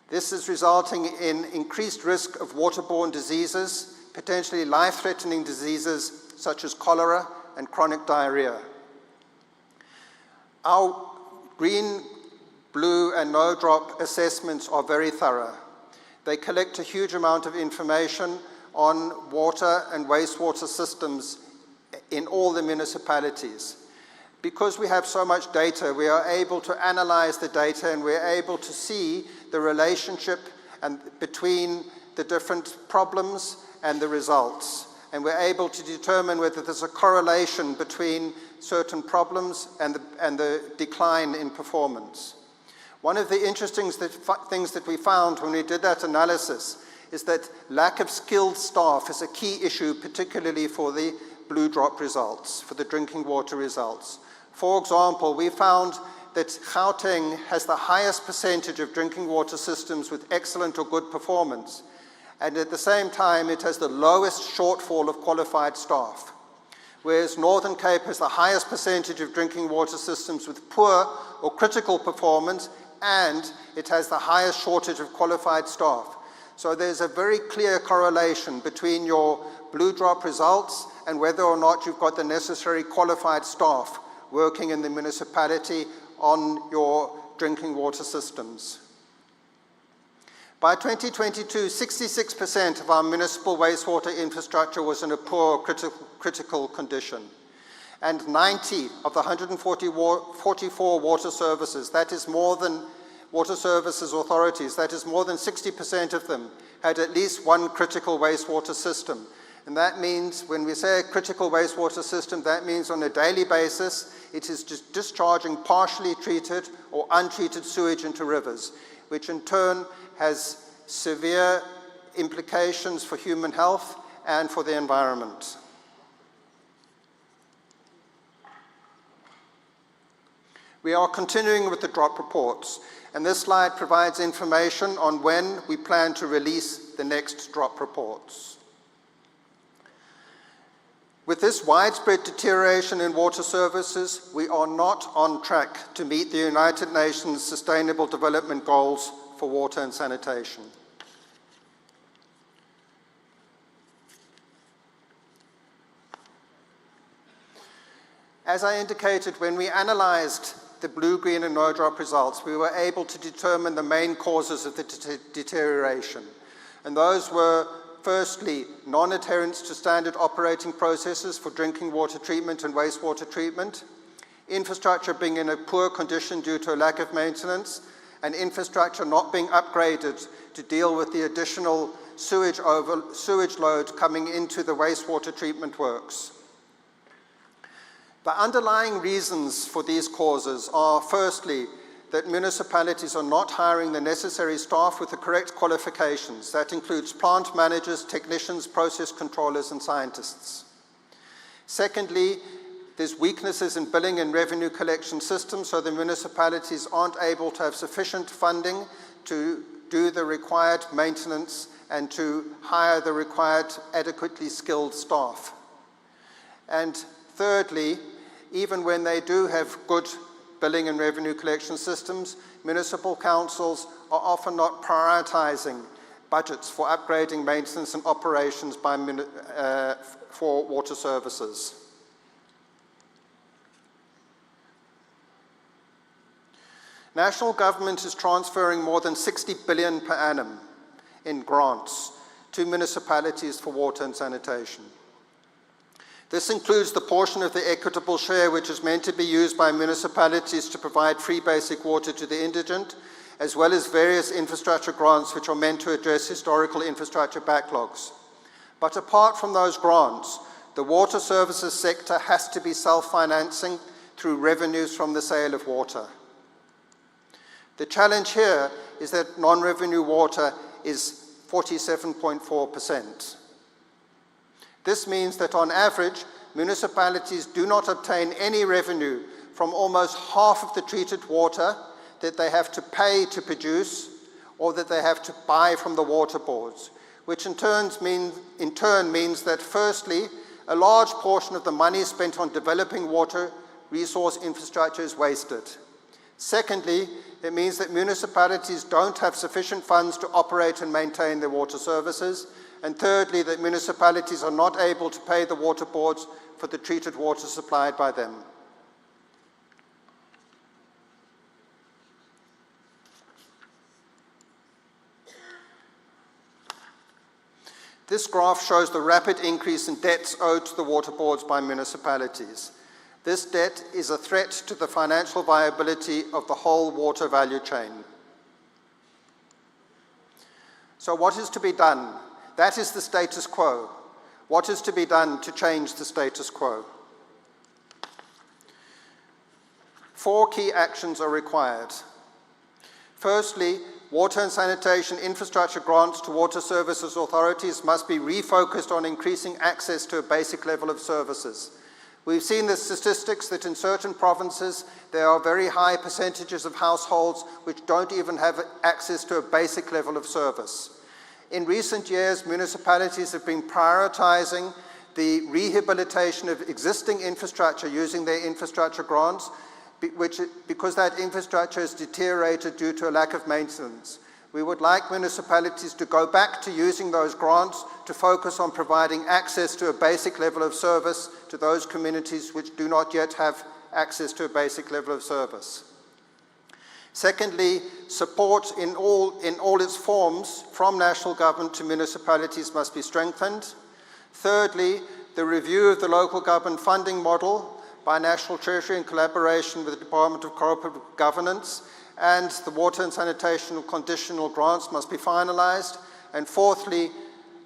This is resulting in increased risk of waterborne diseases, potentially life-threatening diseases such as cholera and chronic diarrhea. Our green, blue, and no-drop assessments are very thorough. They collect a huge amount of information on water and wastewater systems in all the municipalities. Because we have so much data, we are able to analyze the data and we're able to see the relationship between the different problems and the results. And we're able to determine whether there's a correlation between certain problems and the decline in performance. One of the interesting things that we found when we did that analysis is that lack of skilled staff is a key issue, particularly for the blue drop results, for the drinking water results. For example, we found that Gauteng has the highest percentage of drinking water systems with excellent or good performance, and at the same time it has the lowest shortfall of qualified staff. Whereas Northern Cape has the highest percentage of drinking water systems with poor or critical performance, and it has the highest shortage of qualified staff. So there's a very clear correlation between your blue drop results and whether or not you've got the necessary qualified staff working in the municipality on your drinking water systems. By 2022, 66% of our municipal wastewater infrastructure was in a poor or critical condition. And 90 of the 144 water services, that is more than water services authorities, that is more than 60% of them, had at least one critical wastewater system. And that means, when we say a critical wastewater system, that means on a daily basis, it is just discharging partially treated or untreated sewage into rivers, which in turn has severe implications for human health and for the environment. We are continuing with the drop reports, and this slide provides information on when we plan to release the next drop reports. With this widespread deterioration in water services, we are not on track to meet the United Nations Sustainable Development Goals for water and sanitation. As I indicated, when we analyzed the blue, green, and no drop results, we were able to determine the main causes of the deterioration. And those were firstly, non-adherence to standard operating processes for drinking water treatment and wastewater treatment, infrastructure being in a poor condition due to a lack of maintenance, and infrastructure not being upgraded to deal with the additional sewage load coming into the wastewater treatment works. The underlying reasons for these causes are, firstly, that municipalities are not hiring the necessary staff with the correct qualifications. That includes plant managers, technicians, process controllers, and scientists. Secondly, there's weaknesses in billing and revenue collection systems, so the municipalities aren't able to have sufficient funding to do the required maintenance and to hire the required adequately skilled staff. And thirdly, even when they do have good billing and revenue collection systems, municipal councils are often not prioritizing budgets for upgrading maintenance and operations for water services. National government is transferring more than 60 billion per annum in grants to municipalities for water and sanitation. This includes the portion of the equitable share which is meant to be used by municipalities to provide free basic water to the indigent, as well as various infrastructure grants which are meant to address historical infrastructure backlogs. But apart from those grants, the water services sector has to be self-financing through revenues from the sale of water. The challenge here is that non-revenue water is 47.4%. This means that on average, municipalities do not obtain any revenue from almost half of the treated water that they have to pay to produce or that they have to buy from the water boards, which in turn means that firstly, a large portion of the money spent on developing water resource infrastructure is wasted. Secondly, it means that municipalities don't have sufficient funds to operate and maintain their water services. And thirdly, that municipalities are not able to pay the water boards for the treated water supplied by them. This graph shows the rapid increase in debts owed to the water boards by municipalities. This debt is a threat to the financial viability of the whole water value chain. So what is to be done? That is the status quo. What is to be done to change the status quo? 4 key actions are required. Firstly, water and sanitation infrastructure grants to water services authorities must be refocused on increasing access to a basic level of services. We've seen the statistics that in certain provinces there are very high percentages of households which don't even have access to a basic level of service. In recent years, municipalities have been prioritizing the rehabilitation of existing infrastructure using their infrastructure grants, because that infrastructure has deteriorated due to a lack of maintenance. We would like municipalities to go back to using those grants to focus on providing access to a basic level of service to those communities which do not yet have access to a basic level of service. Secondly, support in all its forms from national government to municipalities must be strengthened. Thirdly, the review of the local government funding model by National Treasury in collaboration with the Department of Cooperative Governance and the water and sanitation conditional grants must be finalized. And fourthly,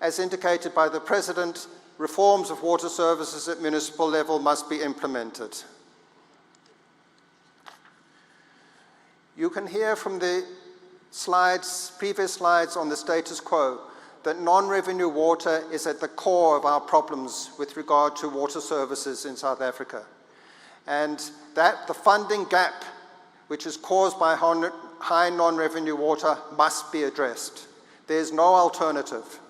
as indicated by the President, reforms of water services at municipal level must be implemented. You can hear from the previous slides on the status quo, that non-revenue water is at the core of our problems with regard to water services in South Africa. And that the funding gap, which is caused by high non-revenue water, must be addressed. There's no alternative.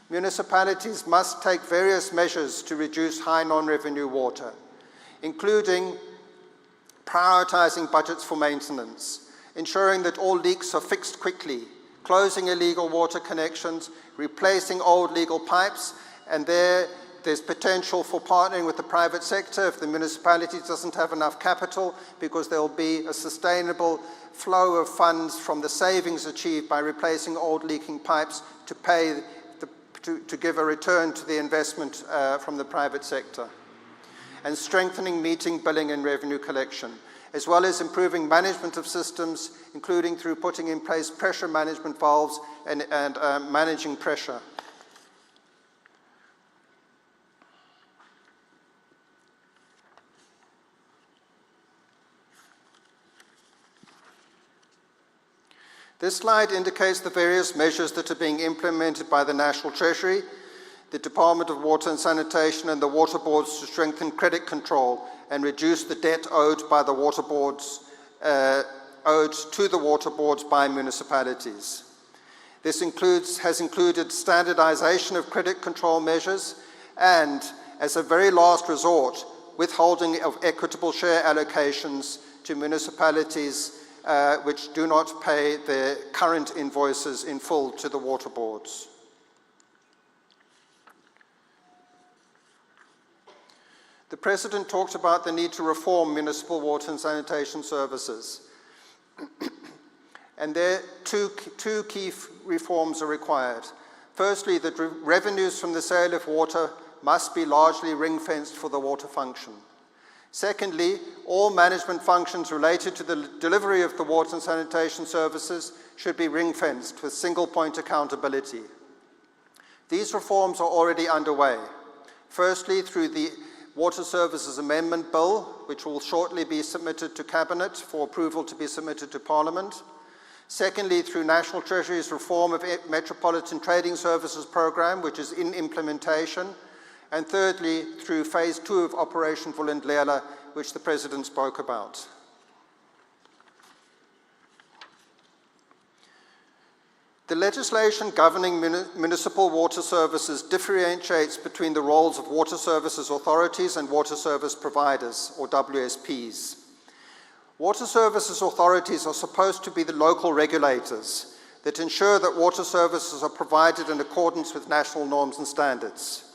Municipalities must take various measures to reduce high non-revenue water, including prioritizing budgets for maintenance, ensuring that all leaks are fixed quickly, closing illegal water connections, replacing old legal pipes, and there's potential for partnering with the private sector if the municipality doesn't have enough capital, because there will be a sustainable flow of funds from the savings achieved by replacing old leaking pipes to pay to give a return to the investment from the private sector, and strengthening meeting, billing and revenue collection, as well as improving management of systems, including through putting in place pressure management valves and managing pressure. This slide indicates the various measures that are being implemented by the National Treasury, the Department of Water and Sanitation and the water boards to strengthen credit control and reduce the debt owed by the water boards, owed to the water boards by municipalities. This has included standardization of credit control measures and, as a very last resort, withholding of equitable share allocations to municipalities which do not pay their current invoices in full to the water boards. The President talked about the need to reform municipal water and sanitation services. And there two key reforms are required. Firstly, that revenues from the sale of water must be largely ring-fenced for the water function. Secondly, all management functions related to the delivery of the water and sanitation services should be ring-fenced with single-point accountability. These reforms are already underway. Firstly, through the Water Services Amendment Bill, which will shortly be submitted to Cabinet for approval to be submitted to Parliament. Secondly, through National Treasury's reform of Metropolitan Trading Services Programme, which is in implementation. And thirdly, through Phase 2 of Operation Vulindlela, which the President spoke about. The legislation governing municipal water services differentiates between the roles of water services authorities and water service providers, or WSPs. Water services authorities are supposed to be the local regulators that ensure that water services are provided in accordance with national norms and standards.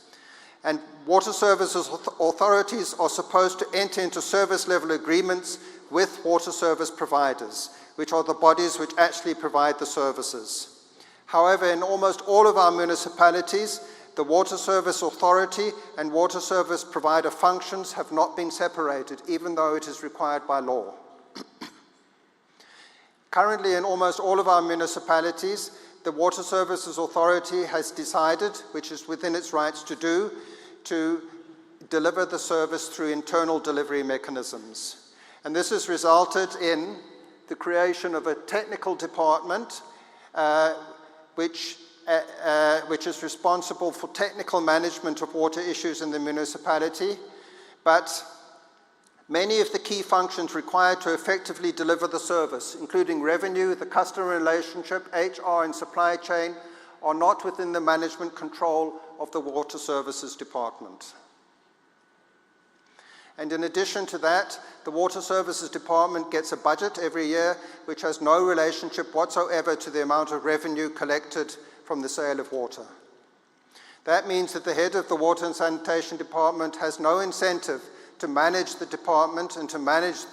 And water services authorities are supposed to enter into service level agreements with water service providers, which are the bodies which actually provide the services. However, in almost all of our municipalities, the water service authority and water service provider functions have not been separated, even though it is required by law. Currently, in almost all of our municipalities, the Water Services Authority has decided, which is within its rights to do, to deliver the service through internal delivery mechanisms. And this has resulted in the creation of a technical department which is responsible for technical management of water issues in the municipality, but many of the key functions required to effectively deliver the service, including revenue, the customer relationship, HR and supply chain, are not within the management control of the Water Services Department. And in addition to that, the Water Services Department gets a budget every year which has no relationship whatsoever to the amount of revenue collected from the sale of water. That means that the head of the Water and Sanitation Department has no incentive to manage the department and to manage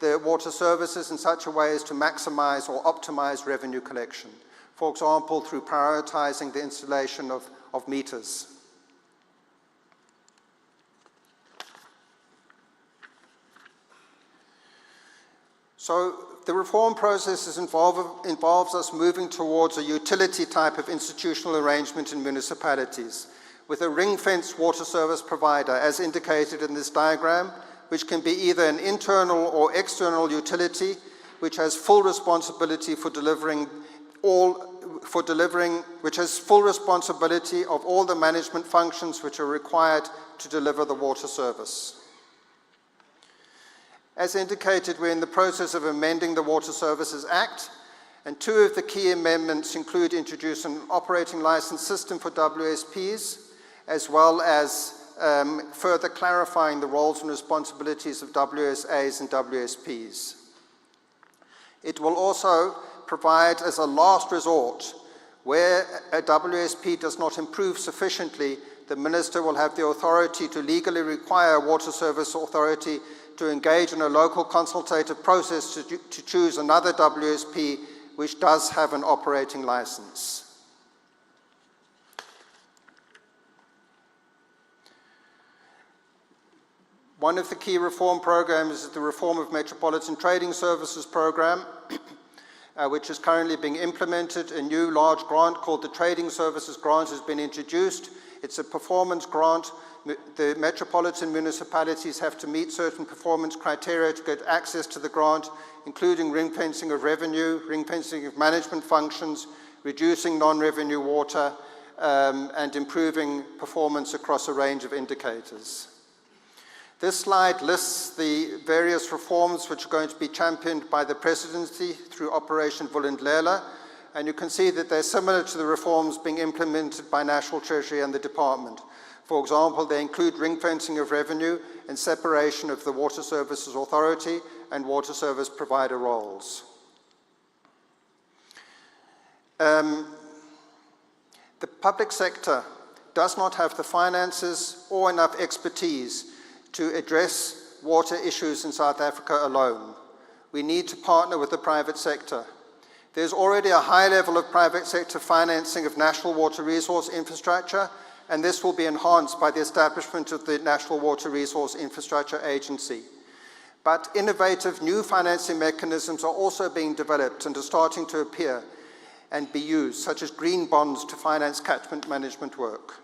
the water services in such a way as to maximize or optimize revenue collection. For example, through prioritizing the installation of meters. So the reform process involves us moving towards a utility type of institutional arrangement in municipalities, with a ring-fenced water service provider, as indicated in this diagram, which can be either an internal or external utility, which has full responsibility which has full responsibility of all the management functions which are required to deliver the water service. As indicated, we're in the process of amending the Water Services Act, and two of the key amendments include introducing an operating license system for WSPs, as well as further clarifying the roles and responsibilities of WSAs and WSPs. It will also provide, as a last resort, where a WSP does not improve sufficiently, the Minister will have the authority to legally require a Water Service Authority to engage in a local consultative process to choose another WSP which does have an operating license. One of the key reform programs is the Reform of Metropolitan Trading Services Program, which is currently being implemented. A new large grant called the Trading Services Grant has been introduced. It's a performance grant. The metropolitan municipalities have to meet certain performance criteria to get access to the grant, including ring fencing of revenue, ring fencing of management functions, reducing non-revenue water, and improving performance across a range of indicators. This slide lists the various reforms which are going to be championed by the presidency through Operation Vulindlela, and you can see that they're similar to the reforms being implemented by National Treasury and the Department. For example, they include ring fencing of revenue and separation of the Water Services Authority and water service provider roles. The public sector does not have the finances or enough expertise to address water issues in South Africa alone. We need to partner with the private sector. There's already a high level of private sector financing of national water resource infrastructure, and this will be enhanced by the establishment of the National Water Resource Infrastructure Agency. But innovative new financing mechanisms are also being developed and are starting to appear and be used, such as green bonds to finance catchment management work.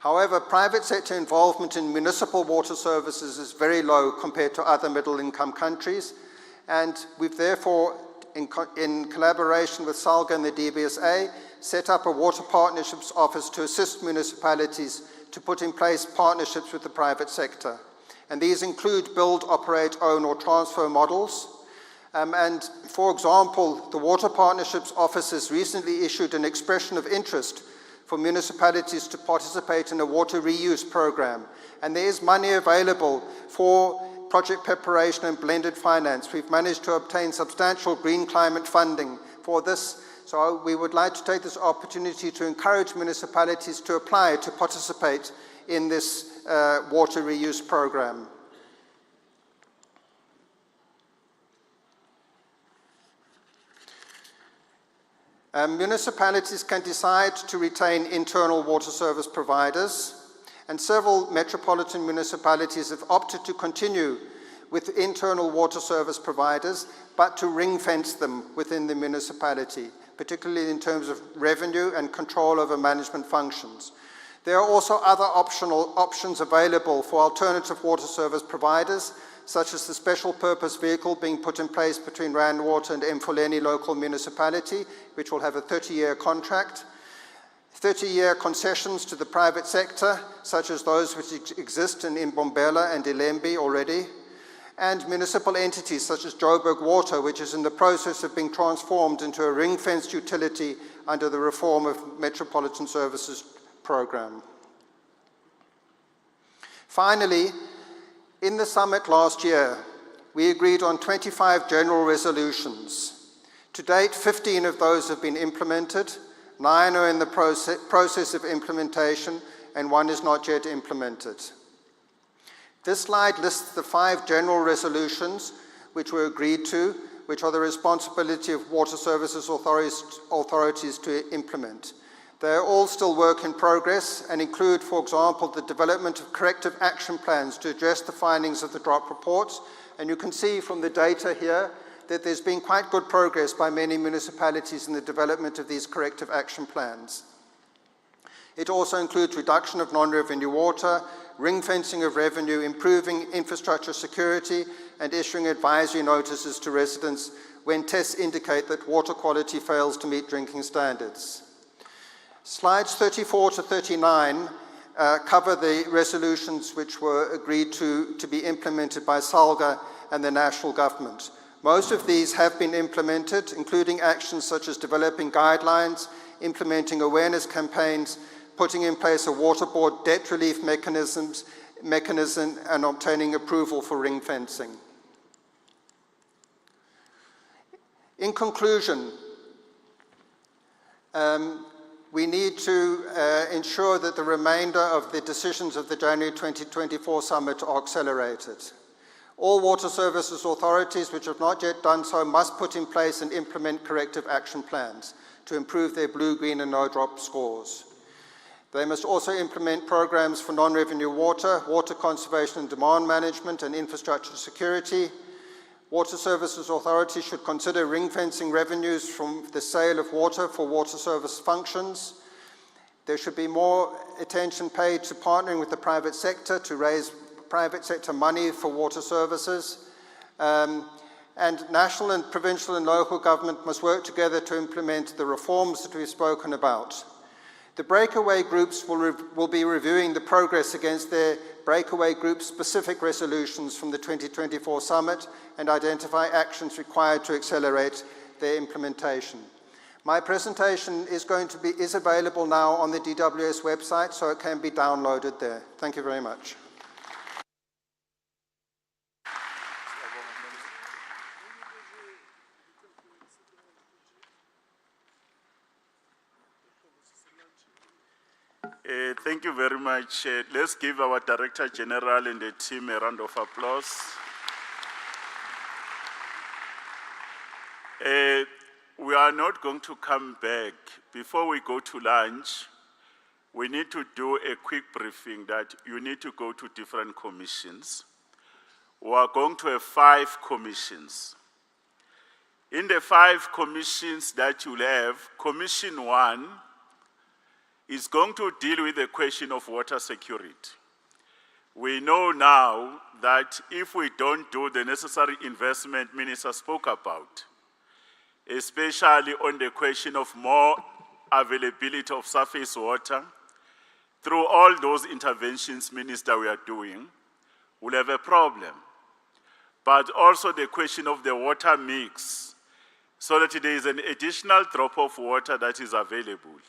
However, private sector involvement in municipal water services is very low compared to other middle-income countries, and we've therefore, in collaboration with SALGA and the DBSA, set up a Water Partnerships Office to assist municipalities to put in place partnerships with the private sector. And these include build, operate, own, or transfer models. And for example, the Water Partnerships Office has recently issued an expression of interest for municipalities to participate in a water reuse program. And there is money available for project preparation and blended finance. We've managed to obtain substantial green climate funding for this. So we would like to take this opportunity to encourage municipalities to apply to participate in this water reuse program. Municipalities can decide to retain internal water service providers, and several metropolitan municipalities have opted to continue with internal water service providers, but to ring fence them within the municipality, particularly in terms of revenue and control over management functions. There are also other options available for alternative water service providers, such as the special purpose vehicle being put in place between Rand Water and Mfuleni local municipality, which will have a 30-year contract. 30-year concessions to the private sector, such as those which exist in Mbombela and Ilembe already, and municipal entities such as Joburg Water, which is in the process of being transformed into a ring-fenced utility under the Reform of Metropolitan Services program. Finally, in the summit last year, we agreed on 25 general resolutions. To date, 15 of those have been implemented, 9 are in the process of implementation, and 1 is not yet implemented. This slide lists the 5 general resolutions which were agreed to, which are the responsibility of water services authorities to implement. They are all still work in progress and include, for example, the development of corrective action plans to address the findings of the drop reports. And you can see from the data here that there's been quite good progress by many municipalities in the development of these corrective action plans. It also includes reduction of non-revenue water, ring fencing of revenue, improving infrastructure security, and issuing advisory notices to residents when tests indicate that water quality fails to meet drinking standards. Slides 34 to 39 cover the resolutions which were agreed to be implemented by SALGA and the national government. Most of these have been implemented, including actions such as developing guidelines, implementing awareness campaigns, putting in place a water board debt relief mechanism, and obtaining approval for ring fencing. In conclusion, we need to ensure that the remainder of the decisions of the January 2024 summit are accelerated. All water services authorities which have not yet done so must put in place and implement corrective action plans to improve their blue, green, and no drop scores. They must also implement programs for non-revenue water, water conservation and demand management, and infrastructure security. Water Services Authority should consider ring-fencing revenues from the sale of water for water service functions. There should be more attention paid to partnering with the private sector to raise private sector money for water services. And national and provincial and local government must work together to implement the reforms that we've spoken about. The breakaway groups will be reviewing the progress against their breakaway group specific resolutions from the 2024 summit and identify actions required to accelerate their implementation. My presentation is available now on the DWS website, so it can be downloaded there. Thank you very much. Thank you very much. Let's give our Director General and the team a round of applause. We are not going to come back. Before we go to lunch, we need to do a quick briefing that you need to go to different commissions. We are going to have 5 commissions. In the 5 commissions that you'll have, Commission 1 is going to deal with the question of water security. We know now that if we don't do the necessary investment Minister spoke about, especially on the question of more availability of surface water, through all those interventions, Minister, we are doing, we'll have a problem. But also the question of the water mix, so that there is an additional drop of water that is available.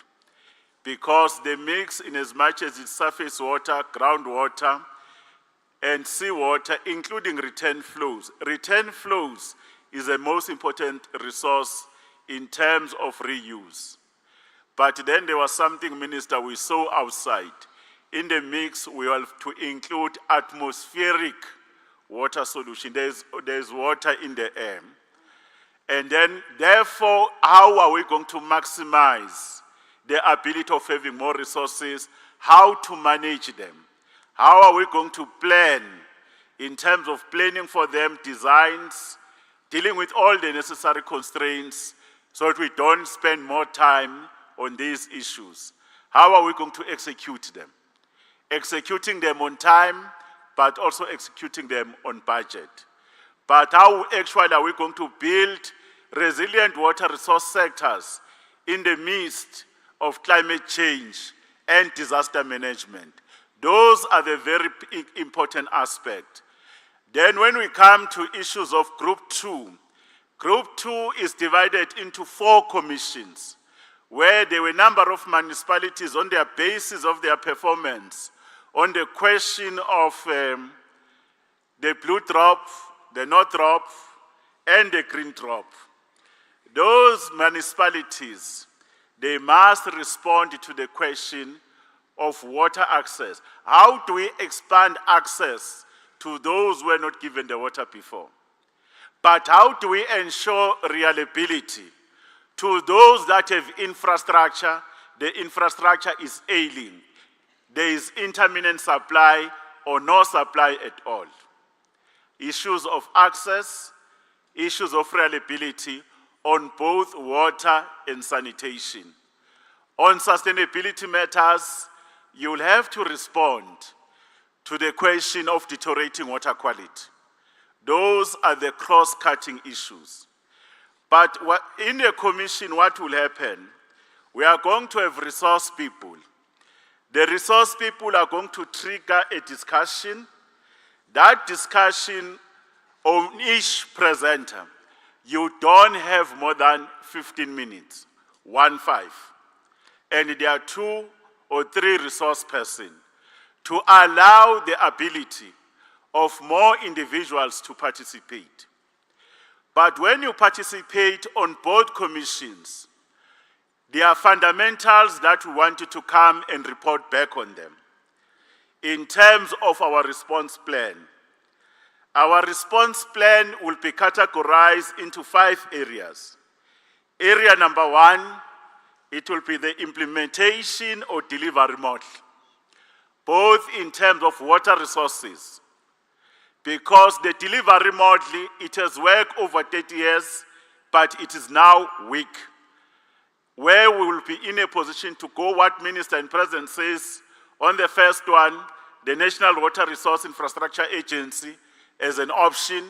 Because the mix, in as much as it's surface water, groundwater, and seawater, including return flows. Return flows is the most important resource in terms of reuse. But then there was something, Minister, we saw outside. In the mix, we have to include atmospheric water solution. There's water in the air. And then, therefore, how are we going to maximize the ability of having more resources, how to manage them? How are we going to plan in terms of planning for them, designs, dealing with all the necessary constraints so that we don't spend more time on these issues? How are we going to execute them? Executing them on time, but also executing them on budget. But how actually are we going to build resilient water resource sectors in the midst of climate change and disaster management? Those are the very important aspects. Then when we come to issues of Group 2, Group 2 is divided into 4 commissions, where there were a number of municipalities on their basis of their performance on the question of the blue drop, the north drop, and the green drop. Those municipalities, they must respond to the question of water access. How do we expand access to those who were not given the water before? But how do we ensure reliability to those that have infrastructure? The infrastructure is ailing. There is intermittent supply or no supply at all. Issues of access, issues of reliability on both water and sanitation. On sustainability matters, you will have to respond to the question of deteriorating water quality. Those are the cross-cutting issues. But in the commission, what will happen? We are going to have resource people. The resource people are going to trigger a discussion. That discussion on each presenter, you don't have more than 15 minutes, 1-5. And there are 2 or 3 resource persons to allow the ability of more individuals to participate. But when you participate on both commissions, there are fundamentals that we want you to come and report back on them. In terms of our response plan, our response plan will be categorized into 5 areas. Area number 1 it will be the implementation or delivery model, both in terms of water resources, because the delivery model, it has worked over 30 years, but it is now weak, where we will be in a position to go what Minister and President says on the first one, the National Water Resource Infrastructure Agency as an option,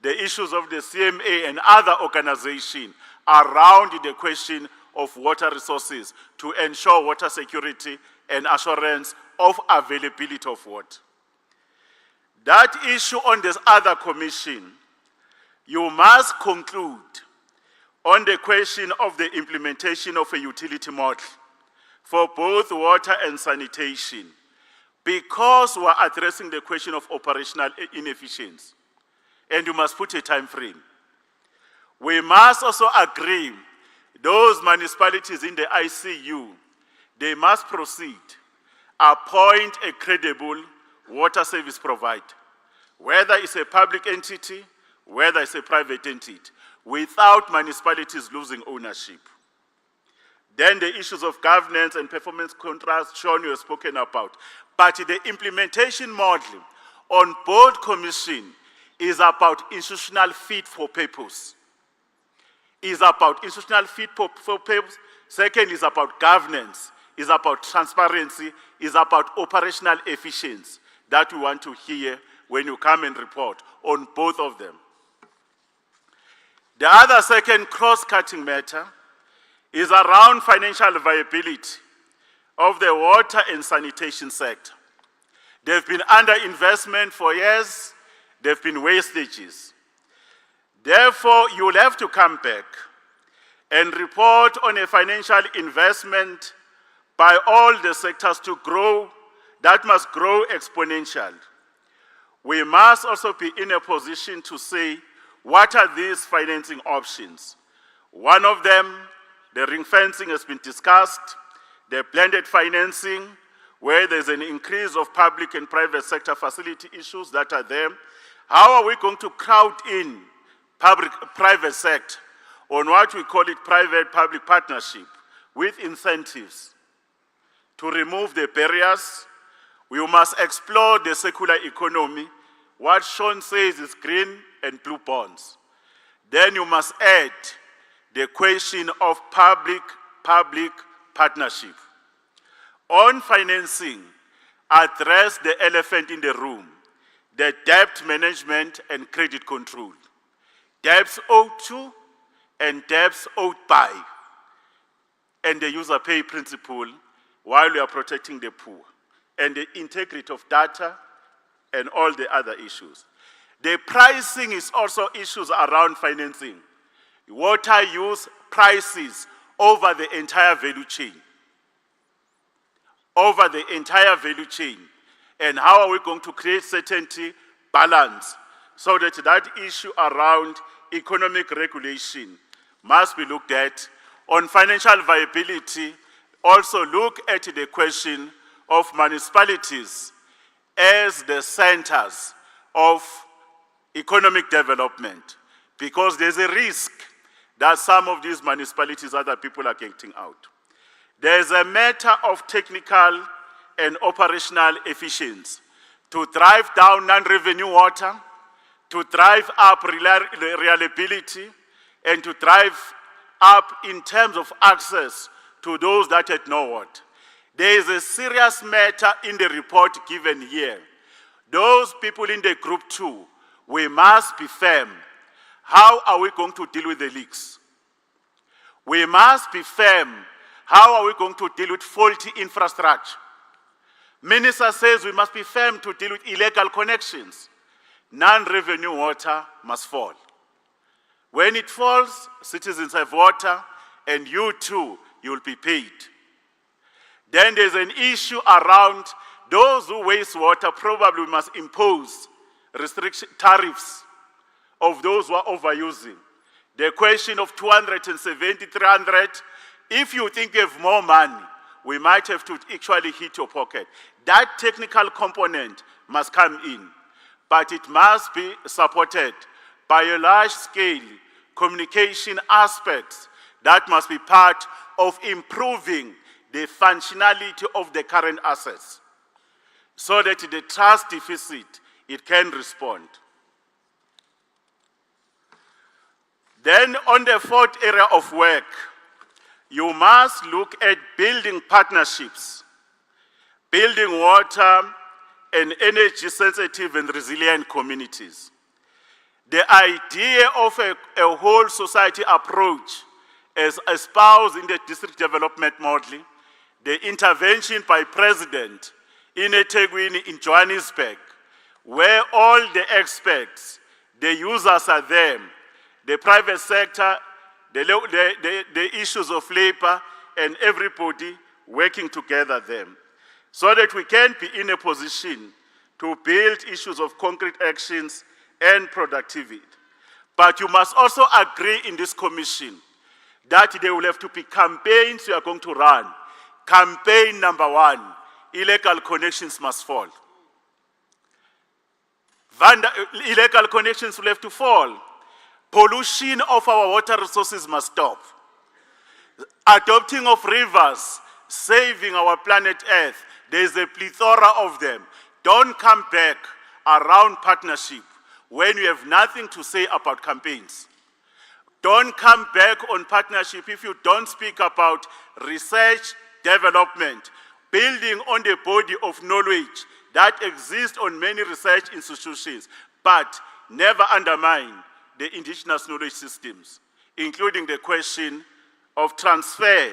the issues of the CMA and other organizations around the question of water resources to ensure water security and assurance of availability of water. That issue on this other commission, you must conclude on the question of the implementation of a utility model for both water and sanitation, because we are addressing the question of operational inefficiency, and you must put a time frame. We must also agree those municipalities in the ICU, they must proceed, appoint a credible water service provider, whether it's a public entity, whether it's a private entity, without municipalities losing ownership. Then the issues of governance and performance contracts, Sean, you have spoken about. But the implementation model on board commission is about institutional fit for purpose. Is about institutional fit for purpose. Second is about governance, is about transparency, is about operational efficiency that we want to hear when you come and report on both of them. The other second cross-cutting matter is around financial viability of the water and sanitation sector. They've been underinvestment for years, they've been wastages. Therefore, you'll have to come back and report on a financial investment by all the sectors to grow, that must grow exponentially. We must also be in a position to say, what are these financing options? One of them, the ring fencing has been discussed, the blended financing, where there's an increase of public and private sector facility issues that are there. How are we going to crowd in private sector on what we call it private-public partnership with incentives to remove the barriers? We must explore the circular economy. What Sean says is green and blue bonds. Then you must add the question of public-public partnership. On financing, address the elephant in the room, the debt management and credit control. Debts owed to and debts owed by, and the user pay principle while we are protecting the poor, and the integrity of data and all the other issues. The pricing is also issues around financing. Water use prices over the entire value chain. Over the entire value chain. And how are we going to create certainty, balance, so that that issue around economic regulation must be looked at. On financial viability, also look at the question of municipalities as the centers of economic development, because there's a risk that some of these municipalities, other people are getting out. There's a matter of technical and operational efficiency to drive down non-revenue water, to drive up reliability, and to drive up in terms of access to those that had no water. There is a serious matter in the report given here. Those people in the group 2, we must be firm. How are we going to deal with the leaks? We must be firm. How are we going to deal with faulty infrastructure? Minister says we must be firm to deal with illegal connections. Non-revenue water must fall. When it falls, citizens have water, and you too, you will be paid. Then there's an issue around those who waste water. Probably must impose restriction tariffs of those who are overusing. The question of 270, 300, if you think you have more money, we might have to actually hit your pocket. That technical component must come in, but it must be supported by a large-scale communication aspects that must be part of improving the functionality of the current assets so that the trust deficit, it can respond. Then on the fourth area of work, you must look at building partnerships, building water and energy sensitive and resilient communities. The idea of a whole society approach as espoused in the district development model, the intervention by President in eThekwini in Johannesburg, where all the experts, the users are there, the private sector, the issues of labor, and everybody working together there, so that we can be in a position to build issues of concrete actions and productivity. But you must also agree in this commission that there will have to be campaigns we are going to run. Campaign number 1, illegal connections must fall. Illegal connections will have to fall. Pollution of our water resources must stop. Adopting of rivers, saving our planet Earth, there is a plethora of them. Don't come back around partnership when you have nothing to say about campaigns. Don't come back on partnership if you don't speak about research, development, building on the body of knowledge that exists on many research institutions, but never undermine the indigenous knowledge systems, including the question of transfer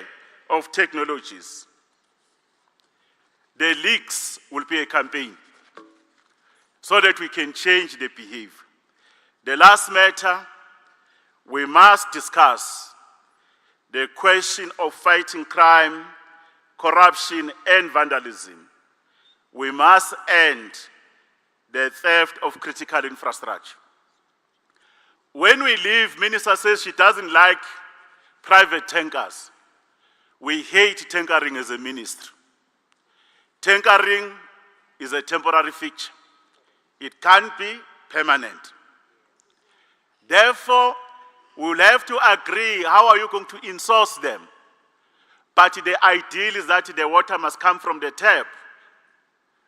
of technologies. The leaks will be a campaign so that we can change the behavior. The last matter, we must discuss the question of fighting crime, corruption, and vandalism. We must end the theft of critical infrastructure. When we leave, Minister says she doesn't like private tankers. We hate tankering as a ministry. Tankering is a temporary feature. It can't be permanent. Therefore, we'll have to agree how are you going to in-source them. But the ideal is that the water must come from the tap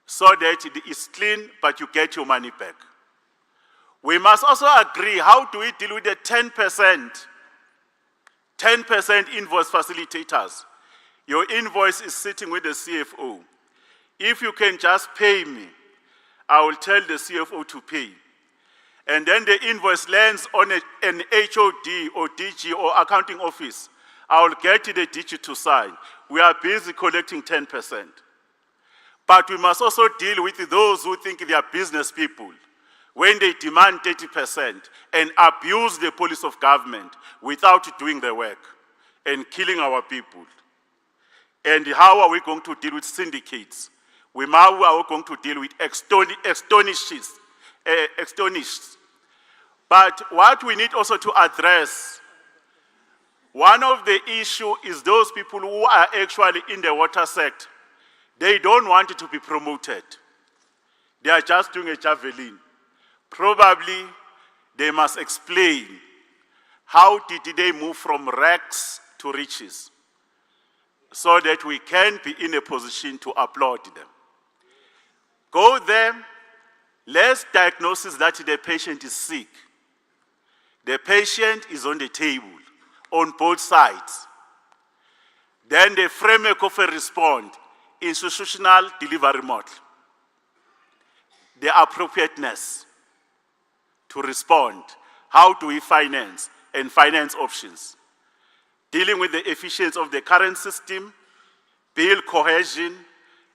so that it is clean, but you get your money back. We must also agree how do we deal with the 10% invoice facilitators. Your invoice is sitting with the CFO. If you can just pay me, I will tell the CFO to pay. And then the invoice lands on an HOD or DG or accounting office. I will get the DG to sign. We are busy collecting 10%. But we must also deal with those who think they are business people when they demand 30% and abuse the police of government without doing the work and killing our people. And how are we going to deal with syndicates? How are we going to deal with extortionists? But what we need also to address, one of the issues is those people who are actually in the water sector. They don't want it to be promoted. They are just doing a javelin. Probably they must explain how did they move from rags to riches so that we can be in a position to applaud them. Go there, let's diagnose that the patient is sick. The patient is on the table on both sides. Then the framework of a response, institutional delivery model, the appropriateness to respond. How do we finance and finance options? Dealing with the efficiency of the current system, build cohesion,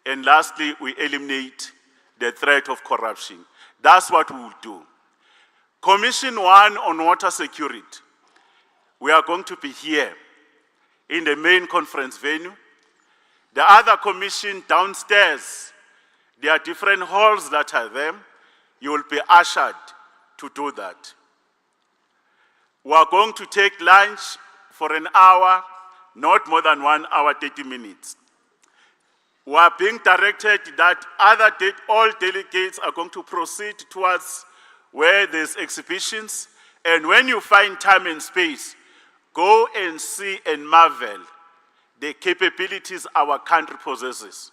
and lastly, we eliminate the threat of corruption. That's what we will do. Commission 1 on water security. We are going to be here in the main conference venue. The other commission downstairs, there are different halls that are there. You will be ushered to do that. We are going to take lunch for an hour, not more than 1 hour, 30 minutes. We are being directed that all delegates are going to proceed towards where there's exhibitions. And when you find time and space, go and see and marvel the capabilities our country possesses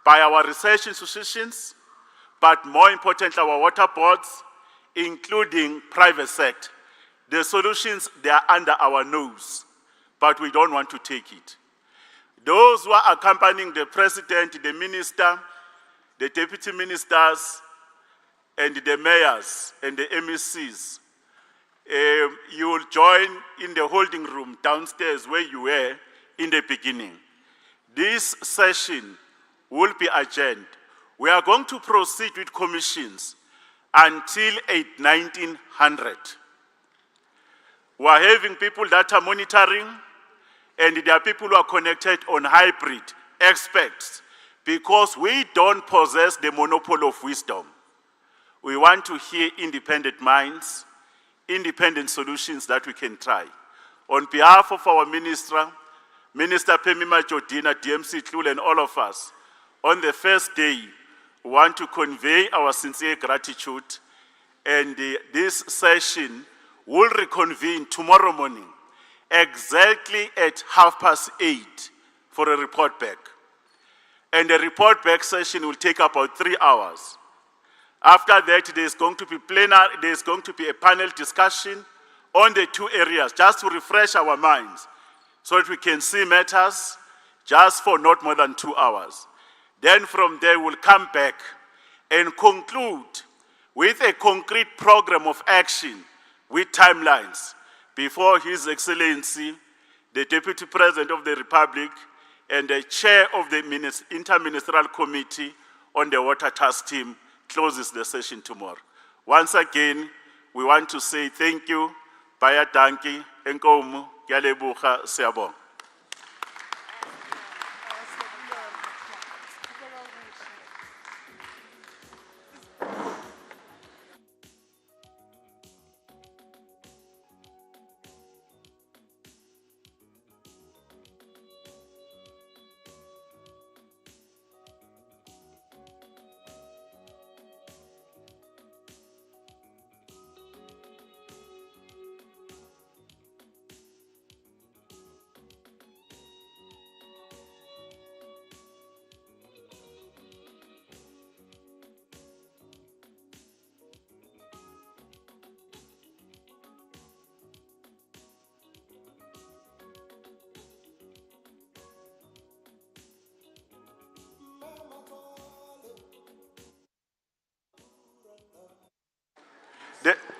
by our research institutions, but more importantly, our water boards, including private sector. The solutions, they are under our nose, but we don't want to take it. Those who are accompanying the president, the minister, the deputy ministers, and the mayors and the MECs, you will join in the holding room downstairs where you were in the beginning. This session will be adjourned. We are going to proceed with commissions until 1900. We are having people that are monitoring, and there are people who are connected on hybrid, experts, because we don't possess the monopoly of wisdom. We want to hear independent minds, independent solutions that we can try. On behalf of our Minister Phemi Majodina, DMC Tlul, and all of us, on the first day, we want to convey our sincere gratitude, and this session will reconvene tomorrow morning, exactly at 8:30 for a report back. And the report back session will take about 3 hours. After that, there's going to be plenary, there's going to be a panel discussion on the two areas, just to refresh our minds, so that we can see matters just for not more than 2 hours. Then from there, we'll come back and conclude with a concrete program of action with timelines before His Excellency, the Deputy President of the Republic, and the Chair of the Interministerial Committee on the Water Task Team closes the session tomorrow. Once again, we want to say thank you, Baya Danki, Enkomu, Gyalebucha, Siyabonga.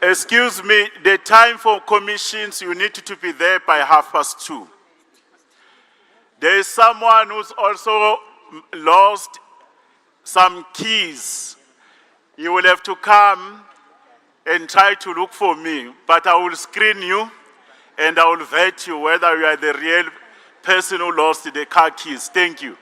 Excuse me, the time for commissions, you need to be there by 2:30. There is someone who's also lost some keys. You will have to come and try to look for me, but I will screen you and I will vet you whether you are the real person who lost the car keys. Thank you.